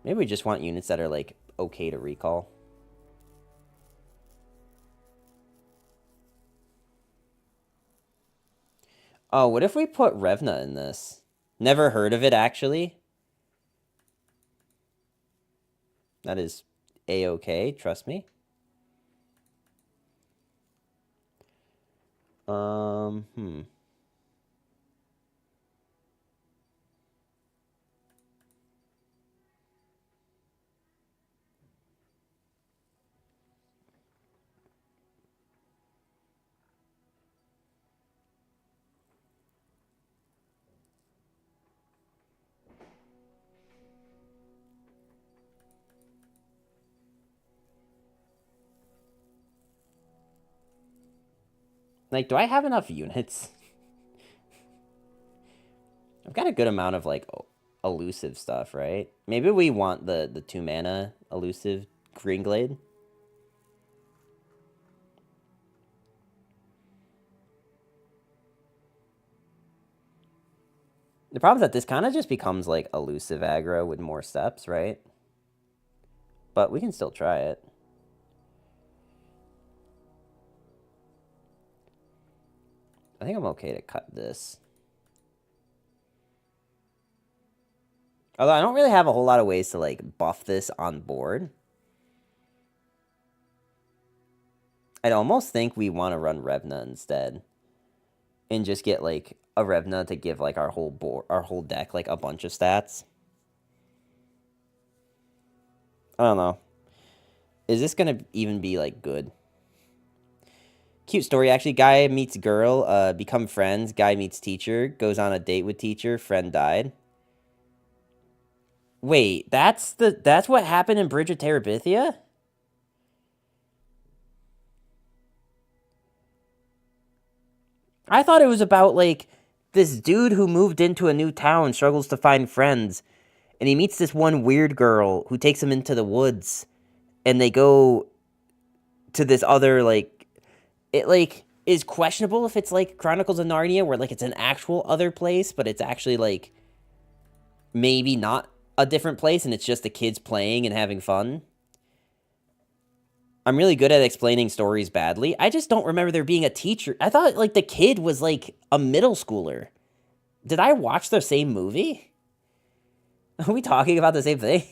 Maybe we just want units that are, like, okay to recall. Oh, what if we put Revna in this? Never heard of it, actually. That is A-okay, trust me. Like, do I have enough units? I've got a good amount of, like, elusive stuff, right? Maybe we want the 2-mana elusive Greenglade. The problem is that this kind of just becomes, like, elusive aggro with more steps, right? But we can still try it. I think I'm okay to cut this. Although I don't really have a whole lot of ways to, like, buff this on board. I'd almost think we want to run Revna instead. And just get, like, a Revna to give, like, our whole deck, like, a bunch of stats. I don't know. Is this gonna even be, like, good? Cute story, actually. Guy meets girl, become friends. Guy meets teacher, goes on a date with teacher. Friend died. Wait, that's what happened in Bridge of Terabithia? I thought it was about, like, this dude who moved into a new town, struggles to find friends, and he meets this one weird girl who takes him into the woods, and they go to this other, like, it, like, is questionable if it's, like, Chronicles of Narnia, where, like, it's an actual other place, but it's actually, like, maybe not a different place, and it's just the kids playing and having fun. I'm really good at explaining stories badly. I just don't remember there being a teacher. I thought, like, the kid was, like, a middle schooler. Did I watch the same movie? Are we talking about the same thing?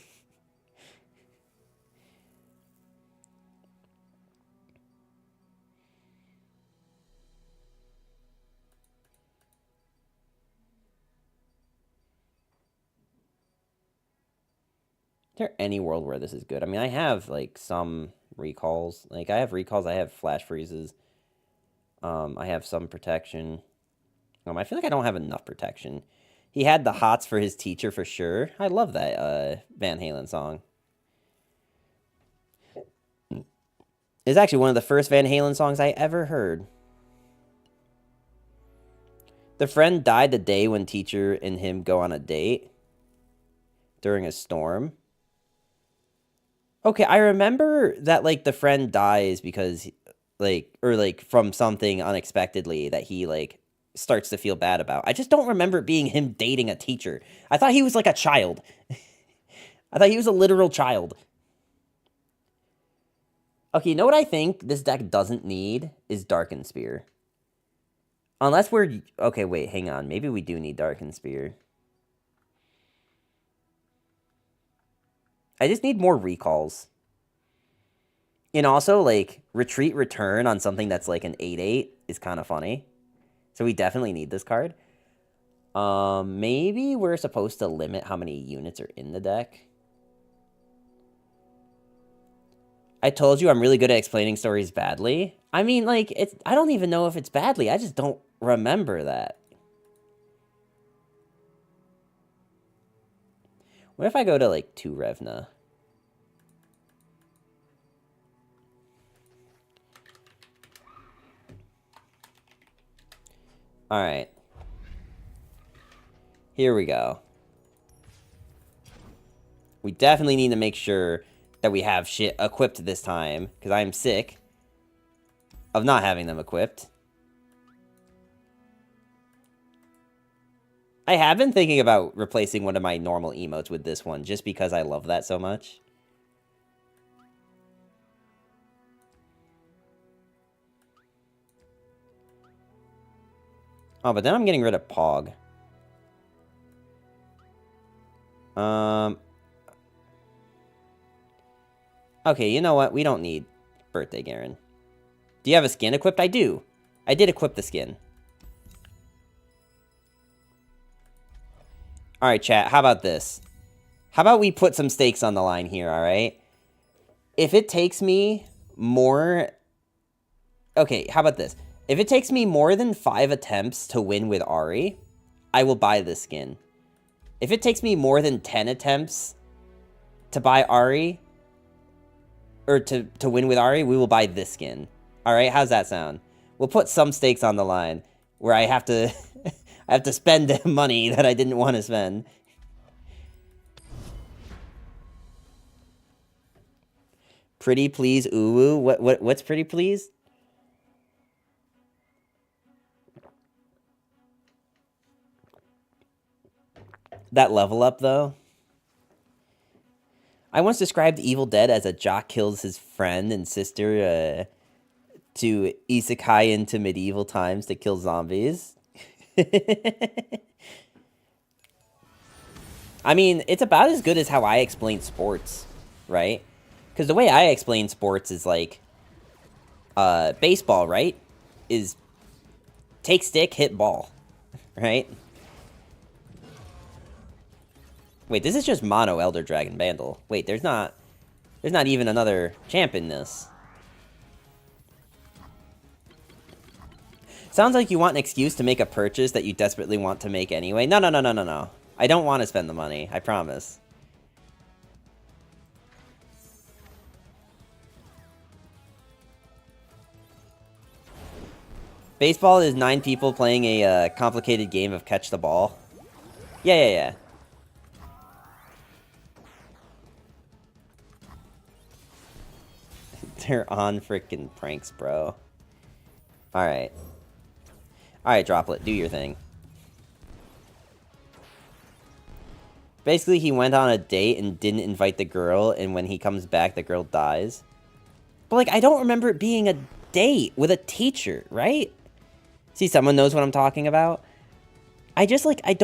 there any world where this is good? I mean, I have, like, some recalls. Like, I have recalls, I have flash freezes. I have some protection. I feel like I don't have enough protection. He had the hots for his teacher for sure. I love that Van Halen song. It's actually one of the first Van Halen songs I ever heard. The friend died the day when teacher and him go on a date during a storm. Okay, I remember that, like, the friend dies because, like, or, like, from something unexpectedly that he, like, starts to feel bad about. I just don't remember it being him dating a teacher. I thought he was, like, a child. I thought he was a literal child. Okay, you know what I think this deck doesn't need is Darken Spear. Unless we're... Okay, wait, hang on. Maybe we do need Darken Spear. I just need more recalls. And also, like, Retreat Return on something that's like an 8/8 is kind of funny. So we definitely need this card. Maybe we're supposed to limit how many units are in the deck. I told you I'm really good at explaining stories badly. I mean, like, I don't even know if it's badly. I just don't remember that. What if I go to, like, 2 Revna? Alright. Here we go. We definitely need to make sure that we have shit equipped this time, because I'm sick of not having them equipped. I have been thinking about replacing one of my normal emotes with this one, just because I love that so much. Oh, but then I'm getting rid of Pog. Okay, you know what? We don't need Birthday Garen. Do you have a skin equipped? I do. I did equip the skin. Alright, chat. How about this? How about we put some stakes on the line here, alright? If it takes me more... Okay, how about this? If it takes me more than 5 attempts to win with Ahri, I will buy this skin. If it takes me more than 10 attempts to buy Ahri, or to win with Ahri, we will buy this skin. Alright, how's that sound? We'll put some stakes on the line where I have to I have to spend money that I didn't want to spend. Pretty please, ooh. What's pretty please? That level up though. I once described Evil Dead as a jock kills his friend and sister to isekai into medieval times to kill zombies. I mean, it's about as good as how I explain sports, right? Because the way I explain sports is like, baseball, right? Is take stick, hit ball, right? Wait, this is just mono Elder Dragon Vandal. Wait, there's not even another champ in this. Sounds like you want an excuse to make a purchase that you desperately want to make anyway. No. I don't want to spend the money, I promise. Baseball is 9 people playing a complicated game of catch the ball. Yeah. They're on freaking pranks, bro. Alright. Alright, Droplet, do your thing. Basically, he went on a date and didn't invite the girl, and when he comes back, the girl dies. But, like, I don't remember it being a date with a teacher, right? See, someone knows what I'm talking about. I just, like, I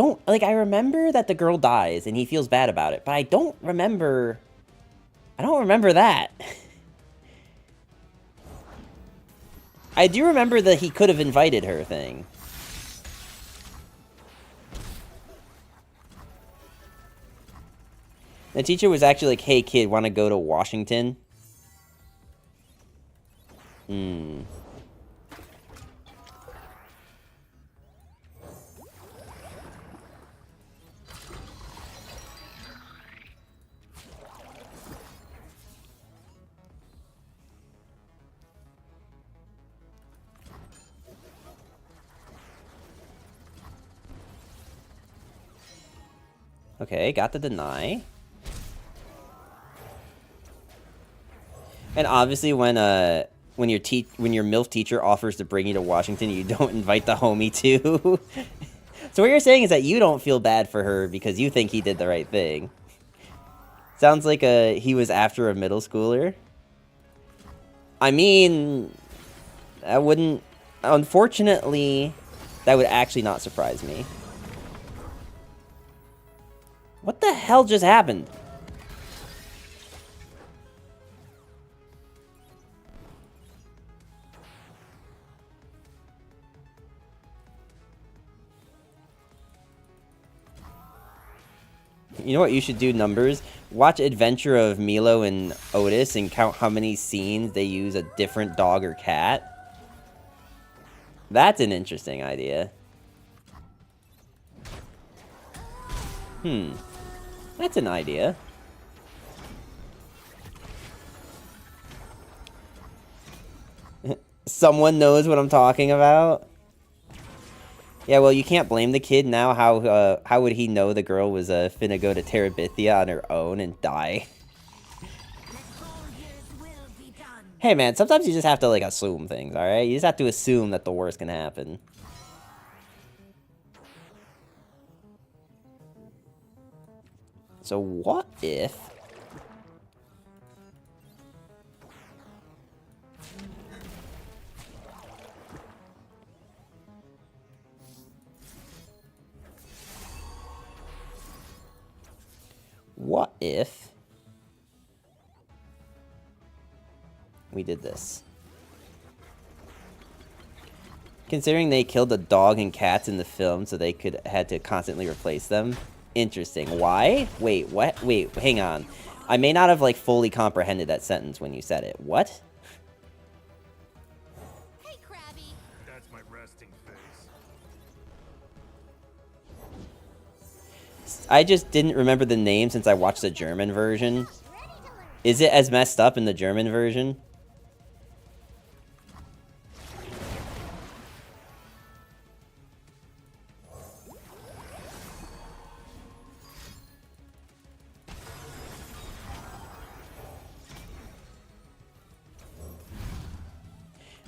remember that the girl dies, and he feels bad about it, but I don't remember that. I do remember that he could have invited her thing. The teacher was actually like, hey kid, want to go to Washington? Hmm. Okay, got the deny. And obviously when your MILF teacher offers to bring you to Washington, you don't invite the homie too. So what you're saying is that you don't feel bad for her because you think he did the right thing. Sounds like he was after a middle schooler. I mean, that wouldn't... Unfortunately, that would actually not surprise me. What the hell just happened? You know what you should do, Numbers? Watch Adventure of Milo and Otis and count how many scenes they use a different dog or cat. That's an interesting idea. That's an idea. Someone knows what I'm talking about? Yeah, well, you can't blame the kid now. How would he know the girl was finna go to Terabithia on her own and die? Hey, man, sometimes you just have to, like, assume things, alright? You just have to assume that the worst can happen. So what if... What if we did this? Considering they killed the dog and cats in the film so they had to constantly replace them. Interesting. Why? Wait, what? Wait, hang on. I may not have, like, fully comprehended that sentence when you said it. What? Hey, Krabby. That's my resting face. I just didn't remember the name since I watched the German version. Is it as messed up in the German version?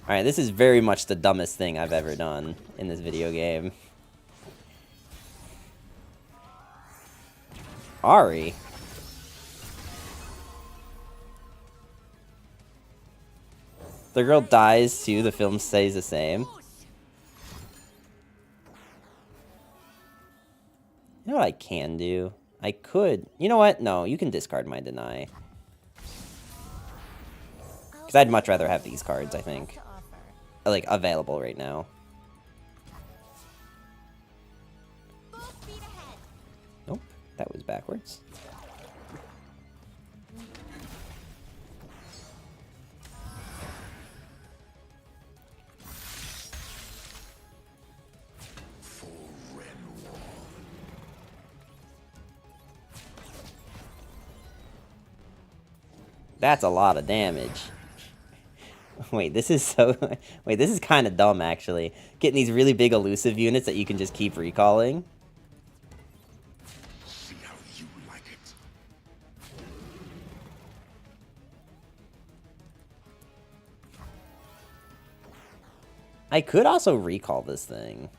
Alright, this is very much the dumbest thing I've ever done in this video game. Ahri? The girl dies too, the film stays the same. You know what I can do? I could... You know what? No, you can discard my deny. Because I'd much rather have these cards, I think. Like, available right now. Nope, that was backwards. That's a lot of damage. Wait, this is so... Wait, this is kind of dumb, actually. Getting these really big elusive units that you can just keep recalling. See how you like it. I could also recall this thing.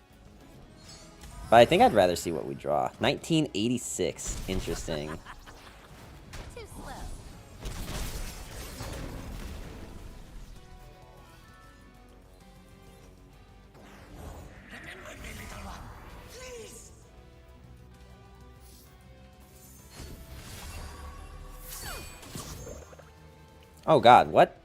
But I think I'd rather see what we draw. 1986. Interesting. Too slow. Oh god, what?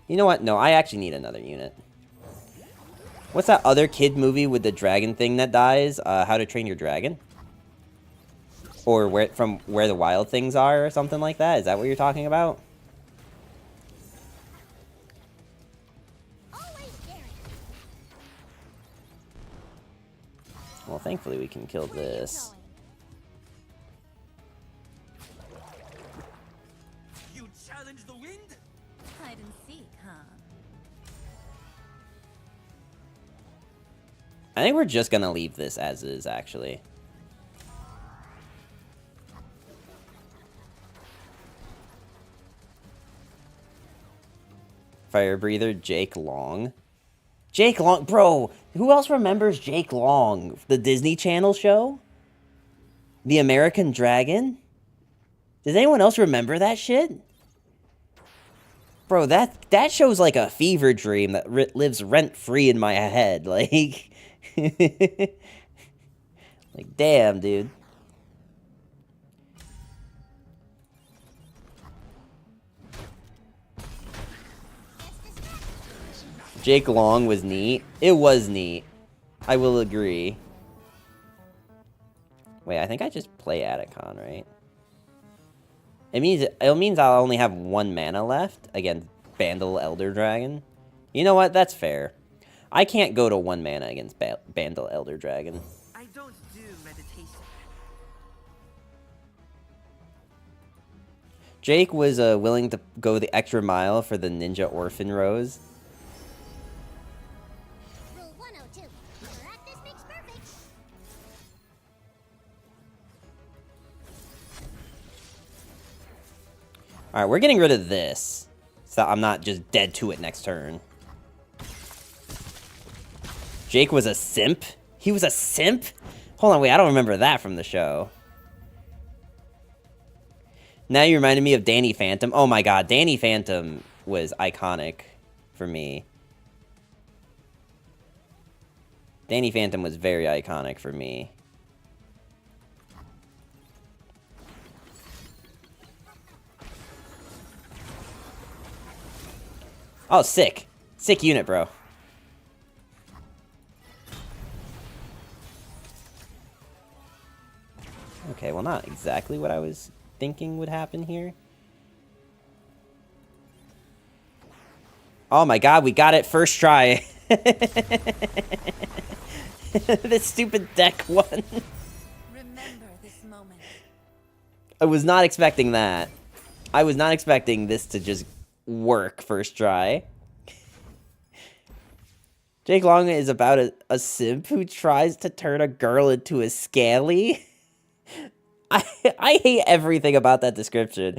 You know what? No, I actually need another unit. What's that other kid movie with the dragon thing that dies? How to Train Your Dragon? Or from where the wild things are, or something like that? Is that what you're talking about? Well, thankfully we can kill this. You challenge the wind? Hide and seek, huh? I think we're just gonna leave this as is, actually. Fire breather, Jake Long. Jake Long, bro, who else remembers Jake Long? The Disney Channel show? The American Dragon? Does anyone else remember that shit? Bro, that show's like a fever dream that lives rent-free in my head. Like, like, damn, dude. Jake Long was neat. It was neat. I will agree. Wait, I think I just play Atacon, right? It means I'll only have 1 mana left against Bandle Elder Dragon. You know what? That's fair. I can't go to 1 mana against Bandle Elder Dragon. I don't do meditation. Jake was willing to go the extra mile for the Ninja Orphan Rose. Rule 102. Practice makes perfect. Alright, we're getting rid of this. So I'm not just dead to it next turn. Jake was a simp? He was a simp? Hold on, wait, I don't remember that from the show. Now you reminded me of Danny Phantom. Oh my god, Danny Phantom was iconic for me. Danny Phantom was very iconic for me. Oh, sick. Sick unit, bro. Okay, well, not exactly what I was thinking would happen here. Oh my god, we got it first try. This stupid deck won. Remember this moment. I was not expecting that. I was not expecting this to just work first try. Jake Long is about a simp who tries to turn a girl into a scaly. I hate everything about that description.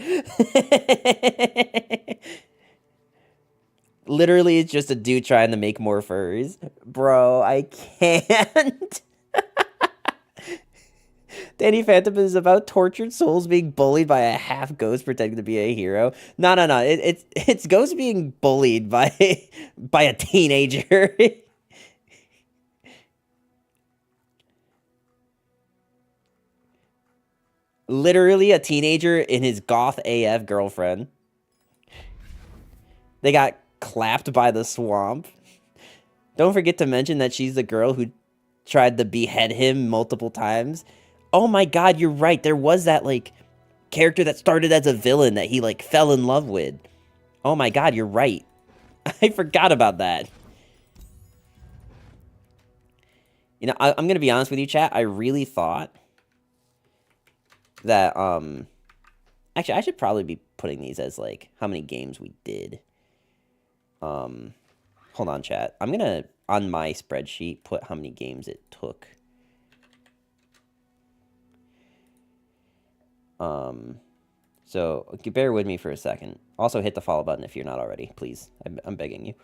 Literally, it's just a dude trying to make more furs. Bro, I can't. Danny Phantom is about tortured souls being bullied by a half ghost pretending to be a hero. No. It's ghost being bullied by a teenager. Literally a teenager and his goth AF girlfriend. They got clapped by the swamp. Don't forget to mention that she's the girl who tried to behead him multiple times. Oh my god, you're right. There was that, like, character that started as a villain that he, like, fell in love with. Oh my god, you're right. I forgot about that. You know, I'm gonna be honest with you, chat. I really thought that, actually, I should probably be putting these as, like, how many games we did. Hold on, chat. I'm gonna, on my spreadsheet, put how many games it took. So bear with me for a second. Also, hit the follow button if you're not already, please. I'm begging you.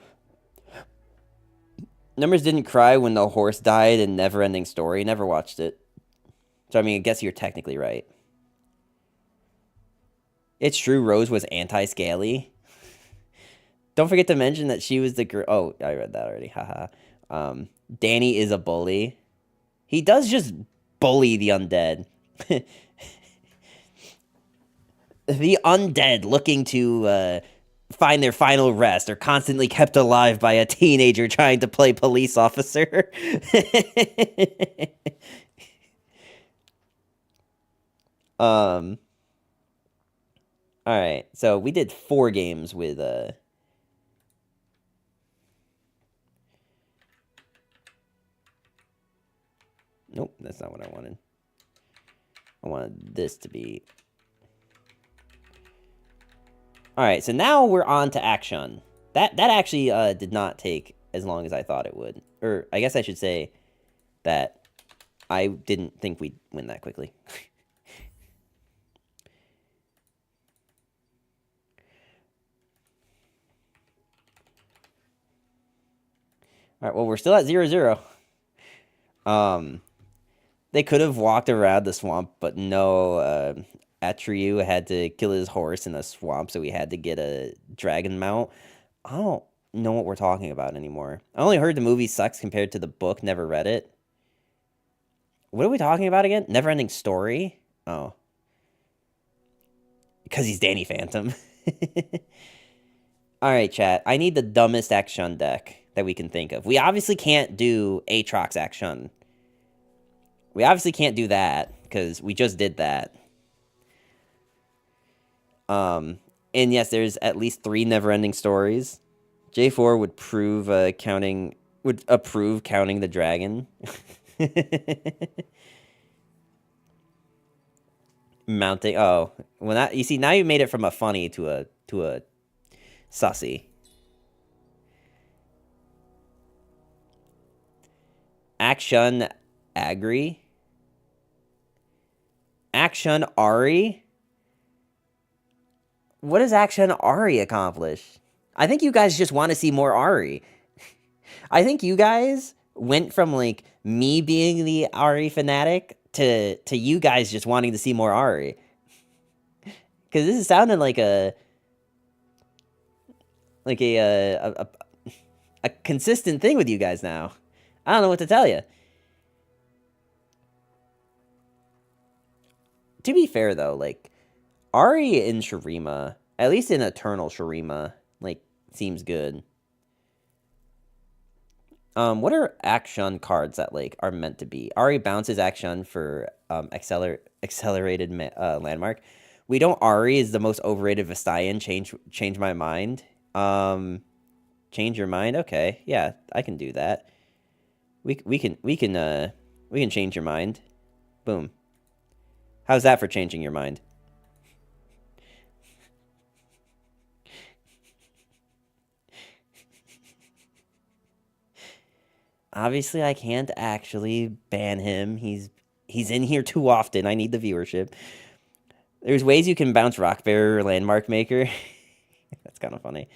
Numbers didn't cry when the horse died in Neverending Story. Never watched it. So, I mean, I guess you're technically right. It's true, Rose was anti-scaly. Don't forget to mention that she was the girl. Oh, I read that already. Haha. Danny is a bully. He does just bully the undead. The undead looking to find their final rest are constantly kept alive by a teenager trying to play police officer. All right, so we did 4 games with nope, that's not what I wanted. I wanted this to be. All right, so now we're on to Akshan. That actually did not take as long as I thought it would. Or I guess I should say that I didn't think we'd win that quickly. All right, well, we're still at 0-0. They could have walked around the swamp, but no, Atreyu had to kill his horse in the swamp, so we had to get a dragon mount. I don't know what we're talking about anymore. I only heard the movie sucks compared to the book, never read it. What are we talking about again? Never-ending story? Oh. Because he's Danny Phantom. Alright, chat. I need the dumbest Akshan deck that we can think of. We obviously can't do Aatrox Akshan. We obviously can't do that, because we just did that. And yes, there's at least 3 never-ending stories. J4 would approve counting the dragon. Mounting. Oh, well, that you see now you made it from a funny to a sussy. Akshan Ahri. Akshan Ahri. What does Akshan Ahri accomplish? I think you guys just want to see more Ahri. I think you guys went from, like, me being the Ahri fanatic to you guys just wanting to see more Ahri. Because this is sounding like a consistent thing with you guys now. I don't know what to tell you. To be fair, though, like, Ahri in Shurima, at least in Eternal Shurima, like, seems good. What are Akshan cards that, like, are meant to be? Ahri bounces Akshan for accelerated landmark. We don't Ahri is the most overrated Vistayan. Change my mind. Change your mind? Okay, yeah, I can do that. We can change your mind. Boom. How's that for changing your mind? Obviously, I can't actually ban him. He's in here too often. I need the viewership. There's ways you can bounce Rock Bearer or Landmark Maker. That's kind of funny.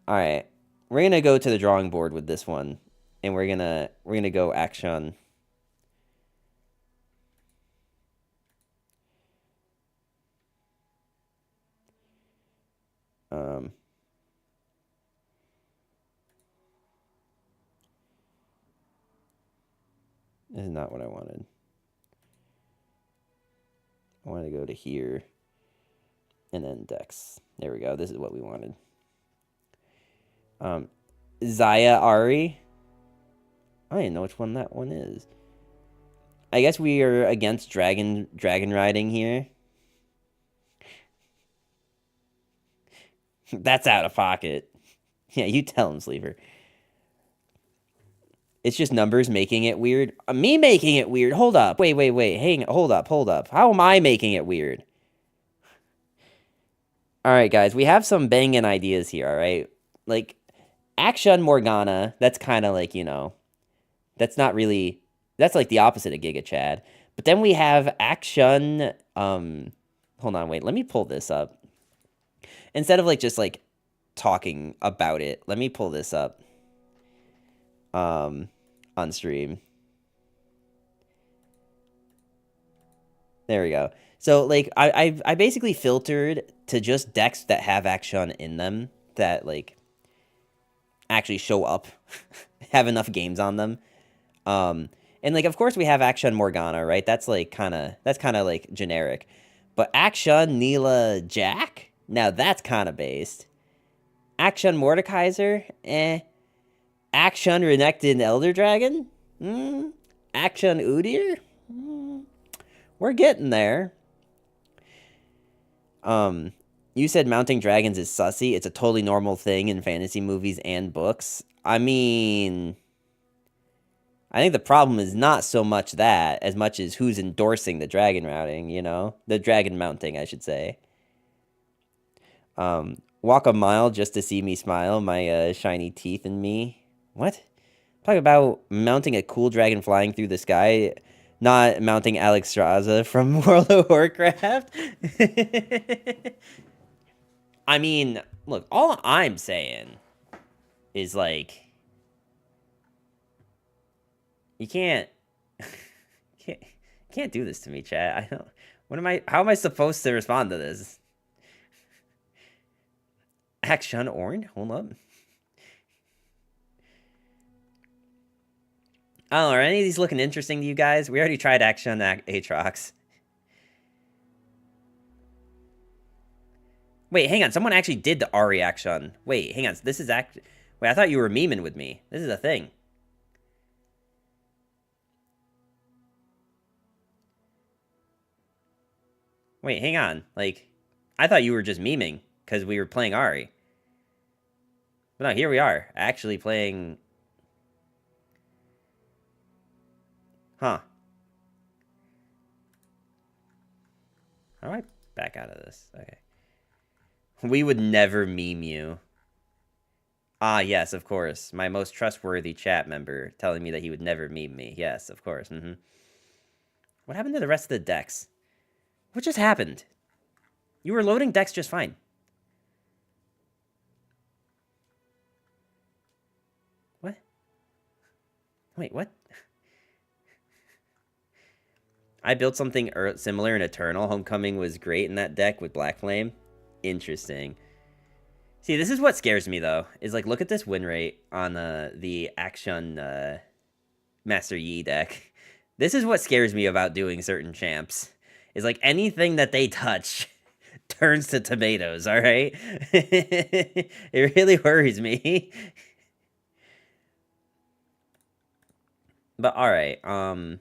All right, we're gonna go to the drawing board with this one, and we're gonna go Akshan. This is not what I wanted. I wanted to go to here. And then Dex. There we go. This is what we wanted. Zaya Ahri. I don't even know which one that one is. I guess we are against dragon riding here. That's out of pocket. Yeah, you tell him, Sleeper. It's just numbers making it weird. Me making it weird? Hold up. Wait. Hang. Hold up. How am I making it weird? Alright, guys. We have some banging ideas here, alright? Like, Akshan Morgana, that's kind of like, you know, that's not really... That's like the opposite of Giga Chad. But then we have Akshan... hold on, wait. Let me pull this up. Instead of, like, just, like, talking about it, let me pull this up. On stream. There we go. So, like, I basically filtered to just decks that have Akshan in them that, like, actually show up, have enough games on them. And, like, of course we have Akshan Morgana, right? That's, like, kind of like, generic. But Akshan Neela Jack? Now that's kind of based. Akshan Mordekaiser? Eh. Akshan Renekton Elder Dragon? Akshan Udyr? We're getting there. You said mounting dragons is sussy. It's a totally normal thing in fantasy movies and books. I mean, I think the problem is not so much that, as much as who's endorsing the dragon routing, you know? The dragon mounting, I should say. Walk a mile just to see me smile, my shiny teeth and me. What? Talk about mounting a cool dragon flying through the sky, not mounting Alexstrasza from World of Warcraft. I mean, look, all I'm saying is like, you can't do this to me, chat. I don't. How am I supposed to respond to this? Akshan Orn? Hold up. I don't know, are any of these looking interesting to you guys? We already tried Akshan Aatrox. Wait, hang on. Someone actually did the Ahri Akshan. Wait, hang on. This is Wait, I thought you were memeing with me. This is a thing. Wait, hang on. Like, I thought you were just memeing because we were playing Ahri. But no, here we are. Actually playing... Huh. How do I back out of this? Okay. We would never meme you. Ah, yes, of course. My most trustworthy chat member telling me that he would never meme me. Yes, of course. What happened to the rest of the decks? What just happened? You were loading decks just fine. What? Wait, what? I built something similar in Eternal. Homecoming was great in that deck with Black Flame. Interesting. See, this is what scares me, though. Is, like, look at this win rate on the Akshan Master Yi deck. This is what scares me about doing certain champs. Is, like, anything that they touch turns to tomatoes, alright? It really worries me. But, alright, I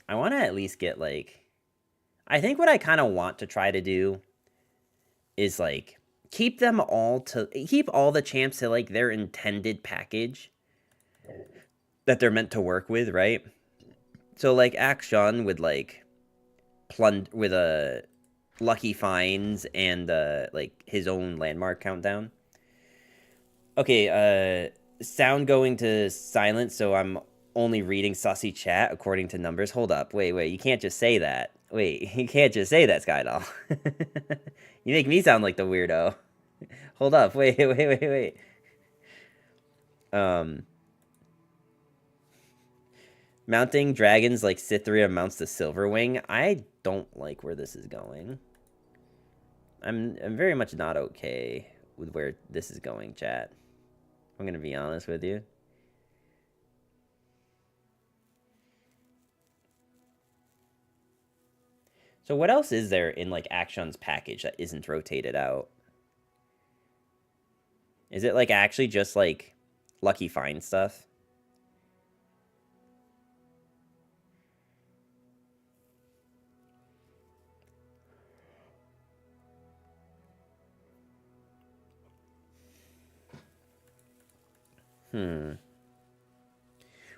want to at least get, like... I think what I kind of want to try to do is, like, keep all the champs to, like, their intended package that they're meant to work with, right? So, like, Akshan with, like, Lucky Finds and, like, his own landmark countdown. Okay, sound going to silent, so I'm only reading sussy chat according to numbers. Hold up. Wait. You can't just say that. Wait, you can't just say that, Skydoll. You make me sound like the weirdo. Hold up. Wait. Mounting dragons like Cytheria mounts the Silverwing. I don't like where this is going. I'm very much not okay with where this is going, chat. I'm gonna be honest with you. So what else is there in, like, Akshan's package that isn't rotated out? Is it, like, actually just, like, Lucky Find stuff?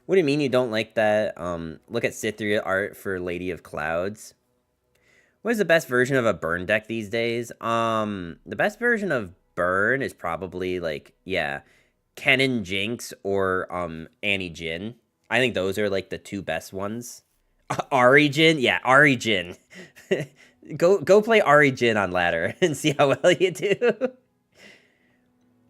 What do you mean you don't like that? Look at Cytheria art for Lady of Clouds. What is the best version of a burn deck these days? The best version of burn is probably, like, yeah, Kennen Jinx or Annie Jin. I think those are, like, the two best ones. Ahri Jin? Yeah, Ahri Jin. Go play Ahri Jin on ladder and see how well you do.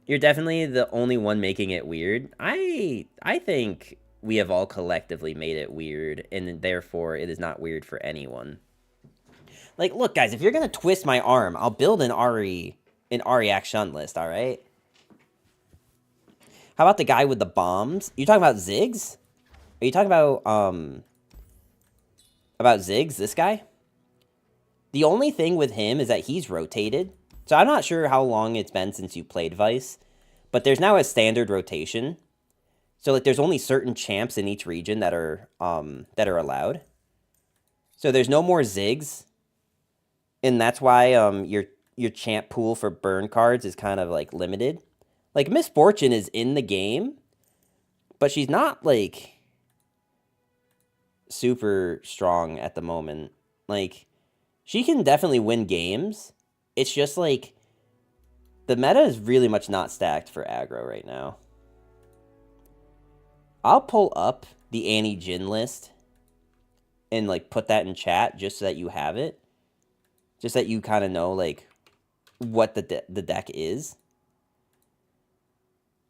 You're definitely the only one making it weird. I think we have all collectively made it weird, and therefore it is not weird for anyone. Like, look, guys, if you're gonna twist my arm, I'll build an Ahri Akshan list, alright? How about the guy with the bombs? You talking about Ziggs? Are you talking about Ziggs, this guy? The only thing with him is that he's rotated. So I'm not sure how long it's been since you played Vice, but there's now a standard rotation. So like there's only certain champs in each region that are allowed. So there's no more Ziggs. And that's why your champ pool for burn cards is kind of like limited. Like Miss Fortune is in the game, but she's not like super strong at the moment. Like she can definitely win games. It's just like the meta is really much not stacked for aggro right now. I'll pull up the Annie Jin list and like put that in chat just so that you have it. Just that you kind of know like what the deck is.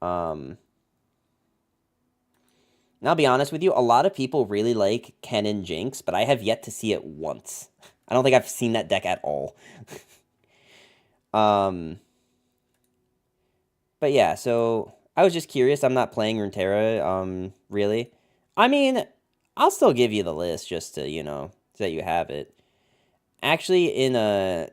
And I'll be honest with you, a lot of people really like Ken and Jinx, but I have yet to see it once. I don't think I've seen that deck at all. But yeah, so I was just curious. I'm not playing Runeterra, really. I mean, I'll still give you the list just to, you know, so that you have it. Actually, in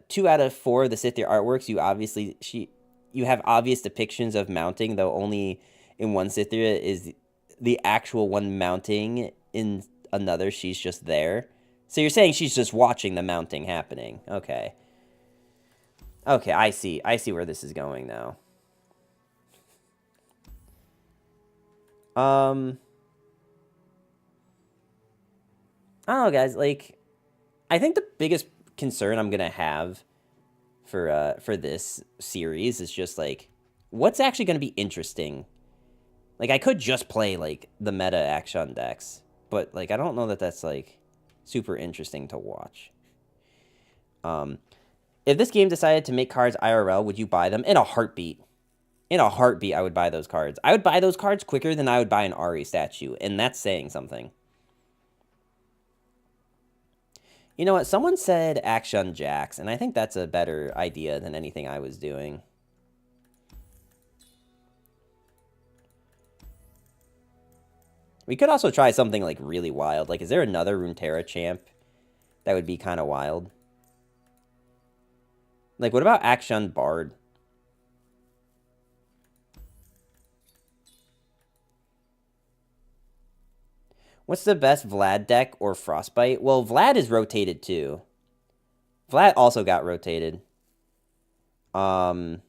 2 out of 4 of the Scythia artworks, you have obvious depictions of mounting, though only in one Scythia is the actual one mounting. In another, she's just there. So you're saying she's just watching the mounting happening. Okay. Okay, I see. I see where this is going now. I don't know, guys. Like, I think the biggest concern I'm gonna have for this series is just like, what's actually gonna be interesting. Like, I could just play like the meta Akshan decks, but like I don't know that that's like super interesting to watch. If this game decided to make cards IRL, would you buy them? In a heartbeat. In a heartbeat, I would buy those cards. I would buy those cards quicker than I would buy an Ahri statue, and that's saying something. You know what? Someone said Akshan Jax, and I think that's a better idea than anything I was doing. We could also try something like really wild. Like, is there another Runeterra champ that would be kind of wild? Like, what about Akshan Bard? What's the best Vlad deck or Frostbite? Well, Vlad is rotated too. Vlad also got rotated. So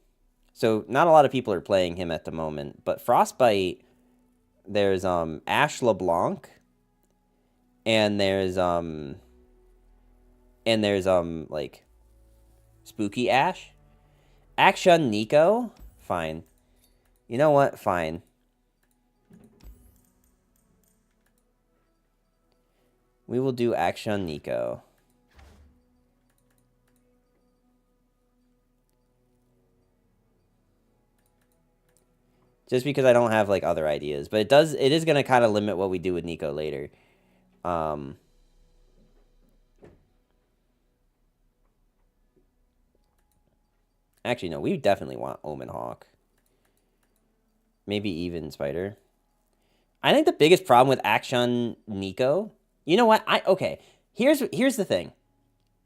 not a lot of people are playing him at the moment. But Frostbite, there's Ash LeBlanc. And there's like Spooky Ash. Akshan Nico? Fine. You know what? Fine. We will do Akshan Nico. Just because I don't have like other ideas. But it is gonna kind of limit what we do with Nico later. Actually, no, we definitely want Omen Hawk. Maybe even Spider. I think the biggest problem with Akshan Nico... You know what? Okay. Here's the thing.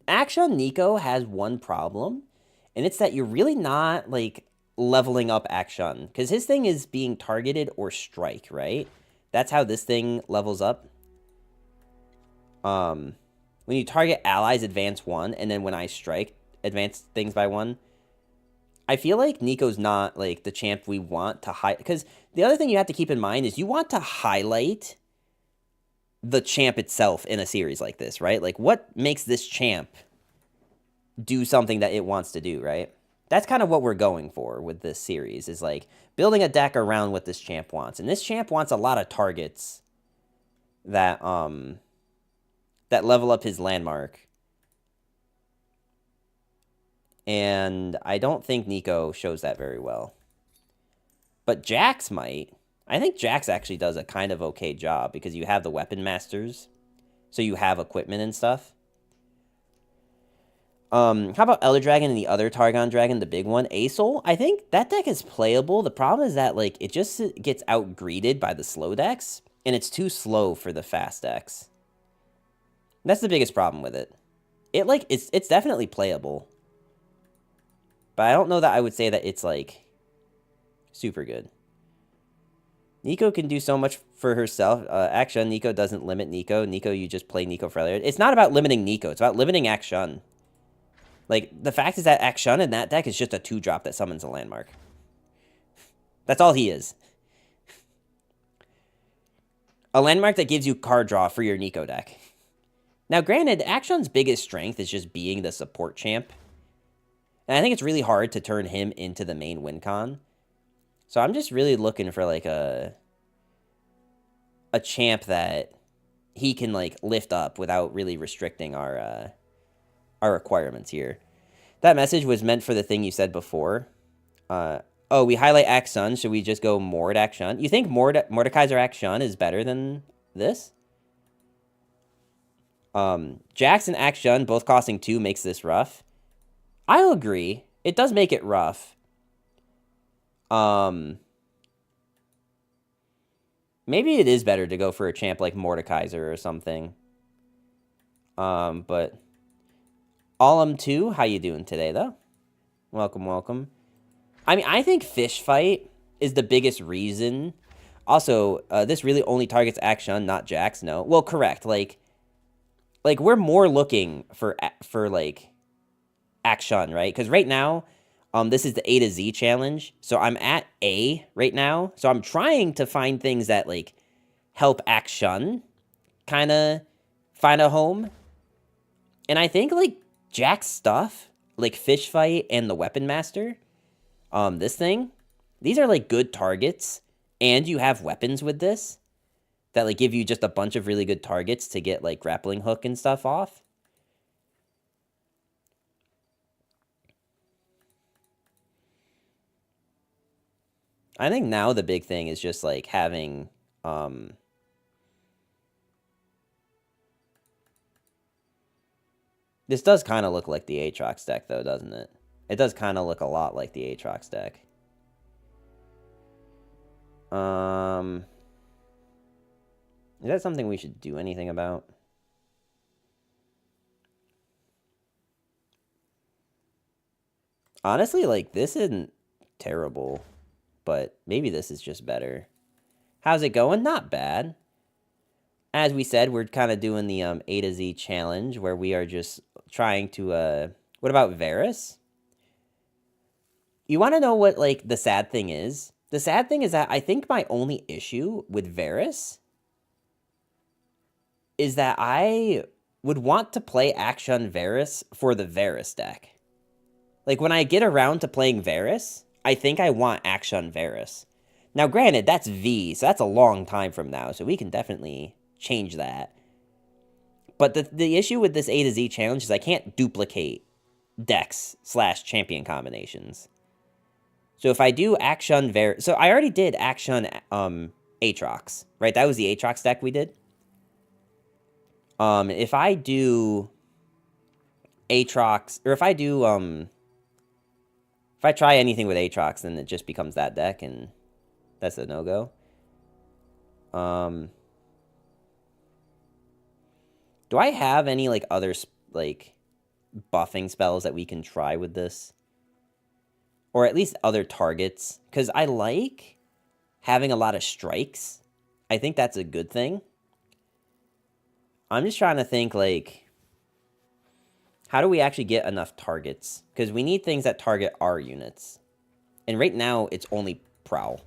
Akshan Nico has one problem, and it's that you're really not like leveling up Akshan, because his thing is being targeted or strike, right? That's how this thing levels up. When you target allies, advance 1, and then when I strike, advance things by 1. I feel like Nico's not like the champ we want to highlight, because the other thing you have to keep in mind is you want to highlight the champ itself in a series like this, right? Like, what makes this champ do something that it wants to do, right? That's kind of what we're going for with this series, is like building a deck around what this champ wants. And this champ wants a lot of targets that that level up his landmark. And I don't think Nico shows that very well. But Jax might. I think Jax actually does a kind of okay job, because you have the weapon masters, so you have equipment and stuff. How about Elder Dragon and the other Targon Dragon, the big one, Asol? I think that deck is playable. The problem is that like it just gets out-greeted by the slow decks, and it's too slow for the fast decks. That's the biggest problem with it. it's definitely playable. But I don't know that I would say that it's like super good. Nico can do so much for herself. Akshan, Nico doesn't limit Nico. Nico, you just play Nico for later. It's not about limiting Nico. It's about limiting Akshan. Like, the fact is that Akshan in that deck is just a 2-drop that summons a landmark. That's all he is. A landmark that gives you card draw for your Nico deck. Now, granted, Akshan's biggest strength is just being the support champ. And I think it's really hard to turn him into the main win con. So I'm just really looking for, like, a champ that he can, like, lift up without really restricting our requirements here. That message was meant for the thing you said before. Oh, we highlight Akshan. Should we just go Mord Akshan? You think Mordekaiser Akshan is better than this? Jax and Akshan both costing 2 makes this rough. I'll agree. It does make it rough. Maybe it is better to go for a champ like Mordekaiser or something. But Alum 2, how you doing today, though? Welcome, welcome. I mean, I think Fish Fight is the biggest reason. Also, this really only targets Akshan, not Jax. No, well, correct. Like we're more looking for like Akshan, right? Because right now, this is the A to Z challenge, so I'm at A right now. So I'm trying to find things that like help Akshan kind of find a home. And I think like Jax stuff, like Fish Fight and the Weapon Master. This thing, these are like good targets, and you have weapons with this that like give you just a bunch of really good targets to get like grappling hook and stuff off. I think now the big thing is just like having this does kind of look like the Aatrox deck though, doesn't it? It does kind of look a lot like the Aatrox deck. Is that something we should do anything about? Honestly, like, this isn't terrible, but maybe this is just better. How's it going? Not bad. As we said, we're kind of doing the A to Z challenge, where we are just trying to, what about Varus? You want to know what, like, the sad thing is? The sad thing is that I think my only issue with Varus is that I would want to play Akshan Varus for the Varus deck. Like, when I get around to playing Varus, I think I want Akshan Varus. Now, granted, that's V, so that's a long time from now, so we can definitely change that. But the issue with this A to Z challenge is I can't duplicate decks / champion combinations. So if I do Akshan Varus... So I already did Akshan Aatrox, right? That was the Aatrox deck we did. If I do Aatrox... Or if I do... if I try anything with Aatrox, then it just becomes that deck, and that's a no-go. Do I have any, like, other, like, buffing spells that we can try with this? Or at least other targets? Because I like having a lot of strikes. I think that's a good thing. I'm just trying to think, like, how do we actually get enough targets? Because we need things that target our units. And right now, it's only Prowl.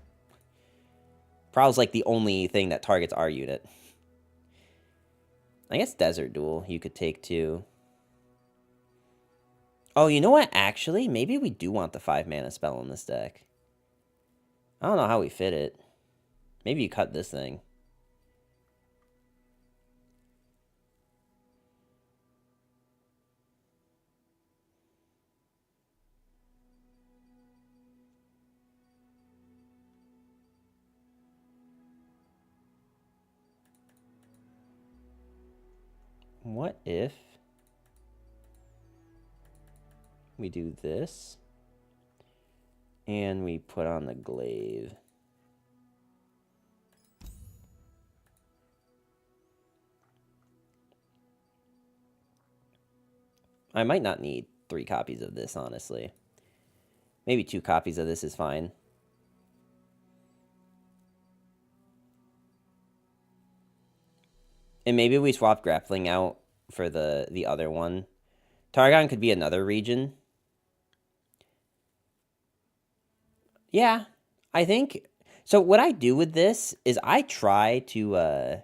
Prowl's, like, the only thing that targets our unit. I guess Desert Duel you could take, too. Oh, you know what? Actually, maybe we do want the 5-mana spell in this deck. I don't know how we fit it. Maybe you cut this thing. What if we do this and we put on the glaive? I might not need 3 copies of this, honestly. Maybe 2 copies of this is fine. And maybe we swap grappling out for the other one. Targon could be another region. Yeah, I think... So what I do with this is I try to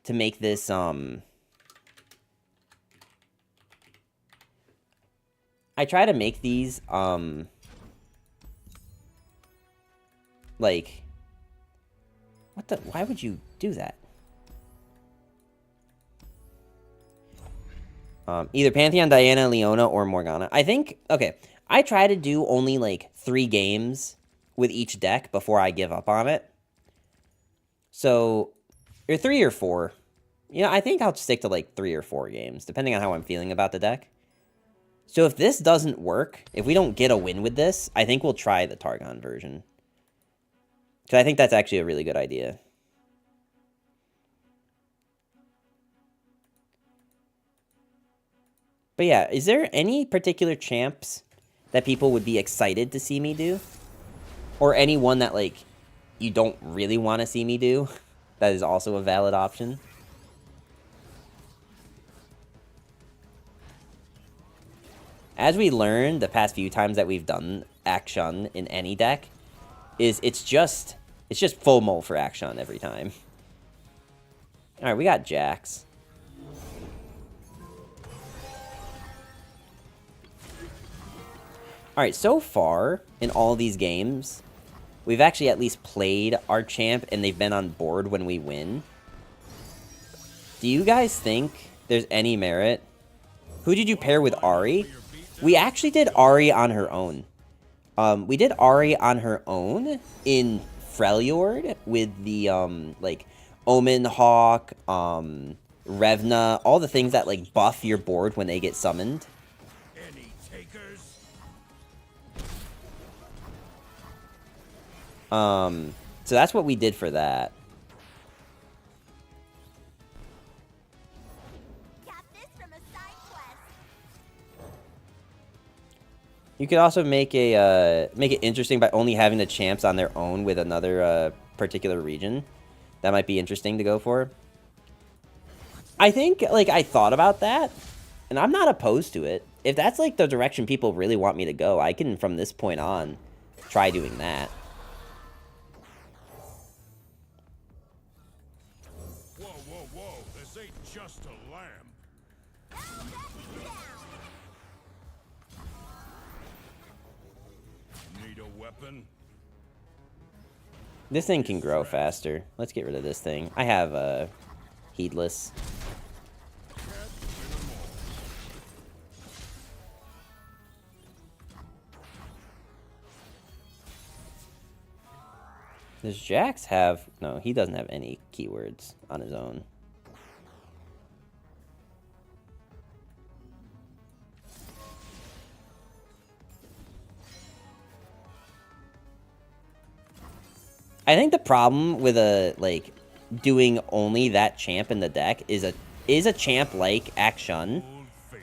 make this, I try to make these, like... What the... Why would you do that? Either Pantheon, Diana, Leona, or Morgana. I think... Okay, I try to do only, like, 3 games with each deck before I give up on it. So... Or 3 or 4. You know, I think I'll stick to, like, 3 or 4 games, depending on how I'm feeling about the deck. So if this doesn't work, if we don't get a win with this, I think we'll try the Targon version. Because I think that's actually a really good idea. But yeah, is there any particular champs that people would be excited to see me do? Or any one that, like, you don't really want to see me do? That is also a valid option. As we learned the past few times that we've done Akshan in any deck, is it's just full mole for Akshan every time. Alright, we got Jax. Alright, so far in all these games, we've actually at least played our champ and they've been on board when we win. Do you guys think there's any merit? Who did you pair with Ahri? We actually did Ahri on her own. We did Ahri on her own in Freljord with the, like, Omen Hawk, Revna, all the things that, like, buff your board when they get summoned. Any takers? So that's what we did for that. You could also make it interesting by only having the champs on their own with another particular region. That might be interesting to go for. I think, like, I thought about that, and I'm not opposed to it. If that's, like, the direction people really want me to go, I can, from this point on, try doing that. Whoa, whoa, whoa. This ain't just a lamb. Need a weapon? This thing can grow faster. Let's get rid of this thing. I have Heedless. Does Jax have... No, he doesn't have any keywords on his own. I think the problem with like doing only that champ in the deck is a champ like Akshan,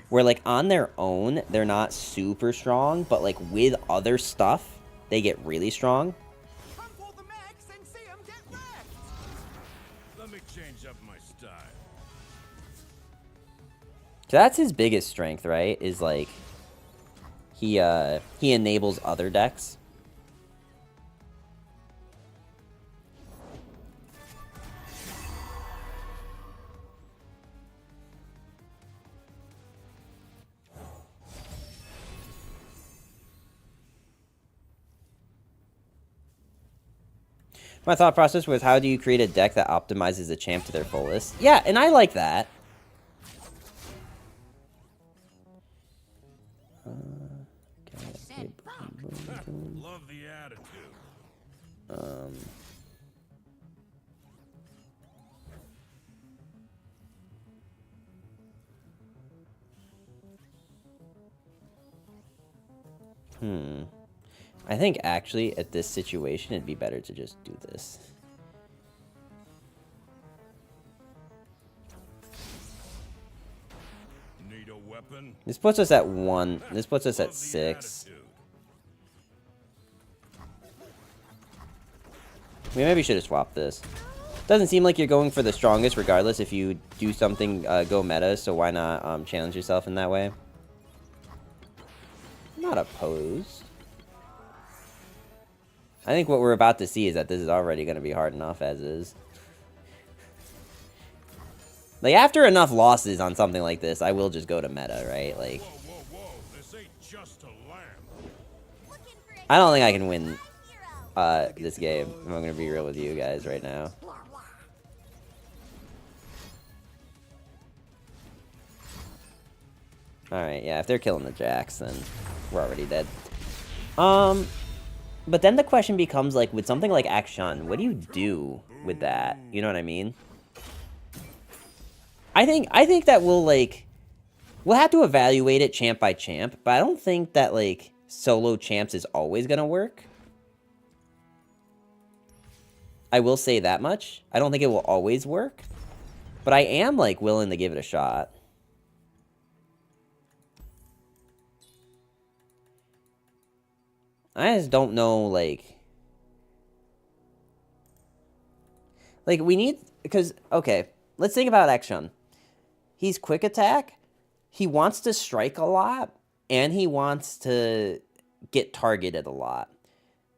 where, like, on their own they're not super strong, but, like, with other stuff they get really strong. Come for the max and see 'em get wrecked. Let me change up my style. So that's his biggest strength, right? Is, like, he enables other decks. My thought process was, how do you create a deck that optimizes a champ to their fullest? Yeah, and I like that. Love the attitude. I think actually at this situation it'd be better to just do this. Need a weapon? weapon. This puts us at 1. This puts us at Love the 6. attitude. We maybe should have swapped this. Doesn't seem like you're going for the strongest regardless if you do something go meta, so why not challenge yourself in that way? Not opposed. I think what we're about to see is that this is already going to be hard enough as is. Like, after enough losses on something like this, I will just go to meta, right? Like, Whoa. This ain't just a lamb. I don't think I can win this game. I'm going to be real with you guys right now. Alright, yeah, if they're killing the Jacks, then we're already dead. But then the question becomes, like, with something like Akshan, what do you do with that? You know what I mean? I think that we'll, like, we'll have to evaluate it champ by champ, but I don't think that, like, solo champs is always gonna work. I will say that much. I don't think it will always work, but I am, like, willing to give it a shot. I just don't know, like, we need, because, okay, let's think about Akshan. He's quick attack, he wants to strike a lot, and he wants to get targeted a lot.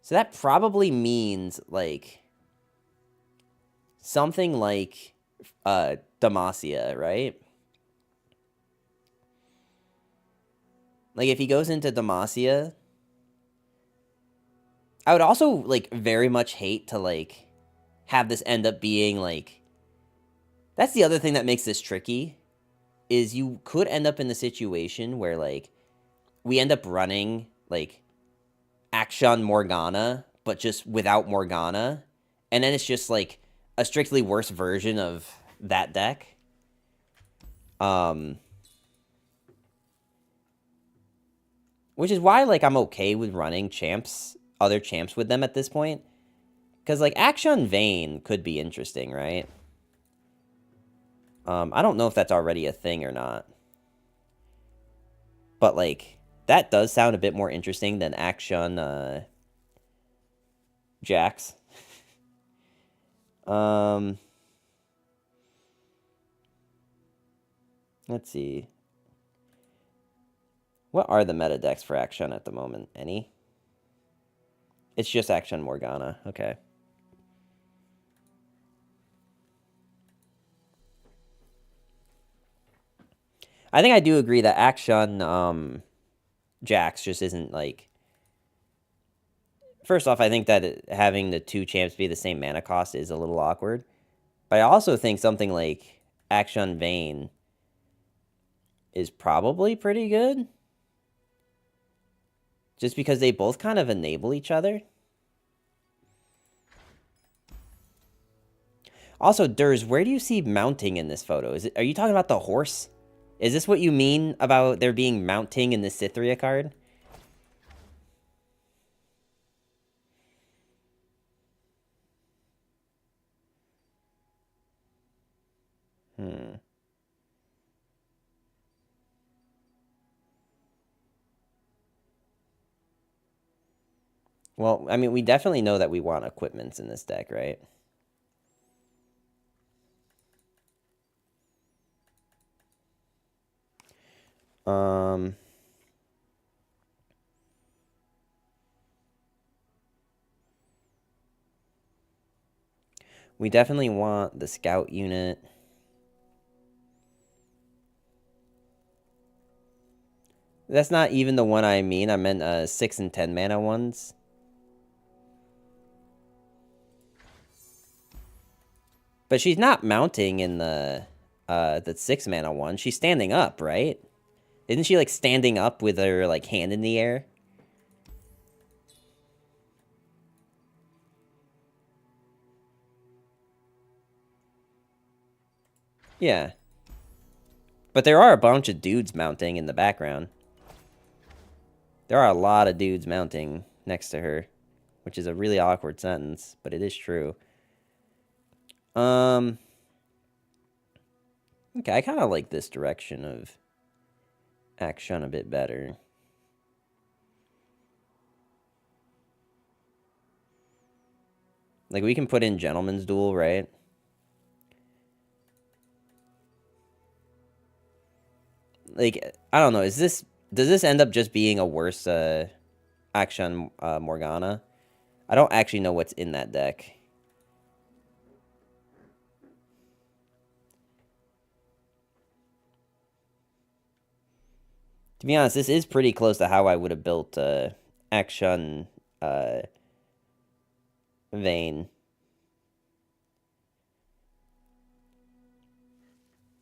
So that probably means, like, something like, Demacia, right? Like, if he goes into Demacia, I would also, like, very much hate to, like, have this end up being, like... That's the other thing that makes this tricky, is you could end up in the situation where, like, we end up running, like, Akshan Morgana, but just without Morgana, and then it's just, like, a strictly worse version of that deck. Which is why, like, I'm okay with running other champs with them at this point. Because, like, Akshan Vayne could be interesting, right? I don't know if that's already a thing or not. But, like, that does sound a bit more interesting than Akshan, Jax. Let's see. What are the meta decks for Akshan at the moment? Any? It's just Akshan Morgana. Okay. I think I do agree that Akshan Jax just isn't, like... First off, I think that having the two champs be the same mana cost is a little awkward. But I also think something like Akshan Vayne is probably pretty good. Just because they both kind of enable each other. Also, Durs, where do you see mounting in this photo? Are you talking about the horse? Is this what you mean about there being mounting in the Cythria card? Well, I mean, we definitely know that we want equipments in this deck, right? We definitely want the scout unit. That's not even the one I mean. I meant 6 and 10 mana ones. But she's not mounting in the 6 mana one. She's standing up, right? Isn't she, like, standing up with her, like, hand in the air? Yeah. But there are a bunch of dudes mounting in the background. There are a lot of dudes mounting next to her, which is a really awkward sentence, but it is true. Okay, I kind of like this direction of Akshan a bit better. Like, we can put in Gentleman's Duel, right? Like, I don't know. Does this end up just being a worse Akshan Morgana? I don't actually know what's in that deck. To be honest, this is pretty close to how I would have built Akshan Vayne.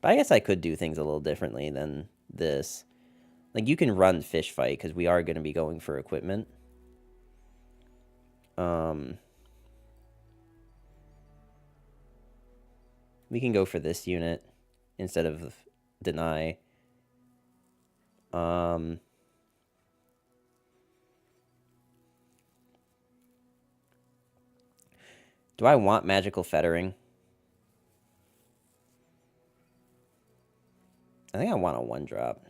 But I guess I could do things a little differently than this. Like, you can run Fish Fight, because we are going to be going for equipment. We can go for this unit instead of Deny. Do I want Magical Fettering? I think I want a 1-drop.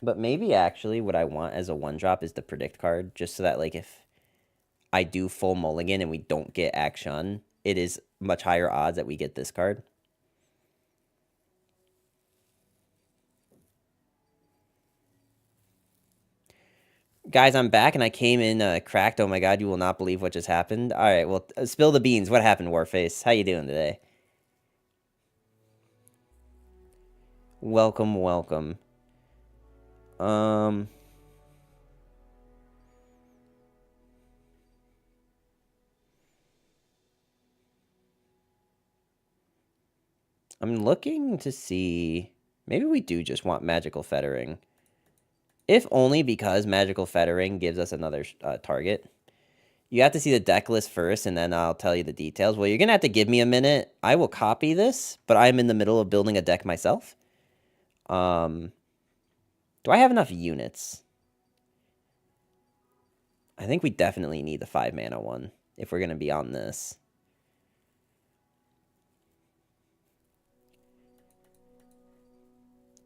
But maybe actually what I want as a 1-drop is the Predict card, just so that, like, if I do full mulligan and we don't get Akshan, it is much higher odds that we get this card. Guys, I'm back and I came in cracked. Oh my god, you will not believe what just happened. All right, well, spill the beans. What happened, Warface? How you doing today? Welcome, welcome. I'm looking to see... Maybe we do just want Magical Fettering. If only because Magical Fettering gives us another target. You have to see the deck list first, and then I'll tell you the details. Well, you're going to have to give me a minute. I will copy this, but I'm in the middle of building a deck myself. Do I have enough units? I think we definitely need the 5-mana one if we're going to be on this.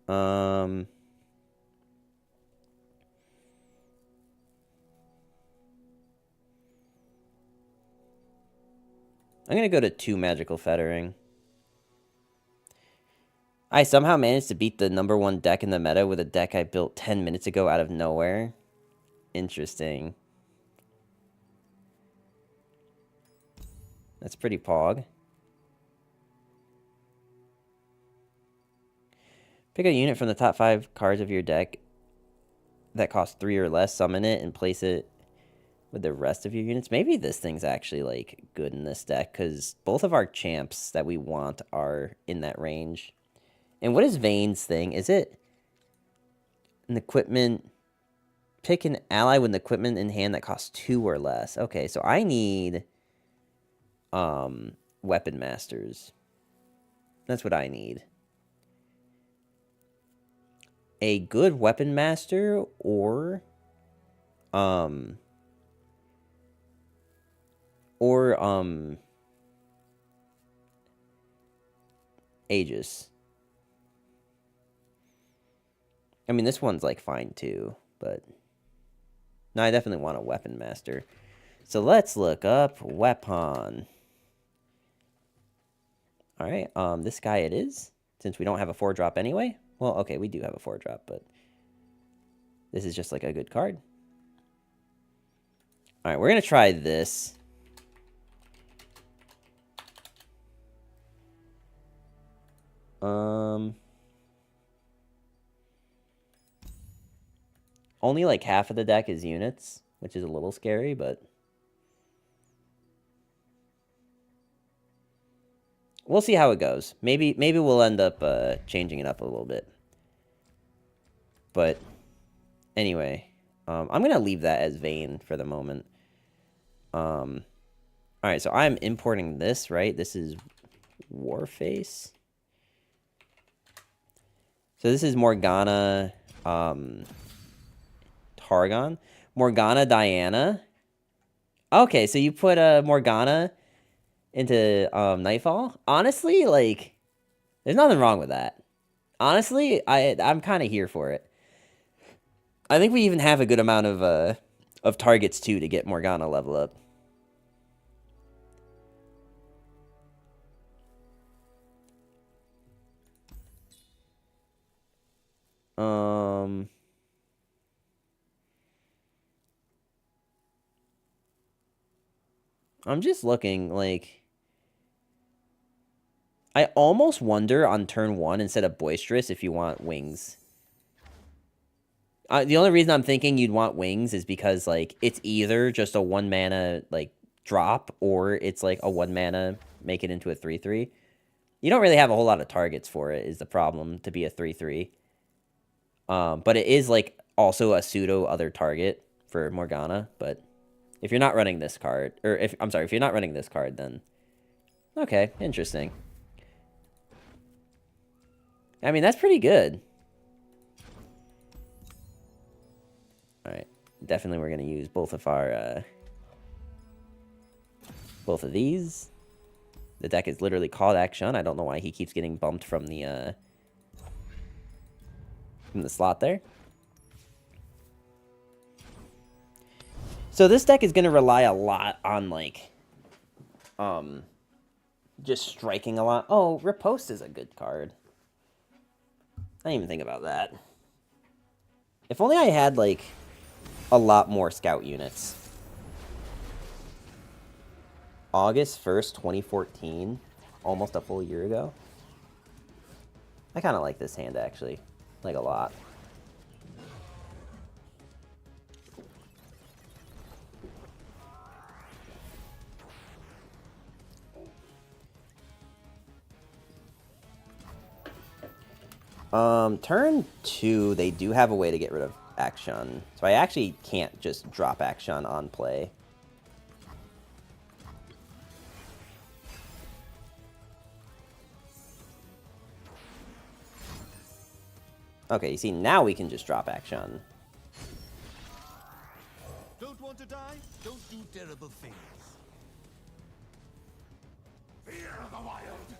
I'm going to go to 2 Magical Fettering. I somehow managed to beat the #1 deck in the meta with a deck I built 10 minutes ago out of nowhere. Interesting. That's pretty pog. Pick a unit from the top 5 cards of your deck that cost 3 or less, summon it, and place it with the rest of your units. Maybe this thing's actually, like, good in this deck, because both of our champs that we want are in that range. And what is Vayne's thing? Is it an equipment... Pick an ally with an equipment in hand that costs 2 or less. Okay, so I need... Weapon Masters. That's what I need. A good Weapon Master or Aegis. I mean, this one's, like, fine, too, but... No, I definitely want a Weapon Master. So let's look up Weapon. Alright, this guy it is, since we don't have a 4-drop anyway. Well, okay, we do have a 4-drop, but... This is just, like, a good card. Alright, we're gonna try this. Only, like, half of the deck is units, which is a little scary, but... We'll see how it goes. Maybe we'll end up changing it up a little bit. But, anyway, I'm going to leave that as Vayne for the moment. Alright, so I'm importing this, right? This is Warface. So this is Morgana, Targon. Morgana Diana. Okay, so you put Morgana into Nightfall. Honestly, like, There's nothing wrong with that. Honestly, I'm kind of here for it. I think we even have a good amount of targets too to get Morgana level up. I'm just looking, like... I almost wonder on turn 1 instead of Boisterous if you want Wings. The only reason I'm thinking you'd want Wings is because, like, it's either just a 1 mana, like, drop, or it's, like, a 1 mana make it into a 3/3. You don't really have a whole lot of targets for it, is the problem, to be a 3/3. But it is, like, also a pseudo other target for Morgana, but if you're not running this card, or if you're not running this card, then okay, interesting. I mean, that's pretty good. All right, definitely we're gonna use both of our both of these. The deck is literally called Akshan. I don't know why he keeps getting bumped from the slot there. So this deck is going to rely a lot on, like, just striking a lot. Oh, Riposte is a good card. I didn't even think about that. If only I had, like, a lot more scout units. August 1st, 2014. Almost a full year ago. I kind of like this hand, actually. Like, a lot. Turn 2, they do have a way to get rid of Akshan. So I actually can't just drop Akshan on play. Okay, you see, now we can just drop Akshan. Don't want to die? Don't do terrible things. Fear the wild.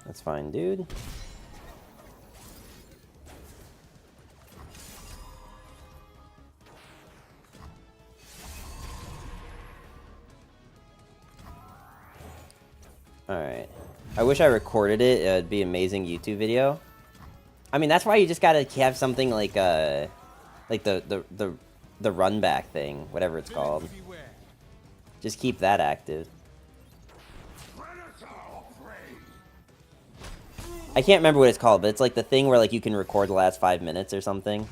That's fine, dude. Alright. I wish I recorded it. It'd be an amazing YouTube video. I mean, that's why you just gotta have something like the run back thing, whatever it's called. Just keep that active. I can't remember what it's called, but it's like the thing where, like, you can record the last 5 minutes or something.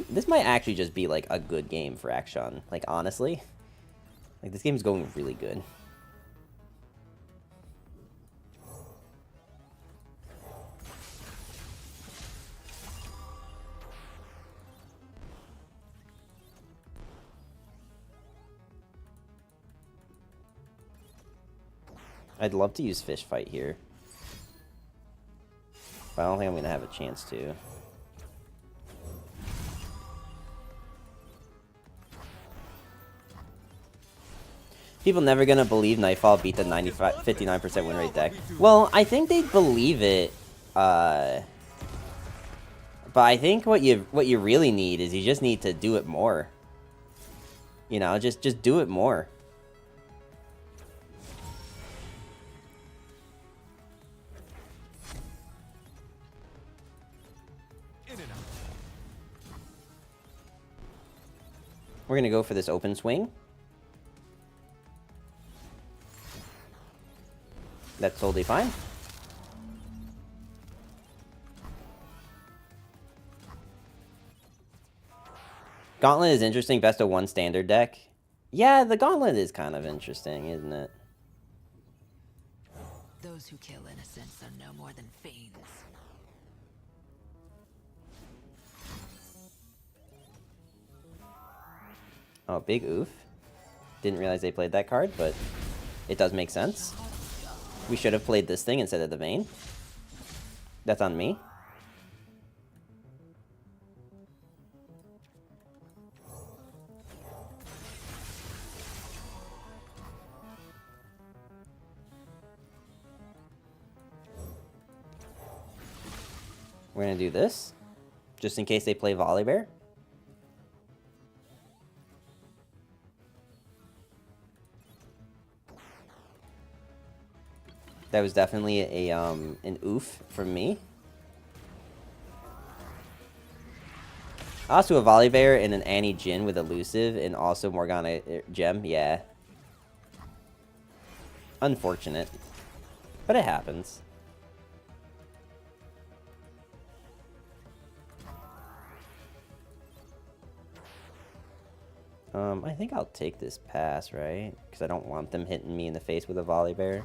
This might actually just be, like, a good game for Akshan. Like, honestly. Like, this game's going really good. I'd love to use Fish Fight here. But I don't think I'm going to have a chance to. People never gonna believe Nightfall beat the 59% win rate deck. Well, I think they'd believe it, but I think what you really need is you just need to do it more. You know, just do it more. We're gonna go for this open swing. That's totally fine. Gauntlet is interesting. Best of 1 standard deck. Yeah, the Gauntlet is kind of interesting, isn't it? Those who kill innocents are no more than fiends. Oh, big oof. Didn't realize they played that card, but it does make sense. We should have played this thing instead of the Vayne. That's on me. We're gonna do this, just in case they play Volibear. That was definitely a an oof from me. Also a Volibear and an Annie Jin with Elusive and also Morgana Gem. Yeah. Unfortunate. But it happens. I think I'll take this pass, right? Because I don't want them hitting me in the face with a Volibear.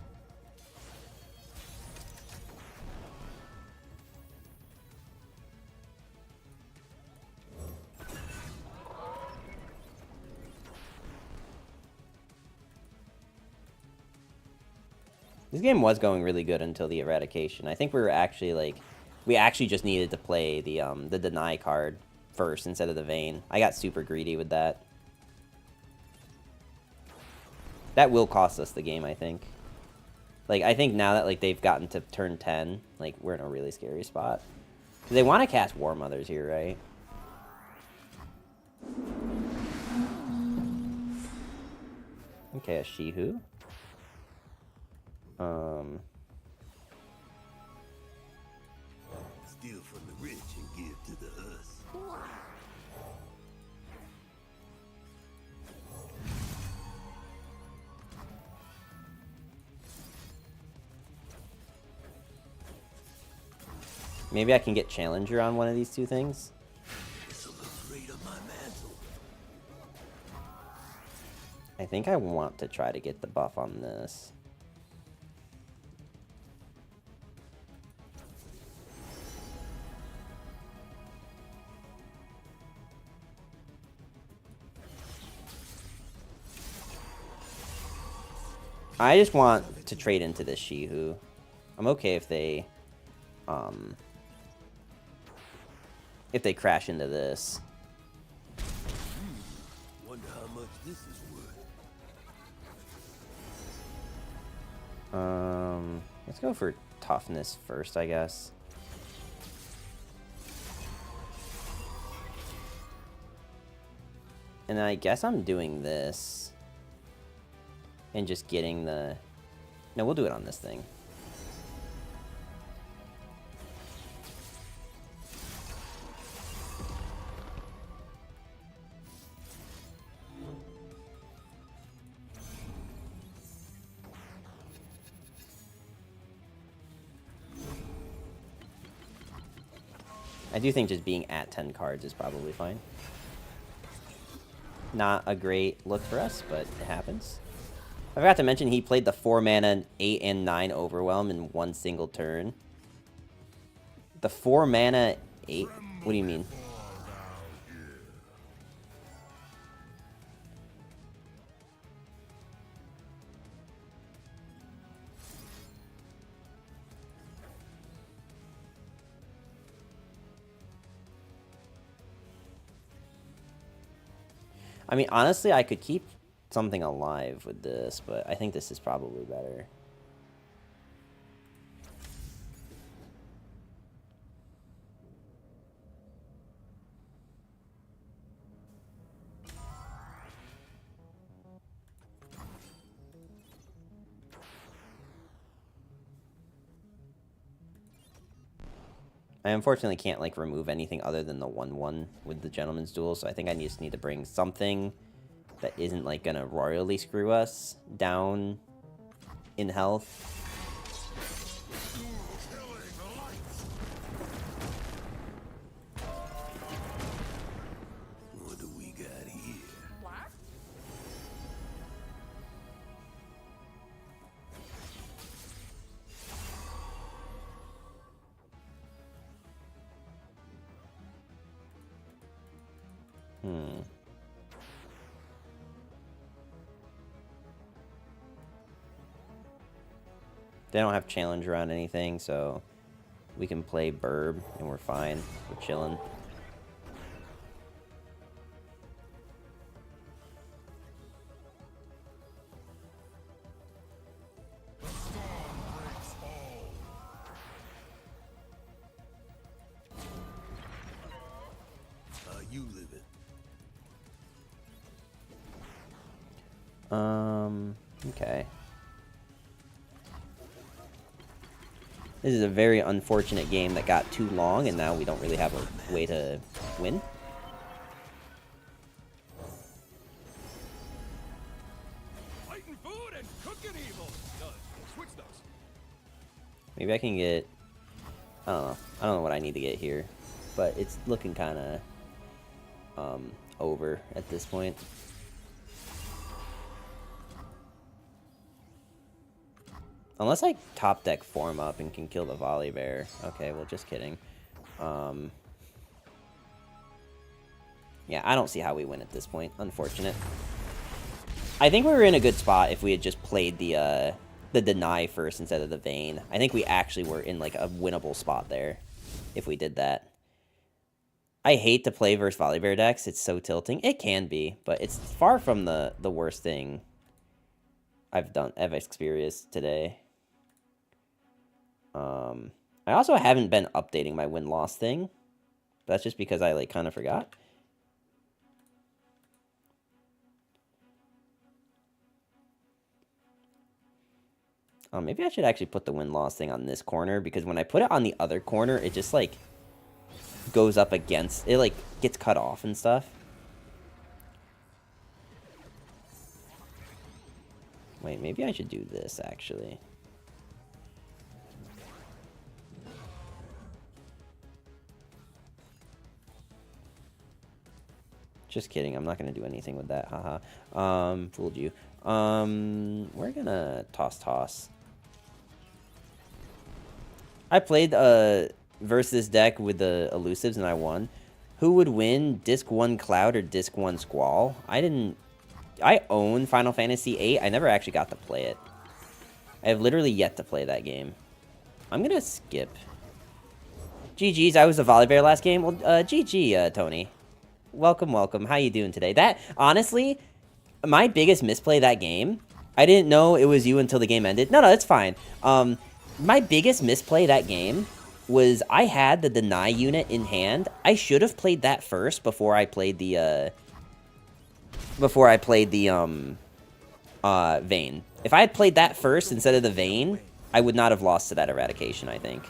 This game was going really good until the eradication. I think we were actually like, we actually just needed to play the deny card first instead of the Vayne. I got super greedy with that. That will cost us the game, I think. Like, I think now that like they've gotten to turn 10, like we're in a really scary spot. Because they want to cast War Mothers here, right? Okay, a Shihu. Steal from the rich and give to the us. Maybe I can get Challenger on one of these two things. This'll look great on my mantle. I think I want to try to get the buff on this. I just want to trade into this Shihu. I'm okay if they crash into this. Wonder how much this is worth. Let's go for toughness first, I guess. And I guess I'm doing this. And just getting the... No, we'll do it on this thing. I do think just being at 10 cards is probably fine. Not a great look for us, but it happens. I forgot to mention he played the 4-mana 8 and 9 Overwhelm in one single turn. The 4-mana 8? What do you mean? I mean, honestly, I could keep something alive with this, but I think this is probably better. I unfortunately can't like remove anything other than the 1/1 with the Gentleman's Duel, so I think I just need to bring something that isn't like gonna royally screw us down in health. What do we got here? They don't have Challenger on anything, so we can play Burb and we're fine. We're chilling. you live it. Okay. This is a very unfortunate game that got too long, and now we don't really have a way to win. Fighting food and cooking evil. Switch those. Maybe I can get... I don't know. I don't know what I need to get here. But it's looking kind of over at this point. Unless I top deck form up and can kill the volley bear. Okay, well, just kidding. Yeah, I don't see how we win at this point. Unfortunate. I think we were in a good spot if we had just played the deny first instead of the Vayne. I think we actually were in like a winnable spot there if we did that. I hate to play versus volley bear decks. It's so tilting. It can be, but it's far from the worst thing I've experienced today. I also haven't been updating my win-loss thing. That's just because I, like, kind of forgot. Maybe I should actually put the win-loss thing on this corner, because when I put it on the other corner, it just, like, goes up against... It, like, gets cut off and stuff. Wait, maybe I should do this, actually. Just kidding, I'm not going to do anything with that, haha. Fooled you. We're going to toss. I played versus this deck with the elusives and I won. Who would win, Disc 1 Cloud or Disc 1 Squall? I own Final Fantasy VIII. I never actually got to play it. I have literally yet to play that game. I'm going to skip. GG's, I was a volley bear last game. Well, GG, Tony. Welcome, welcome. How you doing today? That, honestly, my biggest misplay that game, I didn't know it was you until the game ended. No, it's fine. My biggest misplay that game was I had the deny unit in hand. I should have played that first before I played the, Vayne. If I had played that first instead of the Vayne, I would not have lost to that eradication, I think.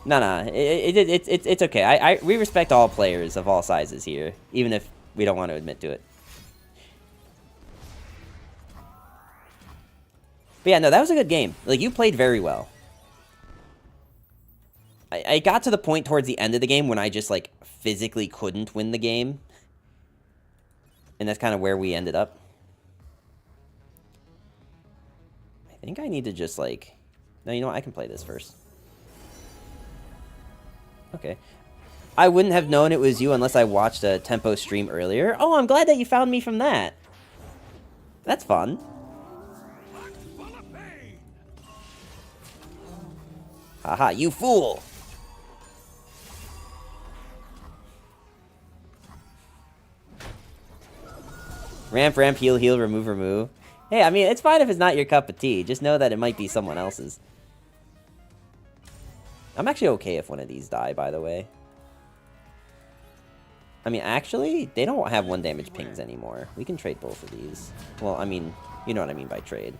No, it's okay. We respect all players of all sizes here, even if we don't want to admit to it. But yeah, no, that was a good game. Like, you played very well. I got to the point towards the end of the game when I just, like, physically couldn't win the game. And that's kind of where we ended up. I think I need to just, like... No, you know what? I can play this first. Okay. I wouldn't have known it was you unless I watched a Tempo stream earlier. Oh, I'm glad that you found me from that. That's fun. Haha, you fool! Ramp, heal, remove. Hey, I mean, it's fine if it's not your cup of tea. Just know that it might be someone else's. I'm actually okay if one of these die, by the way. I mean, actually, they don't have 1 damage pings anymore. We can trade both of these. Well, I mean, you know what I mean by trade.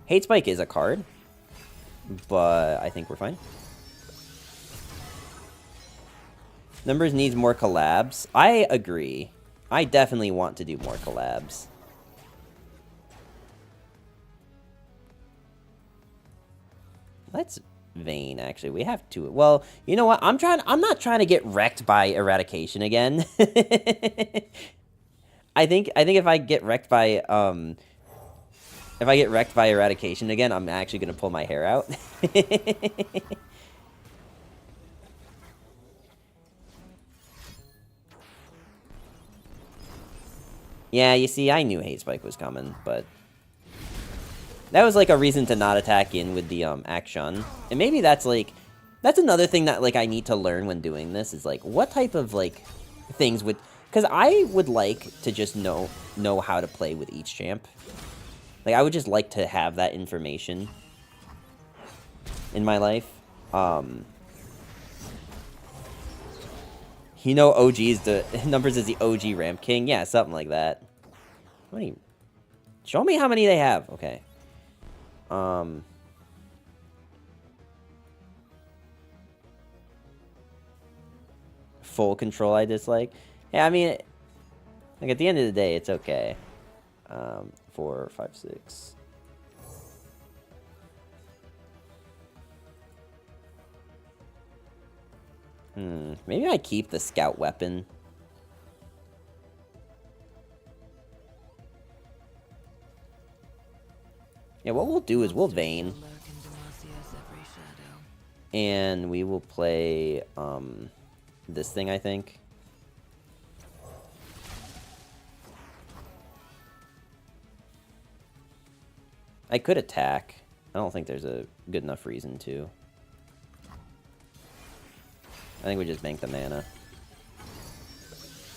Hate Spike is a card, but I think we're fine. Numbers needs more collabs. I agree. I definitely want to do more collabs. Let's Vayne, actually. We have two. Well, you know what? I'm not trying to get wrecked by eradication again. I think if I get wrecked by eradication again, I'm actually gonna pull my hair out. Yeah, you see, I knew Hate Spike was coming, but that was like a reason to not attack in with the Akshan. And maybe that's another thing that like I need to learn when doing this is like what type of like things would, because I would like to just know how to play with each champ. Like, I would just like to have that information in my life. You know, OG is the numbers is the OG Ramp King. Yeah, something like that. How many? Show me how many they have. Okay. Full control I dislike. Yeah, I mean, like at the end of the day, it's okay. 4, 5, 6. Maybe I keep the scout weapon. Yeah, what we'll do is we'll Vayne. And we will play, this thing, I think. I could attack. I don't think there's a good enough reason to. I think we just bank the mana.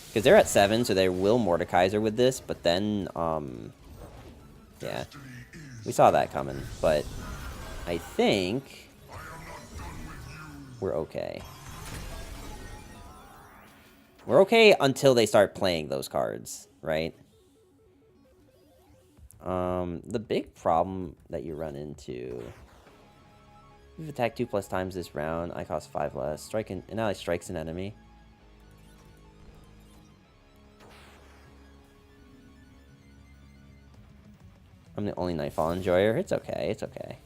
Because they're at 7, so they will Mordekaiser with this, but then, yeah. We saw that coming, but I think we're okay. We're okay until they start playing those cards, right? The big problem that you run into... We've attacked 2+ times this round. I cost 5 less. Striking, and now I strikes an enemy. I'm the only Nightfall enjoyer. It's okay. It's okay.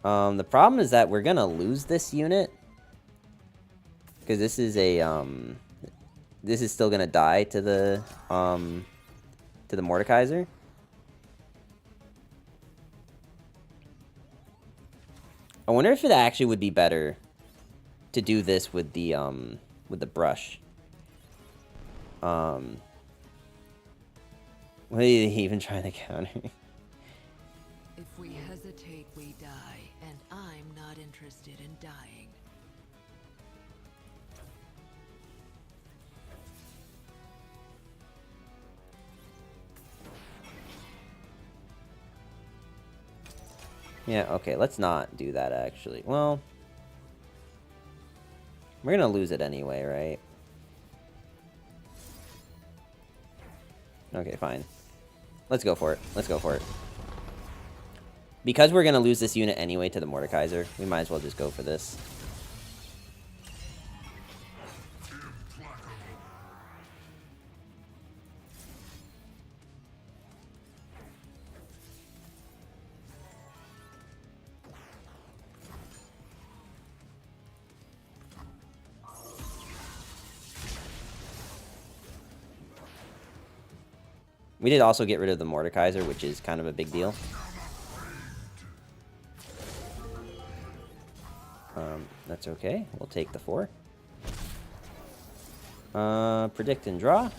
The problem is that we're gonna lose this unit. Because this is a, this is still gonna die to the Mordekaiser. I wonder if it actually would be better to do this with the brush. What are you even trying to counter? If we hesitate, we die, and I'm not interested in dying. Yeah, okay, let's not do that, actually. Well, we're gonna lose it anyway, right? Okay, fine. Let's go for it. Let's go for it. Because we're gonna lose this unit anyway to the Mordekaiser, we might as well just go for this. We did also get rid of the Mordekaiser, which is kind of a big deal. That's okay. We'll take the 4. Predict and draw.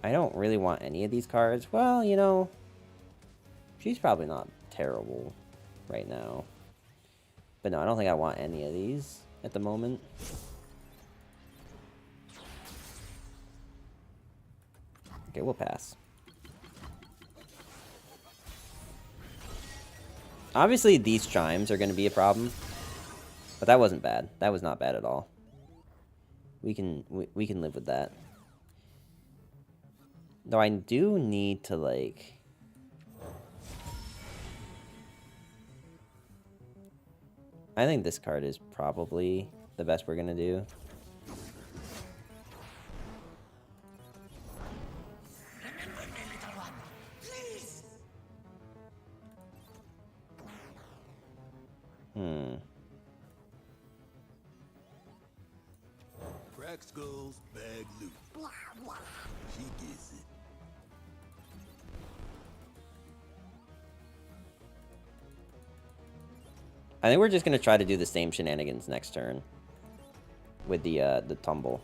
I don't really want any of these cards. Well, you know, she's probably not terrible right now. But no, I don't think I want any of these at the moment. Okay, we'll pass. Obviously, these chimes are going to be a problem. But that wasn't bad. That was not bad at all. We can live with that. Though I do need to, like... I think this card is probably the best we're going to do. Crack skulls, bag loot. Blah, blah. She gets it. I think we're just gonna try to do the same shenanigans next turn with the tumble.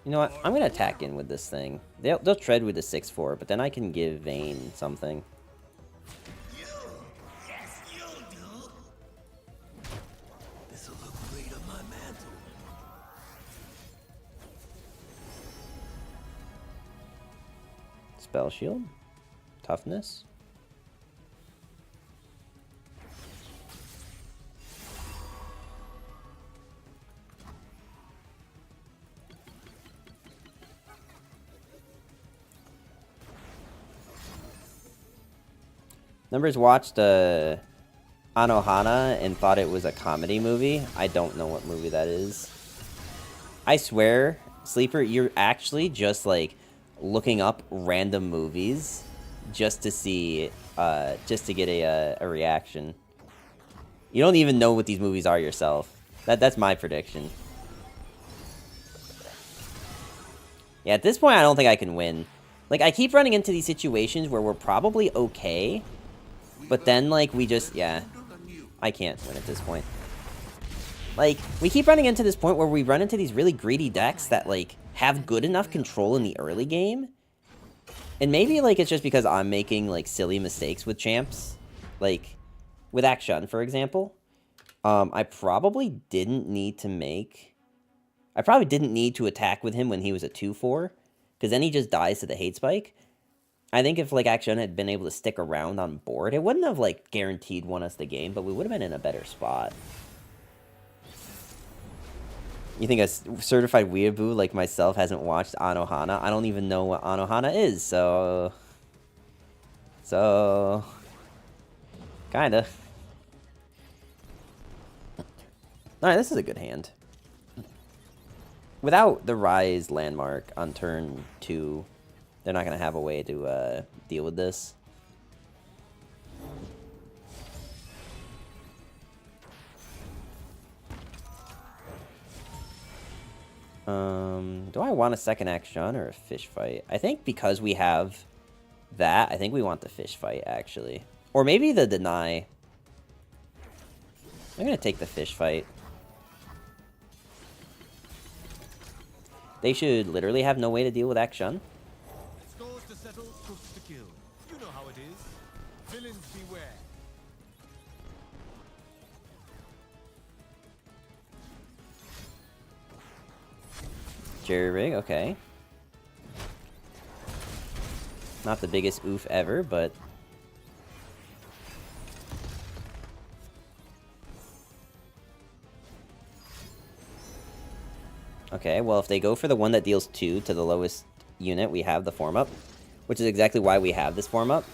You know what? I'm gonna attack in with this thing. They'll tread with the 6/4, but then I can give Vayne something. Spell Shield. Toughness. Numbers watched Anohana and thought it was a comedy movie. I don't know what movie that is. I swear, Sleeper, you're actually just like looking up random movies just to see, just to get a reaction. You don't even know what these movies are yourself. That's my prediction. Yeah, at this point, I don't think I can win. Like, I keep running into these situations where we're probably okay, but then, like, we just, yeah, I can't win at this point. Like, we keep running into this point where we run into these really greedy decks that, like, have good enough control in the early game. And maybe, like, it's just because I'm making, like, silly mistakes with champs. Like, with Akshan, for example. I probably didn't need to attack with him when he was a 2-4. Because then he just dies to the hate spike. I think if, like, Akshan had been able to stick around on board, it wouldn't have, like, guaranteed won us the game, but we would have been in a better spot. You think a certified weeaboo like myself hasn't watched Anohana? I don't even know what Anohana is, so... Kinda. Alright, this is a good hand. Without the Rise landmark on turn 2... they're not going to have a way to deal with this. Do I want a second Akshan or a fish fight? I think because we have that, I think we want the fish fight, actually. Or maybe the deny. I'm going to take the fish fight. They should literally have no way to deal with Akshan. Scores to settle, cooks to kill. You know how it is. Villains beware. Jerry rig, okay. Not the biggest oof ever, but... Okay, well, if they go for the one that deals 2 to the lowest unit, we have the form up. Which is exactly why we have this form up.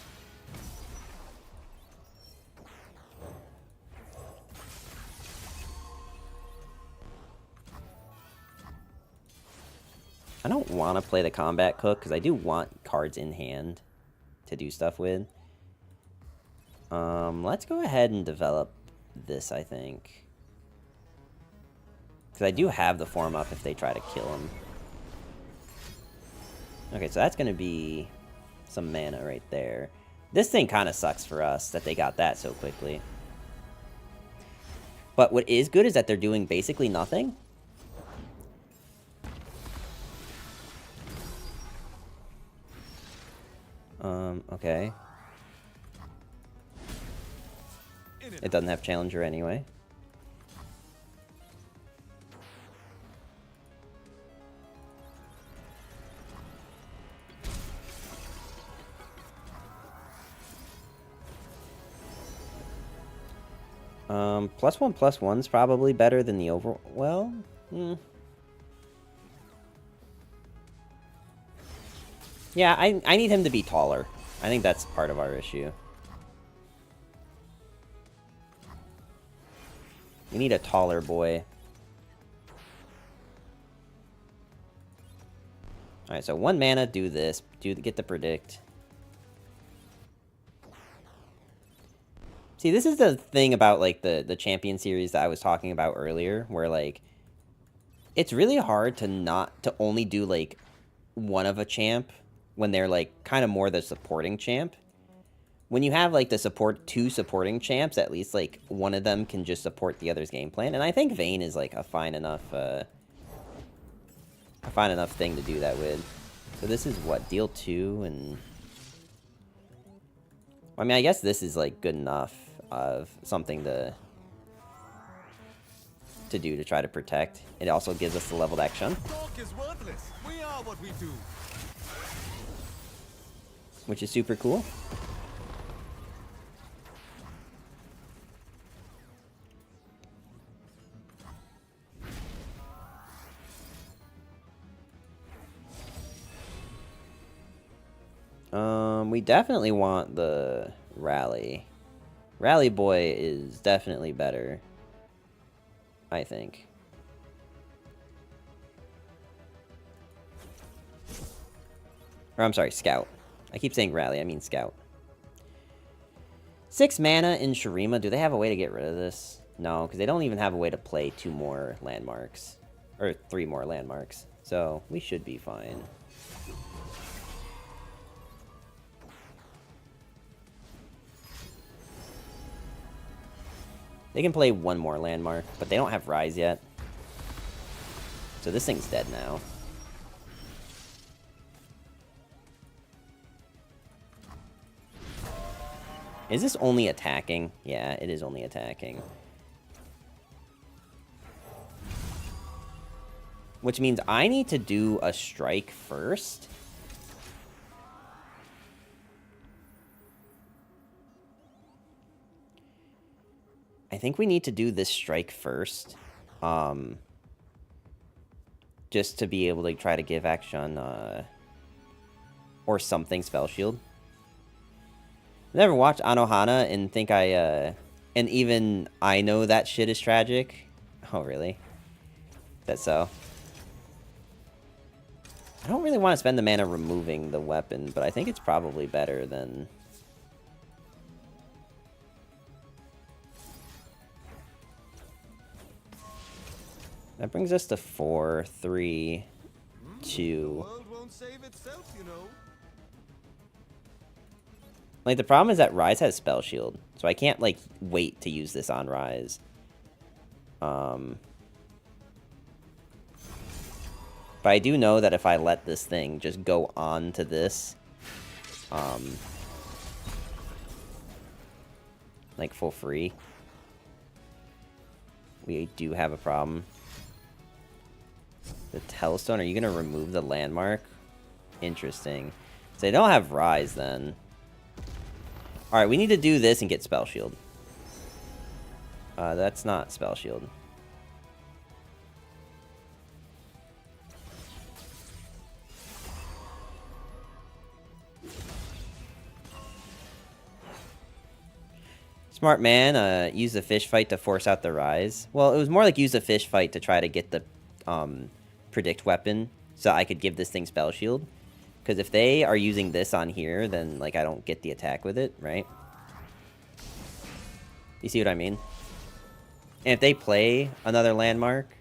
I don't want to play the combat cook, because I do want cards in hand to do stuff with. Let's go ahead and develop this, I think. Because I do have the form up if they try to kill him. Okay, so that's going to be some mana right there. This thing kind of sucks for us that they got that so quickly. But what is good is that they're doing basically nothing. Okay. It doesn't have Challenger anyway. +1/+1's probably better than the over... Well, Yeah, I need him to be taller. I think that's part of our issue. We need a taller boy. Alright, so 1 mana, do this. Get the predict. See, this is the thing about, like, the champion series that I was talking about earlier, where, like, it's really hard to only do, like, one of a champ when they're, like, kind of more the supporting champ. When you have, like, two supporting champs, at least, like, one of them can just support the other's game plan. And I think Vayne is, like, a fine enough thing to do that with. So this is, what, deal 2 and... I mean, I guess this is, like, good enough of something to do to try to protect. It also gives us the leveled action. Talk is worthless. We are what we do. which is super cool. We definitely want the Rally. Rally Boy is definitely better, I think. Or I'm sorry, Scout. I keep saying Rally, I mean Scout. 6 mana in Shurima. Do they have a way to get rid of this? No, because they don't even have a way to play 2 more landmarks. Or 3 more landmarks. So, we should be fine. They can play 1 more landmark, but they don't have Rise yet. So this thing's dead now. Is this only attacking? Yeah, it is only attacking. Which means I need to do a strike first. I think we need to do this strike first. Just to be able to try to give Akshan or something Spell Shield. Never watched Anohana and think and even I know that shit is tragic. Oh, really? That's so. I don't really want to spend the mana removing the weapon, but I think it's probably better than... That brings us to 4, 3, 2. Like, the problem is that Rise has Spell Shield, so I can't, like, wait to use this on Rise. But I do know that if I let this thing just go on to this, like, for free, we do have a problem. The Telestone, are you going to remove the landmark? Interesting. So they don't have Rise, then. Alright, we need to do this and get Spell Shield. That's not Spell Shield. Smart man, use the fish fight to force out the Rise. Well, it was more like use the fish fight to try to get the predict weapon so I could give this thing Spell Shield. Because if they are using this on here, then like I don't get the attack with it, right? You see what I mean? And if they play another landmark...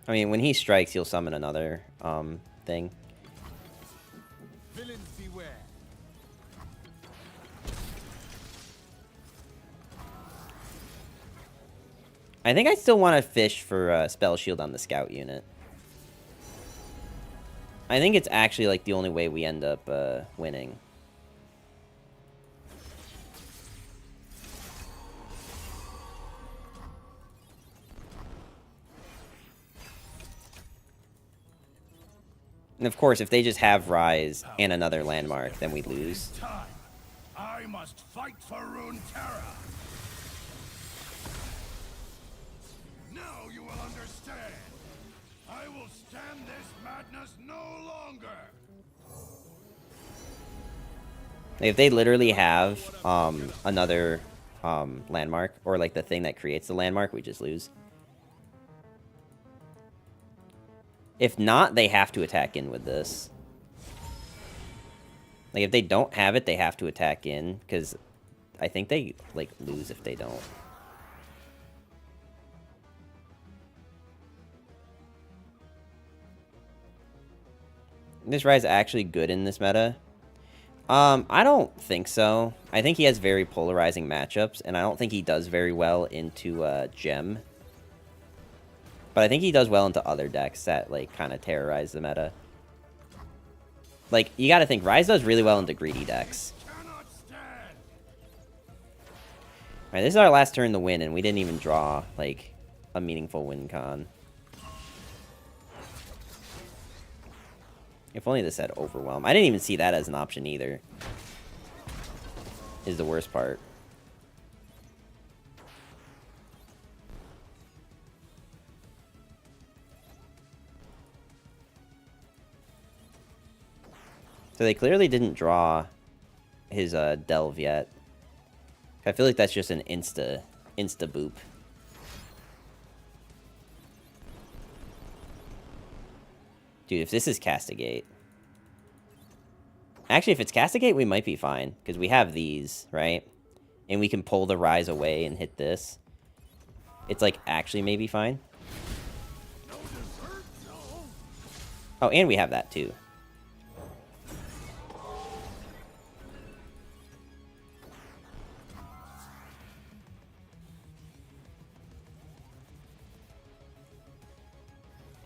I mean, when he strikes, he'll summon another thing. Villains beware. I think I still want to fish for Spell Shield on the Scout unit. I think it's actually like the only way we end up winning. And of course, if they just have Rise and another landmark, then we lose. Time. I must fight for Runeterra. Now you will understand. I will stand this madness no longer. If they literally have another landmark, or like the thing that creates the landmark, we just lose. If not, they have to attack in with this. Like, if they don't have it, they have to attack in, because I think they, like, lose if they don't. This Rise actually good in this meta? I don't think so. I think he has very polarizing matchups, and I don't think he does very well into Gem. But I think he does well into other decks that, like, kind of terrorize the meta. Like, you gotta think, Rise does really well into greedy decks. Alright, this is our last turn to win, and we didn't even draw, like, a meaningful win con. If only this had Overwhelm. I didn't even see that as an option either. Is the worst part. So they clearly didn't draw his Delve yet. I feel like that's just an insta boop. Dude, if this is Castigate... Actually, if it's Castigate, we might be fine. Because we have these, right? And we can pull the Rise away and hit this. It's, like, actually maybe fine. Oh, and we have that, too.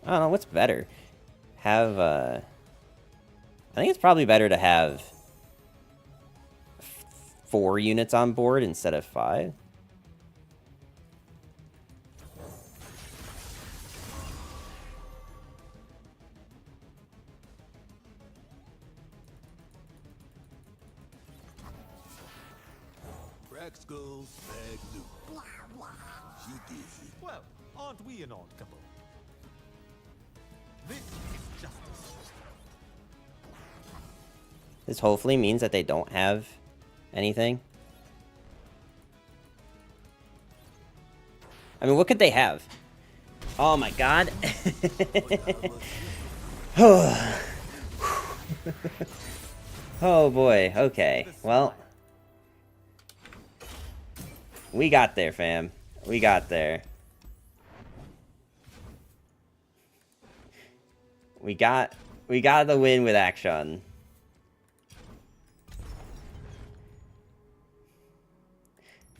I don't know, what's better? Have, I think it's probably better to have 4 units on board instead of 5. Crack skulls, bag loot. Blah, blah. She dizzy. Well, aren't we an odd couple? This is justice. This hopefully means that they don't have anything. I mean, what could they have? Oh my god. Oh boy, okay. Well, we got there, fam. We got there. We got the win with Akshan.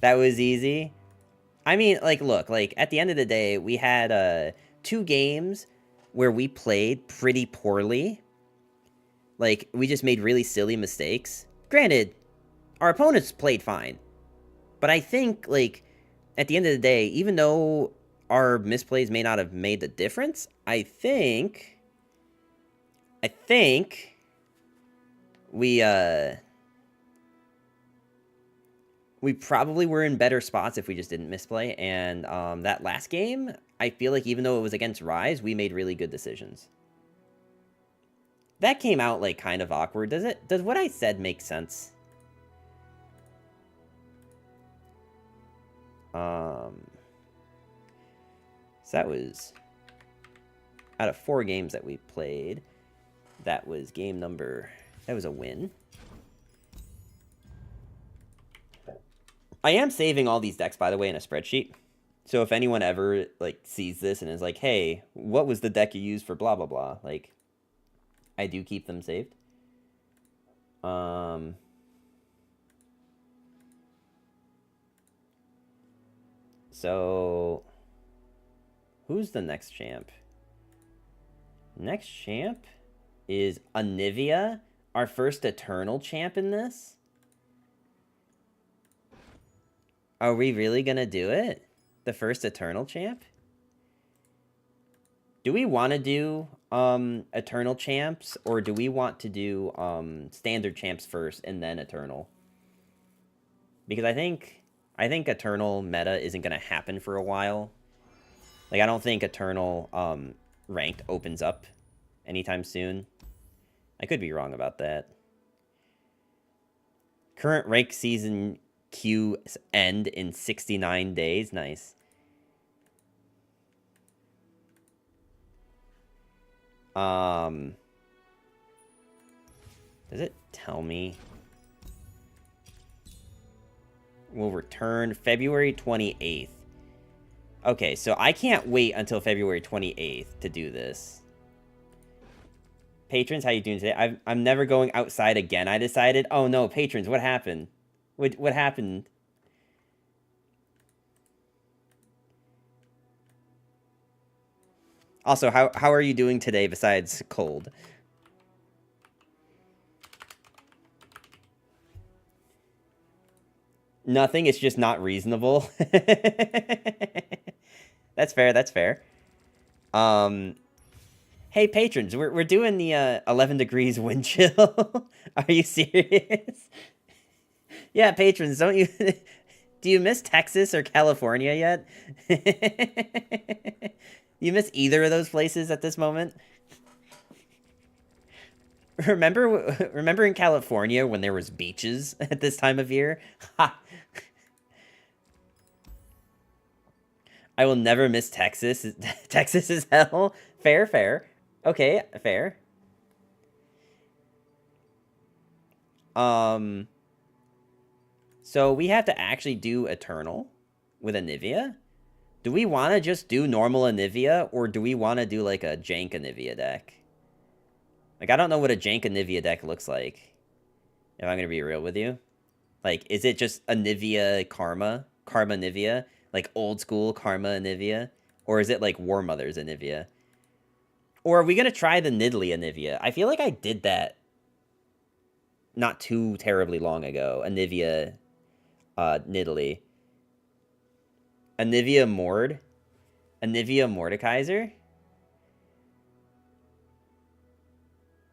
That was easy. I mean, like, look, like, at the end of the day, we had 2 games where we played pretty poorly. Like, we just made really silly mistakes. Granted, our opponents played fine. But I think, like, at the end of the day, even though our misplays may not have made the difference, I think we probably were in better spots if we just didn't misplay. And that last game, I feel like even though it was against Rise, we made really good decisions. That came out, like, kind of awkward. Does what I said make sense? So that was... Out of 4 games that we played, that was game number... That was a win. I am saving all these decks, by the way, in a spreadsheet. So if anyone ever, like, sees this and is like, hey, what was the deck you used for blah, blah, blah? Like, I do keep them saved. So, who's the next champ? Next champ is Anivia, our first Eternal champ in this. Are we really gonna do it? The first Eternal champ? Do we want to do Eternal champs, or do we want to do standard champs first and then Eternal? Because I think Eternal meta isn't gonna happen for a while. Like, I don't think Eternal ranked opens up anytime soon. I could be wrong about that. Current rank season queue end in 69 days. Nice. Does it tell me? Will return February 28th. Okay, so I can't wait until February 28th to do this. Patrons, how you doing today? I'm never going outside again, I decided. Oh no, patrons, what happened? What happened? Also, how are you doing today besides cold? Nothing, it's just not reasonable. That's fair. That's fair. Hey patrons, we're doing the 11 degrees wind chill. Are you serious? Yeah, patrons, don't you do you miss Texas or California yet? You miss either of those places at this moment? Remember in California when there was beaches at this time of year? Ha. I will never miss Texas. Texas is hell. Fair, fair. Okay, fair. So we have to actually do Eternal with Anivia? Do we want to just do normal Anivia, or do we want to do like a jank Anivia deck? Like, I don't know what a jank Anivia deck looks like, if I'm going to be real with you. Like, is it just Anivia Karma Anivia? Like, old school Karma Anivia? Or is it like War Mother's Anivia? Or are we going to try the Nidalee Anivia? I feel like I did that not too terribly long ago. Anivia Nidalee. Anivia Mord? Anivia Mordekaiser?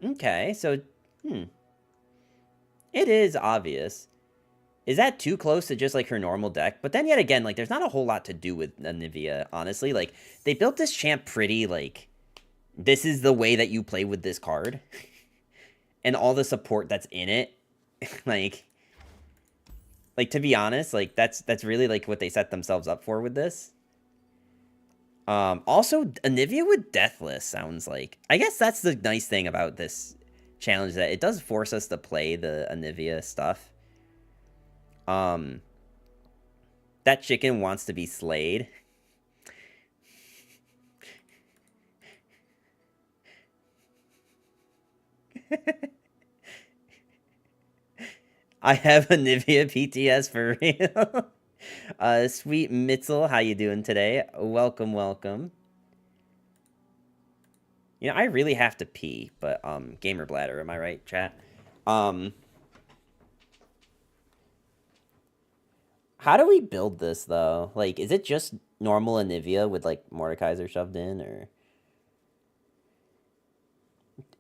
Okay, so, it is obvious. Is that too close to just, like, her normal deck? But then yet again, like, there's not a whole lot to do with Anivia, honestly. Like, they built this champ pretty, like, this is the way that you play with this card. And all the support that's in it. like, to be honest, like, that's really, like, what they set themselves up for with this. Also, Anivia with Deathless sounds like... I guess that's the nice thing about this challenge, that it does force us to play the Anivia stuff. That chicken wants to be slayed. I have Anivia PTS for real. Sweet Mitzel, how you doing today? Welcome, welcome. You know, I really have to pee, but, gamer bladder, am I right, chat? How do we build this, though? Like, is it just normal Anivia with, like, Mordekaiser shoved in, or...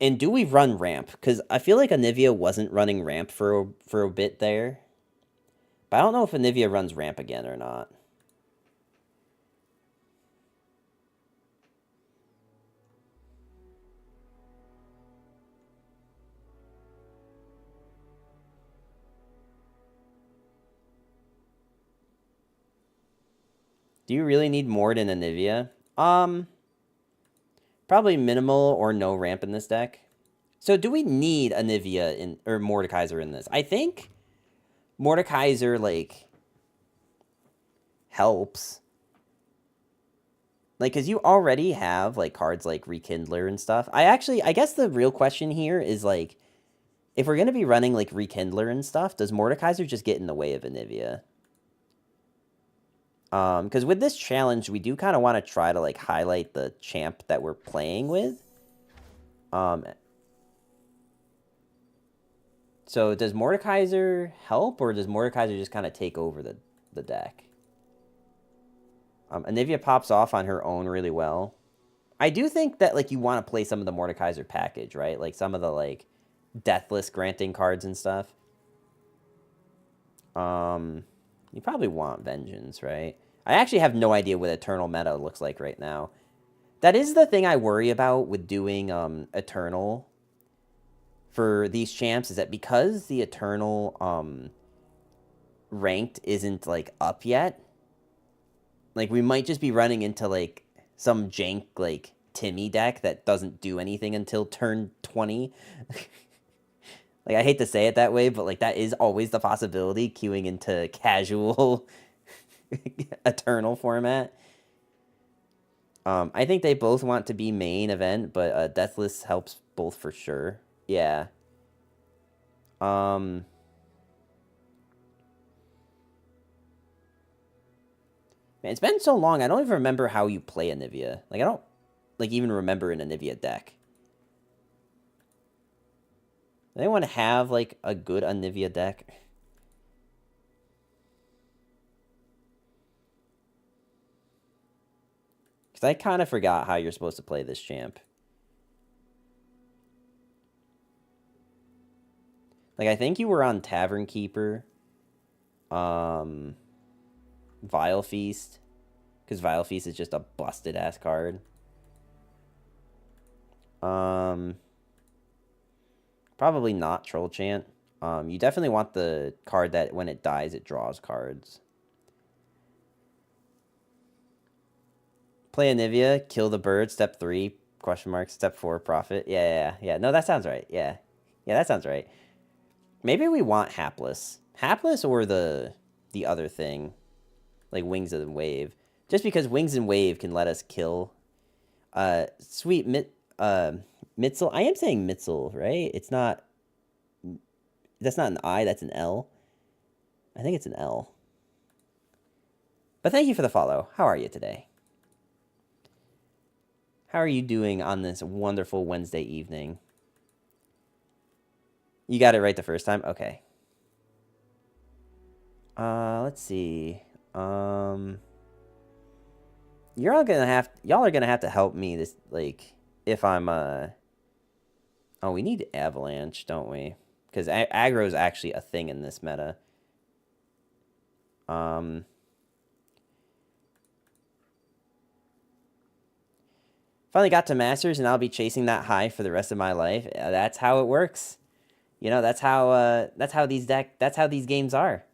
And do we run ramp? Because I feel like Anivia wasn't running ramp for a bit there. But I don't know if Anivia runs ramp again or not. Do you really need more than Anivia? Probably minimal or no ramp in this deck. So do we need Anivia or Mordekaiser in this? I think Mordekaiser, like, helps. Like, because you already have, like, cards like Rekindler and stuff. I guess the real question here is, like, if we're going to be running, like, Rekindler and stuff, does Mordekaiser just get in the way of Anivia? Because with this challenge, we do kind of want to try to, like, highlight the champ that we're playing with. So does Mordekaiser help, or does Mordekaiser just kind of take over the deck? Anivia pops off on her own really well. I do think that, like, you want to play some of the Mordekaiser package, right? Like, some of the, like, Deathless granting cards and stuff. You probably want Vengeance, right? I actually have no idea what Eternal meta looks like right now. That is the thing I worry about with doing Eternal for these champs, is that because the Eternal ranked isn't, like, up yet, like, we might just be running into, like, some jank, like, Timmy deck that doesn't do anything until turn 20. Like, I hate to say it that way, but, like, that is always the possibility, queuing into casual Eternal format. I think they both want to be main event, but Deathless helps both for sure. Yeah. Man, it's been so long, I don't even remember how you play Anivia. Like, I don't, like, even remember an Anivia deck. Does anyone have, like, a good Anivia deck? Because I kind of forgot how you're supposed to play this champ. Like, I think you were on Tavern Keeper. Vile Feast. Because Vile Feast is just a busted-ass card. Probably not Troll Chant. You definitely want the card that when it dies, it draws cards. Play Anivia, kill the bird, step 3, question mark, step 4, profit. Yeah. No, that sounds right. Yeah, that sounds right. Maybe we want Hapless. Hapless or the other thing. Like Wings and Wave. Just because Wings and Wave can let us kill. Sweet Mitzel. I am saying Mitzel, right? It's not... That's not an I, that's an L. I think it's an L. But thank you for the follow. How are you today? How are you doing on this wonderful Wednesday evening? You got it right the first time? Okay. Let's see. Y'all are gonna have to help me this, like, if I'm oh, we need Avalanche, don't we? Because aggro is actually a thing in this meta. Finally got to Masters, and I'll be chasing that high for the rest of my life. That's how it works. You know, that's how these games are.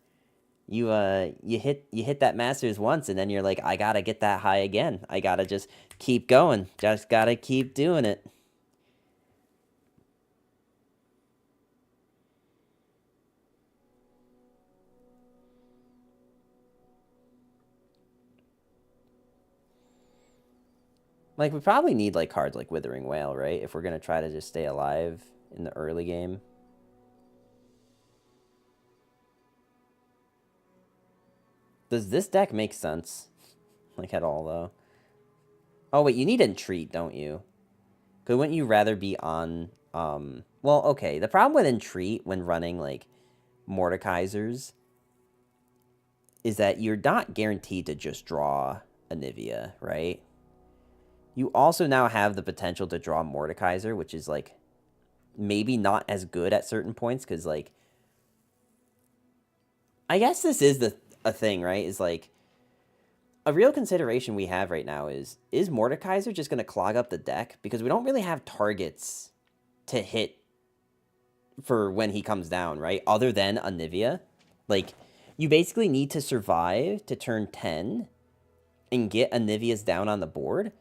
You hit that Masters once, and then you're like, I gotta get that high again. I gotta just keep going. Just gotta keep doing it. Like, we probably need, like, cards like Withering Whale, right? If we're going to try to just stay alive in the early game. Does this deck make sense? Like, at all, though? Oh, wait, you need Entreat, don't you? Because wouldn't you rather be on... Well, okay, the problem with Entreat when running, like, Mordekaisers is that you're not guaranteed to just draw Anivia, right? You also now have the potential to draw Mordekaiser, which is, like, maybe not as good at certain points, because, like, I guess this is a thing, right? Is, like, a real consideration we have right now is Mordekaiser just going to clog up the deck? Because we don't really have targets to hit for when he comes down, right? Other than Anivia. Like, you basically need to survive to turn 10 and get Anivia's down on the board.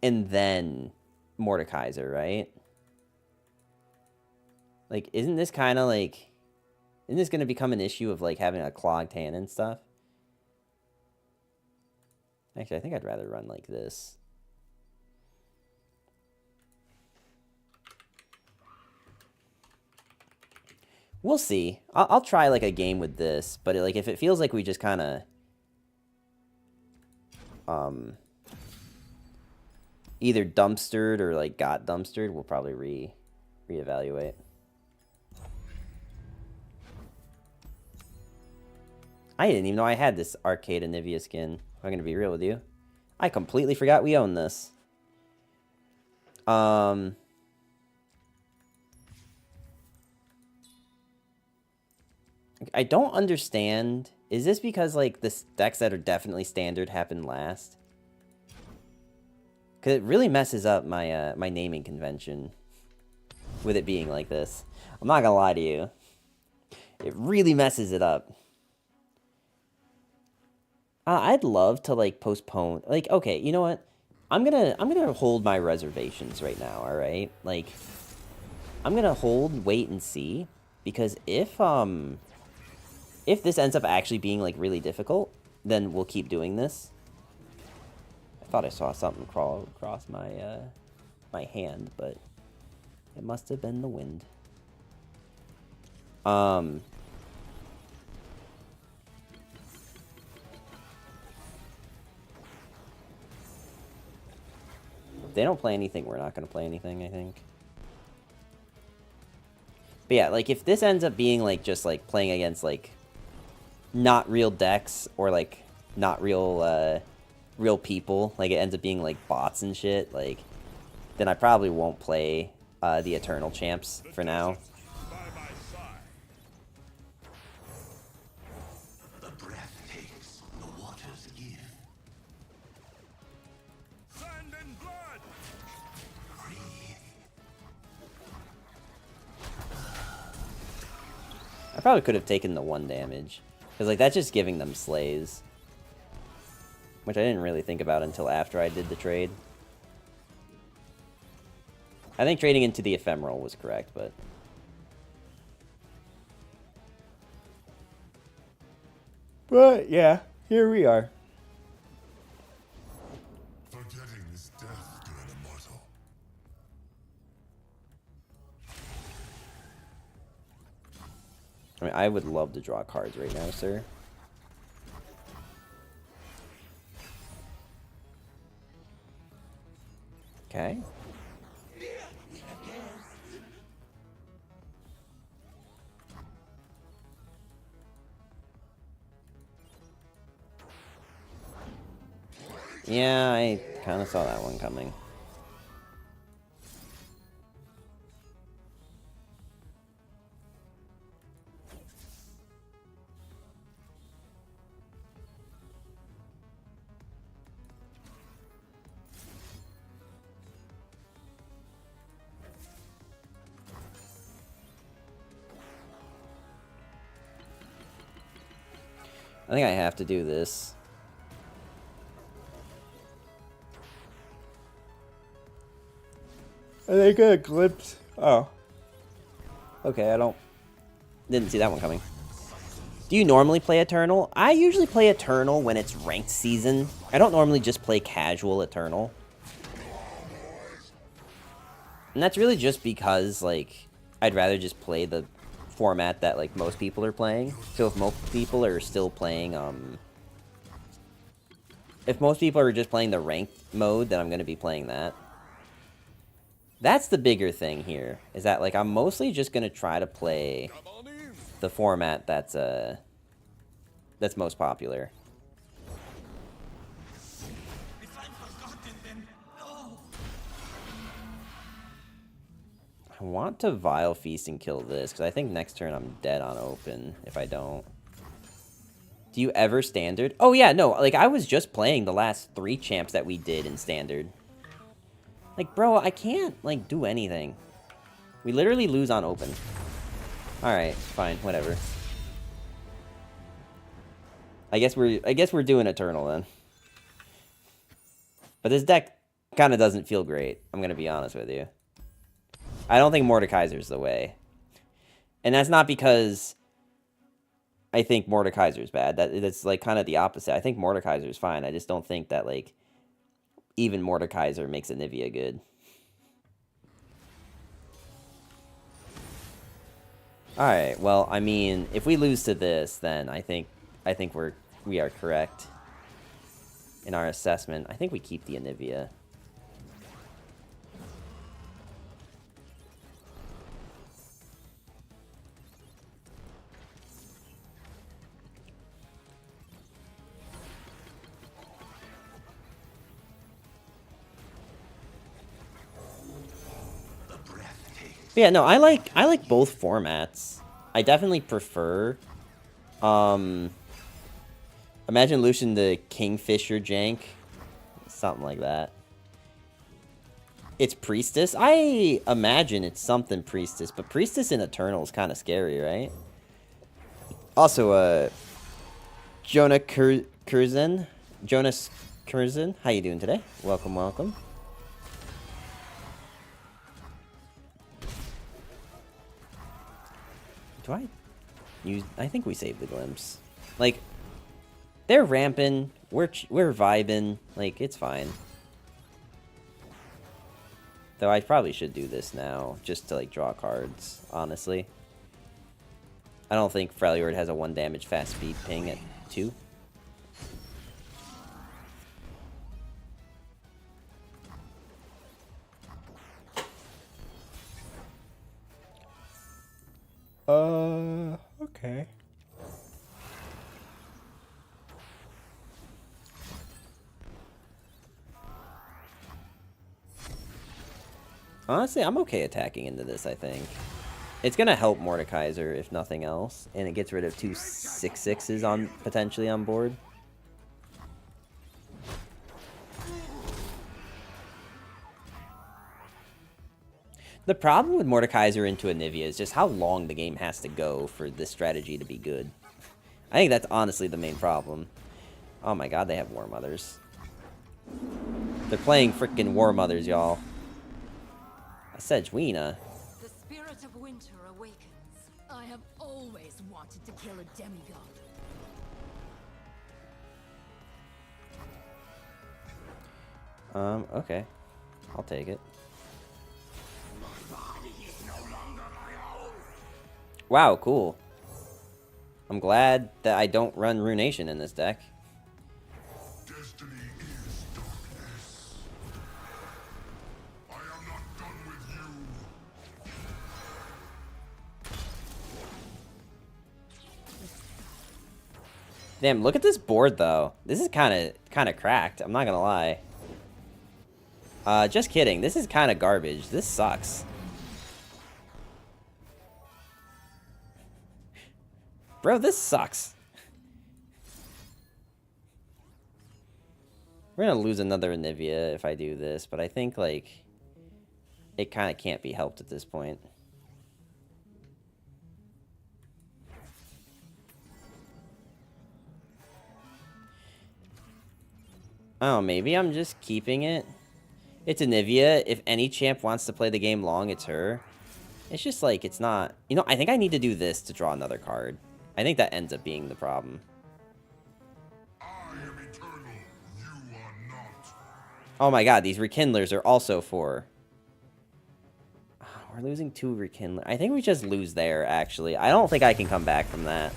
And then Mordekaiser, right? Like, isn't this kind of like... Isn't this going to become an issue of, like, having a clogged hand and stuff? Actually, I think I'd rather run like this. We'll see. I'll try, like, a game with this. But, like, if it feels like we just kind of... either dumpstered or, like, got dumpstered, we'll probably reevaluate. I didn't even know I had this Arcade Anivia skin, if I'm going to be real with you. I completely forgot we own this. I don't understand. Is this because, like, the decks that are definitely standard happen last? Because it really messes up my my naming convention with it being like this. I'm not gonna lie to you. It really messes it up. I'd love to, like, postpone. Like, okay, you know what? I'm gonna hold my reservations right now. All right, like, I'm gonna hold, wait, and see, because if this ends up actually being, like, really difficult, then we'll keep doing this. I thought I saw something crawl across my my hand, but it must have been the wind. If they don't play anything, we're not going to play anything, I think. But yeah, like, if this ends up being, like, just, like, playing against, like, not real decks, or, like, not real real people, like it ends up being like bots and shit, like, then I probably won't play the Eternal champs for now. The breath takes, the waters give. Sand and blood! I probably could have taken the 1 damage. Because, like, that's just giving them slays. Which I didn't really think about until after I did the trade. I think trading into the Ephemeral was correct, but... But, yeah. Here we are. Forgetting is death to an immortal. I mean, I would love to draw cards right now, sir. Okay. Yeah, I kind of saw that one coming. I think I have to do this. I think I glimpse. Oh. Okay, didn't see that one coming. Do you normally play Eternal? I usually play Eternal when it's ranked season. I don't normally just play casual Eternal. And that's really just because, like, I'd rather just play the format that, like, most people are playing. So if most people are still playing, if most people are just playing the ranked mode, then I'm going to be playing that. That's the bigger thing here, is that, like, I'm mostly just going to try to play the format that's most popular. I want to Vile Feast and kill this, because I think next turn I'm dead on open if I don't. Do you ever Standard? Oh yeah, no, like, I was just playing the last 3 champs that we did in Standard. Like, bro, I can't, like, do anything. We literally lose on open. Alright, fine, whatever. I guess we're doing Eternal then. But this deck kind of doesn't feel great, I'm gonna be honest with you. I don't think Mordekaiser's the way. And that's not because I think Mordekaiser's bad. That's like kind of the opposite. I think Mordekaiser's fine. I just don't think that, like, even Mordekaiser makes Anivia good. Alright, well, I mean, if we lose to this, then I think we are correct in our assessment. I think we keep the Anivia. But yeah, no, I like both formats. I definitely prefer imagine Lucian the Kingfisher jank. Something like that. It's Priestess? I imagine it's something Priestess, but Priestess in Eternal is kind of scary, right? Also, Jonas Curzon, how you doing today? Welcome, welcome. Do I use... I think we saved the glimpse. Like, they're ramping, we're vibing, like, it's fine. Though I probably should do this now, just to, like, draw cards, honestly. I don't think Freljord has a 1 damage fast speed ping at 2. Okay. Honestly, I'm okay attacking into this, I think. It's going to help Mordekaiser, if nothing else. And it gets rid of 2 6/6s on, potentially on board. The problem with Mordekaiser into Anivia is just how long the game has to go for this strategy to be good. I think that's honestly the main problem. Oh my god, they have War Mothers. They're playing frickin' War Mothers, y'all. A Sedgewina. The spirit of winter awakens. I have always wanted to kill a demigod. Okay. I'll take it. Wow, cool. I'm glad that I don't run Runation in this deck. Destiny is darkness. I am not done with you. Damn, look at this board though. This is kind of cracked. I'm not gonna lie. Just kidding. This is kind of garbage. This sucks. Bro, this sucks. We're gonna lose another Anivia if I do this, but I think, like, it kind of can't be helped at this point. Oh, maybe I'm just keeping it. It's Anivia. If any champ wants to play the game long, it's her. It's just like, it's not... You know, I think I need to do this to draw another card. I think that ends up being the problem. I am eternal. You are not. Oh my god, these Rekindlers are also for... Oh, we're losing 2 Rekindlers. I think we just lose there, actually. I don't think I can come back from that.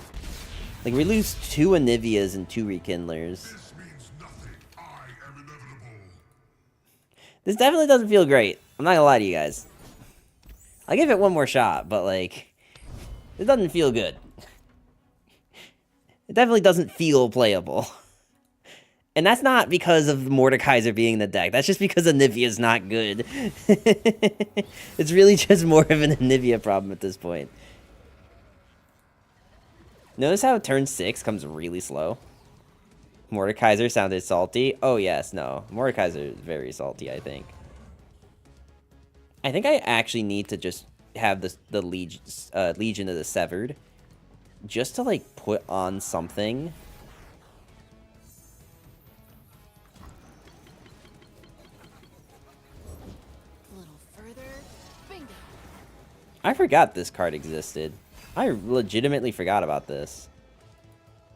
Like, we lose 2 Anivias and 2 Rekindlers. This means nothing. I am inevitable. This definitely doesn't feel great. I'm not gonna lie to you guys. I'll give it one more shot, but, like... It doesn't feel good. It definitely doesn't feel playable. And that's not because of Mordekaiser being in the deck. That's just because Anivia's not good. It's really just more of an Anivia problem at this point. Notice how turn 6 comes really slow? Mordekaiser sounded salty. Oh yes, no. Mordekaiser is very salty, I think. I think I actually need to just have the Legion of the Severed. Just to, like, put on something. A little further. Bingo. I forgot this card existed. I legitimately forgot about this.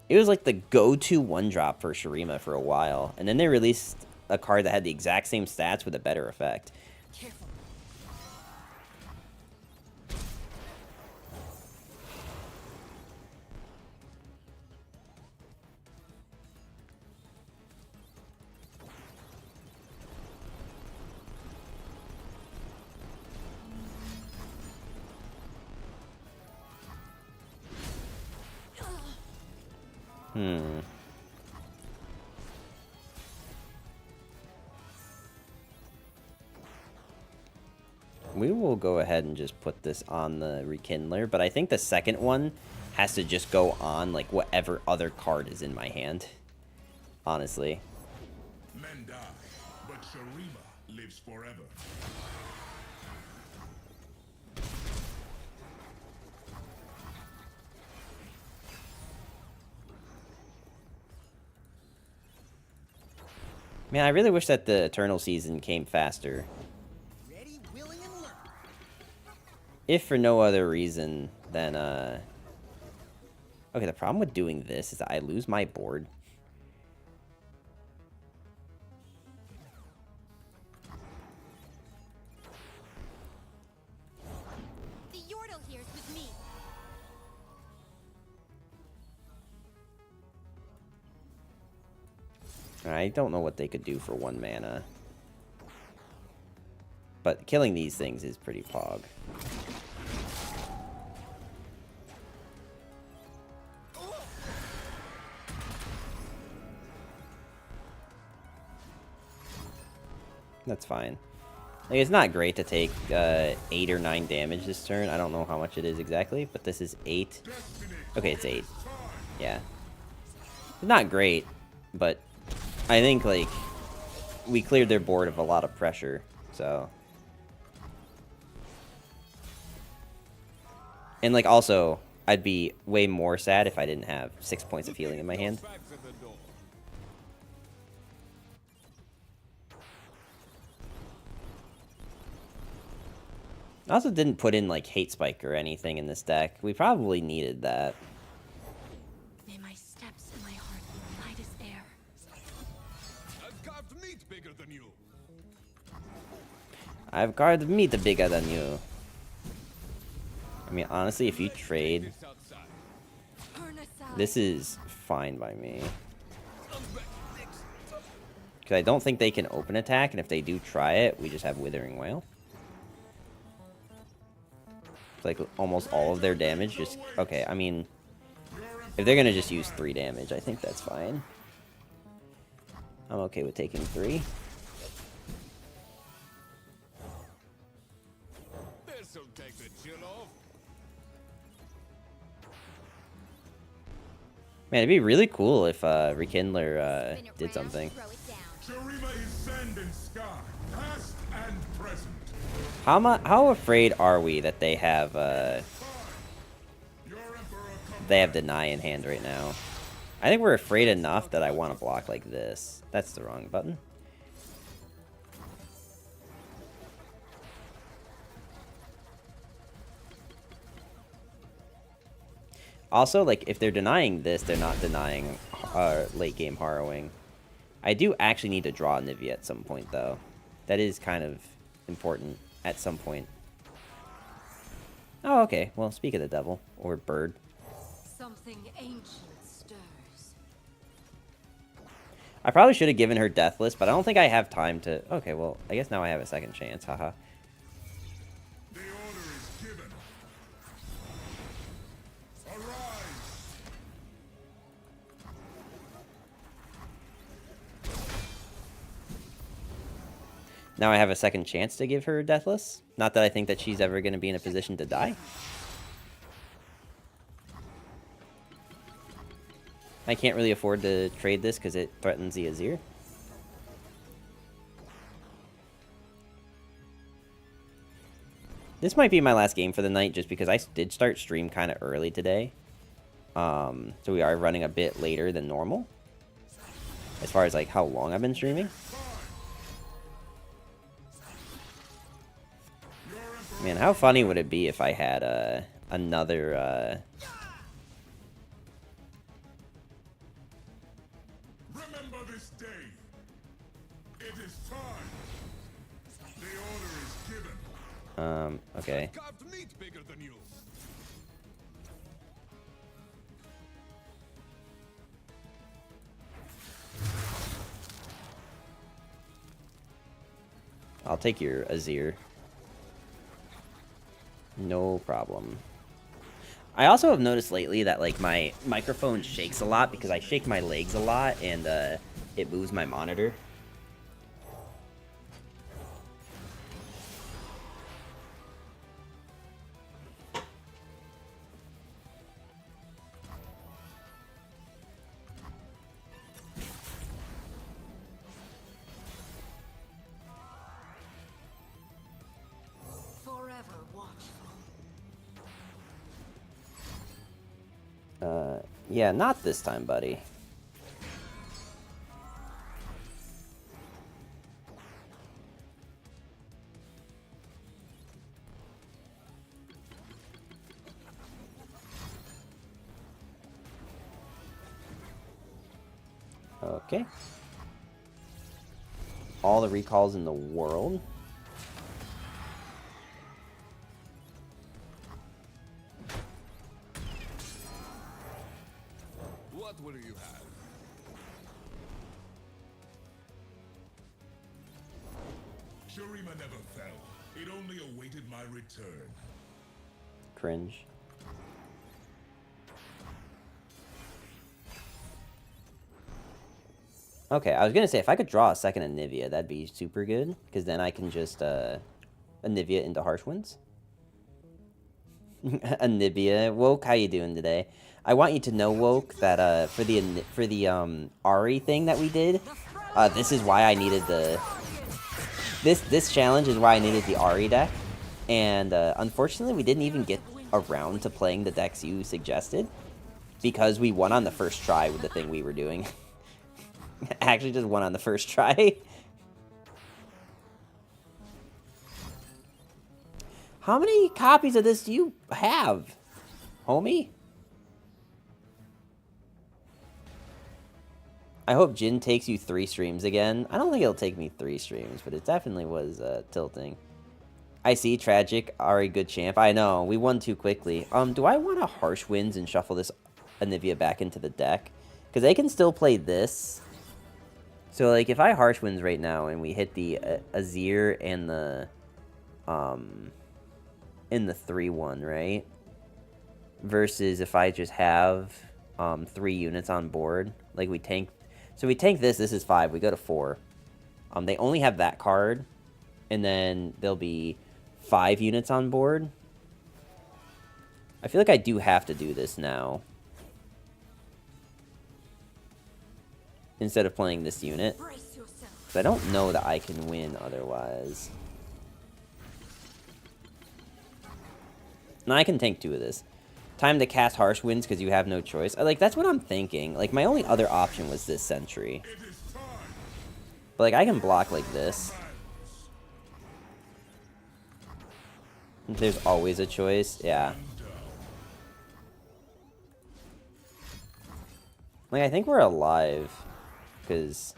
It was like the go-to 1-drop for Shurima for a while. And then they released a card that had the exact same stats with a better effect. Careful. We will go ahead and just put this on the Rekindler, but I think the second one has to just go on, like, whatever other card is in my hand. Honestly. Men die, but Shurima lives forever. Man, I really wish that the Eternal Season came faster. Ready, willing, and learn. If for no other reason than, Okay, the problem with doing this is that I lose my board. The Yordle here's with me. I don't know what they could do for 1 mana. But killing these things is pretty pog. That's fine. Like, it's not great to take 8 or 9 damage this turn. I don't know how much it is exactly, but this is 8. Okay, it's 8. Yeah. Not great, but I think, like, we cleared their board of a lot of pressure, so. And, like, also, I'd be way more sad if I didn't have 6 points of healing in my hand. I also didn't put in, like, Hate Spike or anything in this deck. We probably needed that. May my steps and my heart be light as air. I've carved meat bigger than you. I've carved meat bigger than you. I mean, honestly, if you trade, this is fine by me. Because I don't think they can open attack, and if they do try it, we just have Withering Wail. Like, almost all of their damage just... Okay, I mean, if they're going to just use 3 damage, I think that's fine. I'm okay with taking 3. This'll take the chill off. Man, it'd be really cool if Rekindler did something. Shurima is sand and sky, past and present. How afraid are we that they have Deny in hand right now? I think we're afraid enough that I want to block like this. That's the wrong button. Also, like, if they're denying this, they're not denying late game harrowing. I do actually need to draw Anivia at some point, though. That is kind of important at some point. Oh, okay. Well, speak of the devil. Or bird. Something ancient stirs. I probably should have given her Deathless, but I don't think I have time to... Okay, well, I guess now I have a second chance. Haha. The order is given. Arise. Now I have a second chance to give her Deathless. Not that I think that she's ever going to be in a position to die. I can't really afford to trade this because it threatens the Azir. This might be my last game for the night just because I did start stream kind of early today. So we are running a bit later than normal. As far as like how long I've been streaming. Man, how funny would it be if I had another... Remember this day. It is time. The order is given. Okay. Carved meat bigger than you. I'll take your Azir. No problem. I also have noticed lately that like my microphone shakes a lot because I shake my legs a lot and it moves my monitor. Forever watchful. Yeah, not this time, buddy. Okay. All the recalls in the world. What will you have? Shurima never fell. It only awaited my return. Cringe. Okay, I was gonna say, if I could draw a second Anivia, that'd be super good, because then I can just, Anivia into Harsh Winds. Anivia. Woke, how you doing today? I want you to know, Woke, that, for the Ahri thing that we did, this is why I needed the... This challenge is why I needed the Ahri deck, and, unfortunately, we didn't even get around to playing the decks you suggested, because we won on the first try with the thing we were doing. Actually just won on the first try. How many copies of this do you have, homie? I hope Jin takes you 3 streams again. I don't think it'll take me 3 streams, but it definitely was tilting. I see, tragic, Ahri good champ. I know, we won too quickly. Do I want to Harsh Winds and shuffle this Anivia back into the deck? Because they can still play this. So, like, if I Harsh Winds right now and we hit the Azir and the, in the 3-1, right? Versus if I just have, 3 units on board. Like, we tank... So we tank this is 5, we go to 4. They only have that card. And then there'll be 5 units on board. I feel like I do have to do this now. Instead of playing this unit. But I don't know that I can win otherwise. Now I can tank 2 of this. Time to cast Harsh Winds because you have no choice. Like, that's what I'm thinking. Like, my only other option was this Sentry. But, like, I can block like this. There's always a choice. Yeah. Like, I think we're alive. Because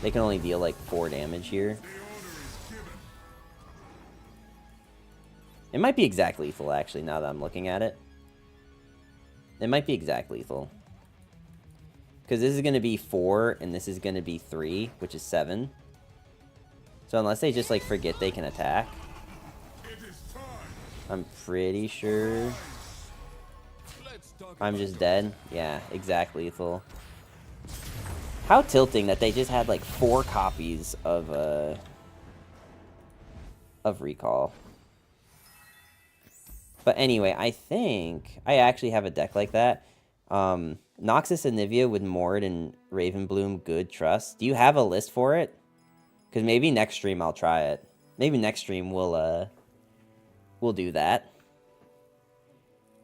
they can only deal, like, 4 damage here. It might be exact lethal, actually, now that I'm looking at it. It might be exact lethal. Because this is going to be 4, and this is going to be 3, which is 7. So unless they just, like, forget they can attack. I'm pretty sure I'm just dead. Yeah, exact lethal. How tilting that they just had, like, 4 copies of Recall. But anyway, I think I actually have a deck like that. Noxus Anivia with Mord and Ravenbloom, good trust. Do you have a list for it? Because maybe next stream I'll try it. Maybe next stream we'll do that.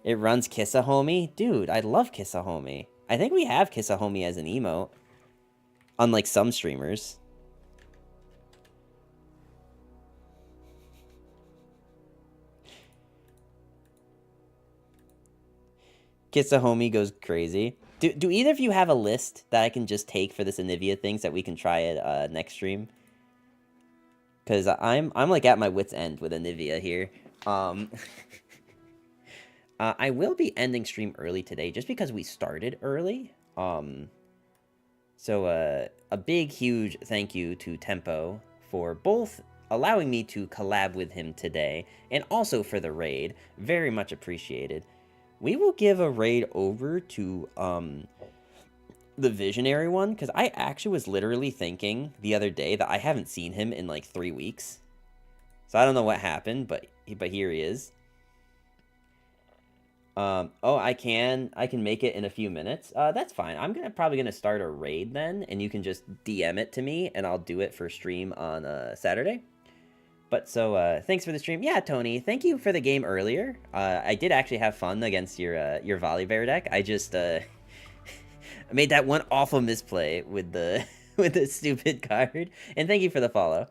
It runs Kiss a Homie? Dude, I love Kiss a Homie. I think we have Kiss a Homie as an emote. Unlike some streamers. Kiss a Homie goes crazy. Do either of you have a list that I can just take for this Anivia thing so that we can try it next stream? Because I'm like at my wit's end with Anivia here. I will be ending stream early today just because we started early. So a big, huge thank you to Tempo for both allowing me to collab with him today and also for the raid. Very much appreciated. We will give a raid over to the Visionary one, because I actually was literally thinking the other day that I haven't seen him in like 3 weeks. So I don't know what happened, but here he is. Oh, I can make it in a few minutes. That's fine. I'm probably gonna start a raid then, and you can just DM it to me, and I'll do it for stream on Saturday. But so, thanks for the stream. Yeah, Tony, thank you for the game earlier. I did actually have fun against your Volibear deck. I just I made that one awful misplay with the with the stupid card. And thank you for the follow.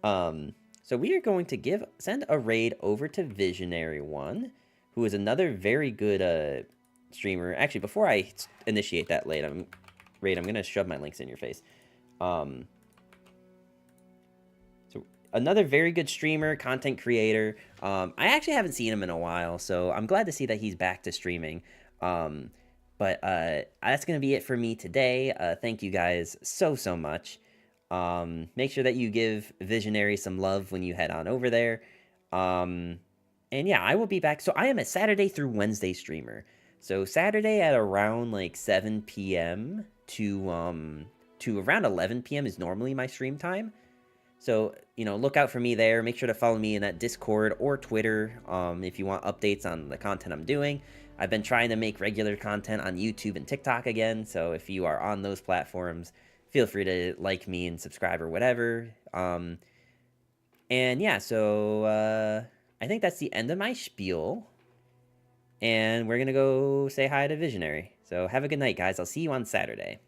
So we are going to send a raid over to Visionary One, who is another very good streamer. Actually, before I initiate that raid, I'm gonna shove my links in your face. Another very good streamer, content creator. I actually haven't seen him in a while, so I'm glad to see that he's back to streaming. But that's going to be it for me today. Thank you guys so much. Make sure that you give Visionary some love when you head on over there. And yeah, I will be back. So I am a Saturday through Wednesday streamer. So Saturday at around like 7 p.m. to to around 11 p.m. is normally my stream time. So, you know, look out for me there. Make sure to follow me in that Discord or Twitter if you want updates on the content I'm doing. I've been trying to make regular content on YouTube and TikTok again, so if you are on those platforms, feel free to like me and subscribe or whatever. And yeah, so I think that's the end of my spiel. And we're going to go say hi to Visionary. So have a good night, guys. I'll see you on Saturday.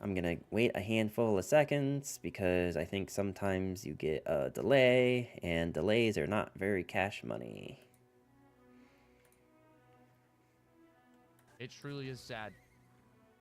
I'm going to wait a handful of seconds because I think sometimes you get a delay, and delays are not very cash money. It truly is sad.